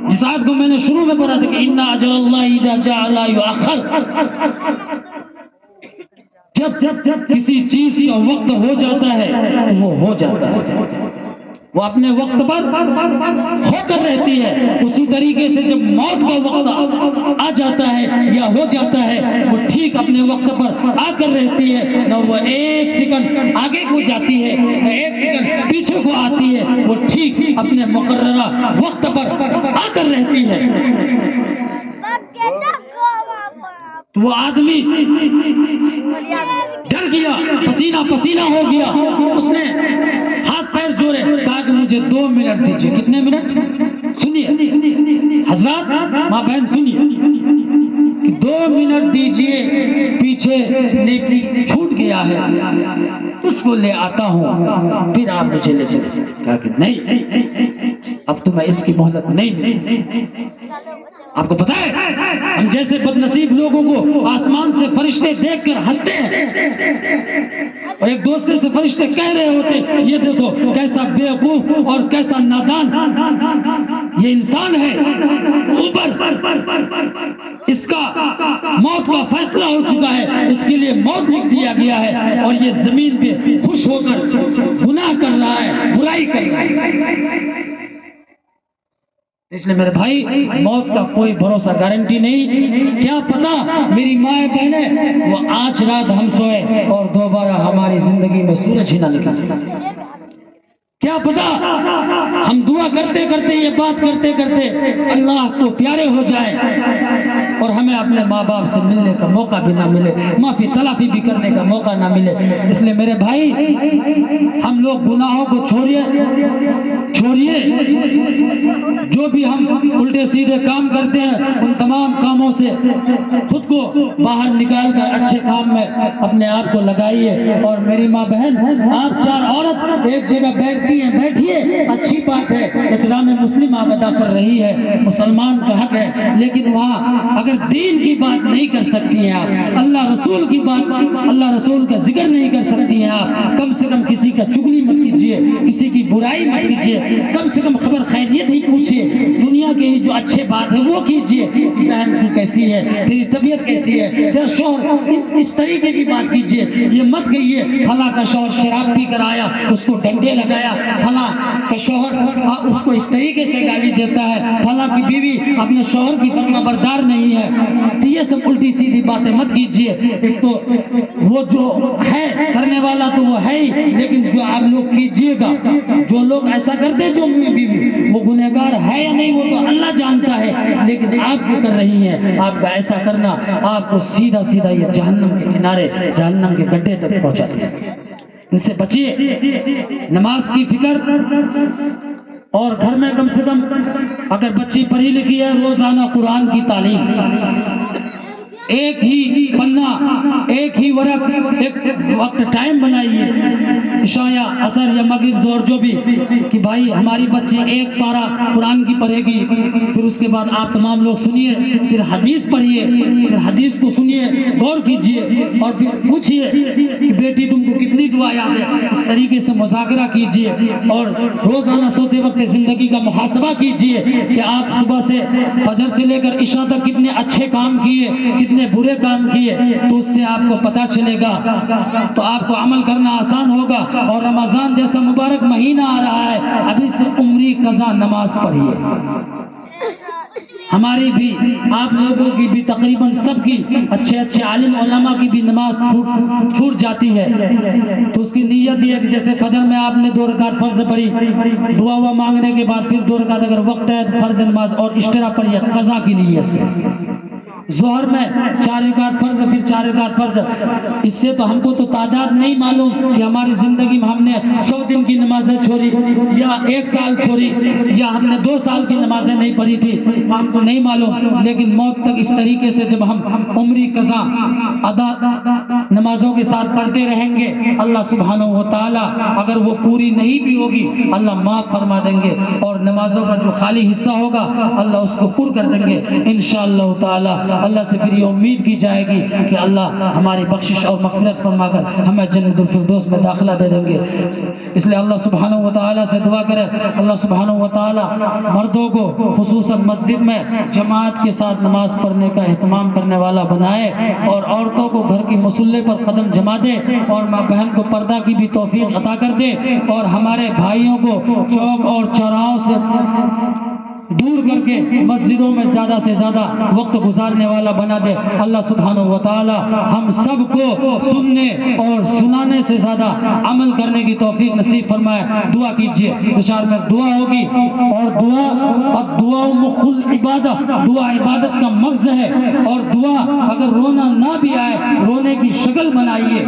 जिस आयत को मैंने शुरू में पढ़ा था कि इन्ना अजलल्लाहि इज़ा जाअ ला युअख्खर, जब किसी चीज का वक्त हो जाता है तो वो हो जाता है, वो अपने वक्त पर होकर रहती है। उसी तरीके से जब मौत का वक्त आ जाता है या हो जाता है, वो ठीक अपने वक्त पर आकर रहती है। न वो एक सेकंड आगे को जाती है न एक सेकंड पीछे को आती है, वो ठीक अपने मुकर्ररा वक्त पर आकर रहती है। तो वो आदमी डर गया, पसीना पसीना हो गया। उसने हाथ पैर जोड़े, कहा कि मुझे 2 मिनट दीजिए। कितने मिनट? सुनिए हजरत, माँ बहन सुनिए कि 2 मिनट दीजिए, पीछे नेकी छूट गया है, उसको ले आता हूं, फिर आप मुझे ले चले। कहा कि नहीं, अब तो मैं इसकी मोहलत नहीं। आपको पता है हम जैसे बदनसीब लोगों को आसमान से फरिश्ते देखकर हंसते हैं और एक दूसरे से फरिश्ते कह रहे होते ये देखो कैसा बेवकूफ और कैसा नादान ये इंसान है, ऊपर इसका मौत का फैसला हो चुका है, इसके लिए मौत लिख दिया गया है और ये जमीन पे खुश होकर गुनाह कर रहा है, बुराई कर रहा है। इसलिए मेरे भाई, मौत का कोई भरोसा गारंटी नहीं। क्या पता मेरी माए बहने वो आज रात हम सोए और दोबारा हमारी जिंदगी में सूरज ही ना निकले। क्या पता हम दुआ करते करते, ये बात करते करते अल्लाह को प्यारे हो जाए और हमें अपने माँ बाप से मिलने का मौका भी ना मिले, माफी तलाफी भी करने का मौका ना मिले। इसलिए मेरे भाई, हम लोग गुनाहों को छोड़िए। जो भी हम उल्टे सीधे काम करते हैं उन तमाम कामों से खुद को बाहर निकाल कर अच्छे काम में अपने आप को लगाइए। और मेरी माँ बहन, आप 4 औरत एक जगह बैठिए, अच्छी बात है, इकराम मुस्लिम आप अदा कर रही है, मुसलमान का हक है, लेकिन वहाँ अगर दीन की बात नहीं कर सकती हैं आप, अल्लाह रसूल की बात, अल्लाह रसूल का जिक्र नहीं कर सकती हैं आप, कम से कम किसी का चुगली मत कीजिए, किसी की बुराई मत कीजिए, कम से कम खबर खैरियत ही पूछिए, दुनिया के जो अच्छे बात है वो कीजिए। बहन तू कैसी है, तेरी तबीयत कैसी है, तेरा शौहर, इस तरीके की बात कीजिए। ये मत कहिए फला का शौहर शराब पी कर आया, उसको डंडे लगाया, फला का शौहर उसको इस तरीके से गाली देता है, फला की बीवी अपने शौहर की फरमाबरदार नहीं है। तो ये सब उल्टी सीधी बातें मत कीजिए। एक तो वो जो है करने वाला तो वो है ही, लेकिन जो आप लोग कीजिएगा, जो लोग ऐसा करते जो बीवी, वो गुनहगार है या नहीं वो तो अल्लाह जानता है, लेकिन आप जो कर रही हैं, आपका ऐसा करना आपको सीधा सीधा ये जहन्नम के किनारे, जहन्नम के गड्ढे तक पहुंचा देगा। इनसे बचिए। नमाज की फिक्र, और घर में कम से कम अगर बच्ची पढ़ी लिखी है, रोजाना कुरान की तालीम, एक ही पन्ना, एक ही वरक, एक वक्त टाइम बनाइए, इशा या असर या मगरिब जोर जो भी, कि भाई हमारी बच्ची एक पारा कुरान की पढ़ेगी, फिर उसके बाद आप तमाम लोग सुनिए, फिर हदीस पढ़िए, फिर हदीस को सुनिए, गौर कीजिए और फिर पूछिए कि बेटी तुमको कितनी दुआ याद है। इस तरीके से मुज़ाकरा कीजिए और रोजाना सोते वक्त जिंदगी का मुहासबा कीजिए कि आप सुबह से फजर से लेकर इशा तक कितने अच्छे काम किए, कितने बुरे काम किए, तो उससे आपको पता चलेगा, तो आपको अमल करना आसान होगा। और रमजान जैसा मुबारक महीना आ रहा है, अभी से उम्री कज़ा नमाज पढ़िए। हमारी भी, आप लोगों की भी, तकरीबन सबकी, अच्छे अच्छे आलिम उलमा की भी नमाज छूट जाती है, तो उसकी नीयत ये है कि जैसे फजर में आपने 2 रकात फर्ज पढ़ी, दुआ हुआ मांगने के बाद फिर 2 रकात अगर वक्त है तो फर्ज नमाज और इश्तरा पढ़िए कज़ा की नीयत से। जोहर में 4 रकात फर्ज, फिर 4 रकात फर्ज। इससे तो हमको तो तादाद नहीं मालूम कि हमारी जिंदगी में हमने 100 दिन की नमाजें छोड़ी या 1 साल छोड़ी या हमने 2 साल की नमाजें नहीं पढ़ी थी, हमको नहीं मालूम। लेकिन मौत तक इस तरीके से जब हम उम्री कज़ा अदा नमाजों के साथ पढ़ते रहेंगे, अल्लाह सुब्हानहू व तआला अगर वो पूरी नहीं भी होगी अल्लाह माफ फरमा देंगे, और नमाजों का जो खाली हिस्सा होगा अल्लाह उसको पूरा कर देंगे इंशाअल्लाह ताला। अल्लाह से फिर ये उम्मीद की जाएगी कि अल्लाह हमारी बख्शिश और मग़फ़िरत फरमाकर हमें जन्नतुल फिरदौस में दाखिला दे देंगे। इसलिए अल्लाह सुब्हानहू व तआला से दुआ करें, अल्लाह सुब्हानहू व तआला मर्दों को खुसूसन मस्जिद में जमात के साथ नमाज पढ़ने का एहतमाम करने वाला बनाए, और औरतों को घर की मुसल्ले पर कदम जमा दे, और माँ बहन को पर्दा की भी तौफीक अता कर दे, और हमारे भाइयों को चौक और चौराहों से दूर करके मस्जिदों में ज़्यादा से ज़्यादा वक्त गुजारने वाला बना दे। अल्लाह सुब्हानहू व तआला हम सबको सुनने और सुनाने से ज़्यादा अमल करने की तौफीक नसीब फरमाए। दुआ कीजिए, दुशार में दुआ होगी, और दुआ मुखुल इबादत, दुआ इबादत का मग़ज़ है, और दुआ अगर रोना ना भी आए रोने की शक्ल बनाइए।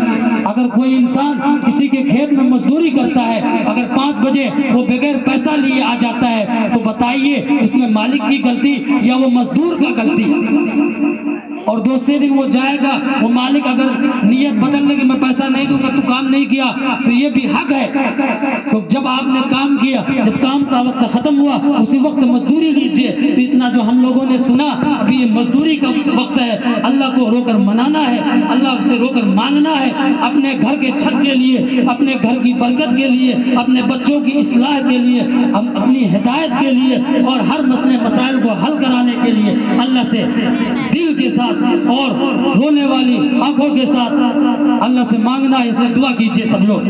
अगर कोई इंसान किसी के खेत में मजदूरी करता है, अगर 5 बजे वो बगैर पैसा लिए आ जाता है, तो बताइए इसमें मालिक की गलती या वो मजदूर का गलती? और दूसरे दिन वो जाएगा, वो मालिक अगर नियत बदल ले कि मैं पैसा नहीं दूंगा, तू काम नहीं किया, तो ये भी हक है। तो जब आपने काम किया, जब काम का वक्त खत्म हुआ, उसी वक्त मजदूरी लीजिए। तो इतना जो हम लोगों ने सुना, अभी ये मजदूरी का वक्त है, अल्लाह को रोकर मनाना है, अल्लाह से रोकर मांगना है, अपने घर के छत के लिए, अपने घर की बरकत के लिए, अपने बच्चों की इस्लाह के लिए, अपनी हिदायत के लिए, और हर मसले मसाइल को हल कराने के लिए अल्लाह से दिल के साथ और रोने वाली आंखों के साथ अल्लाह से मांगना है। इसलिए दुआ कीजिए सब लोग।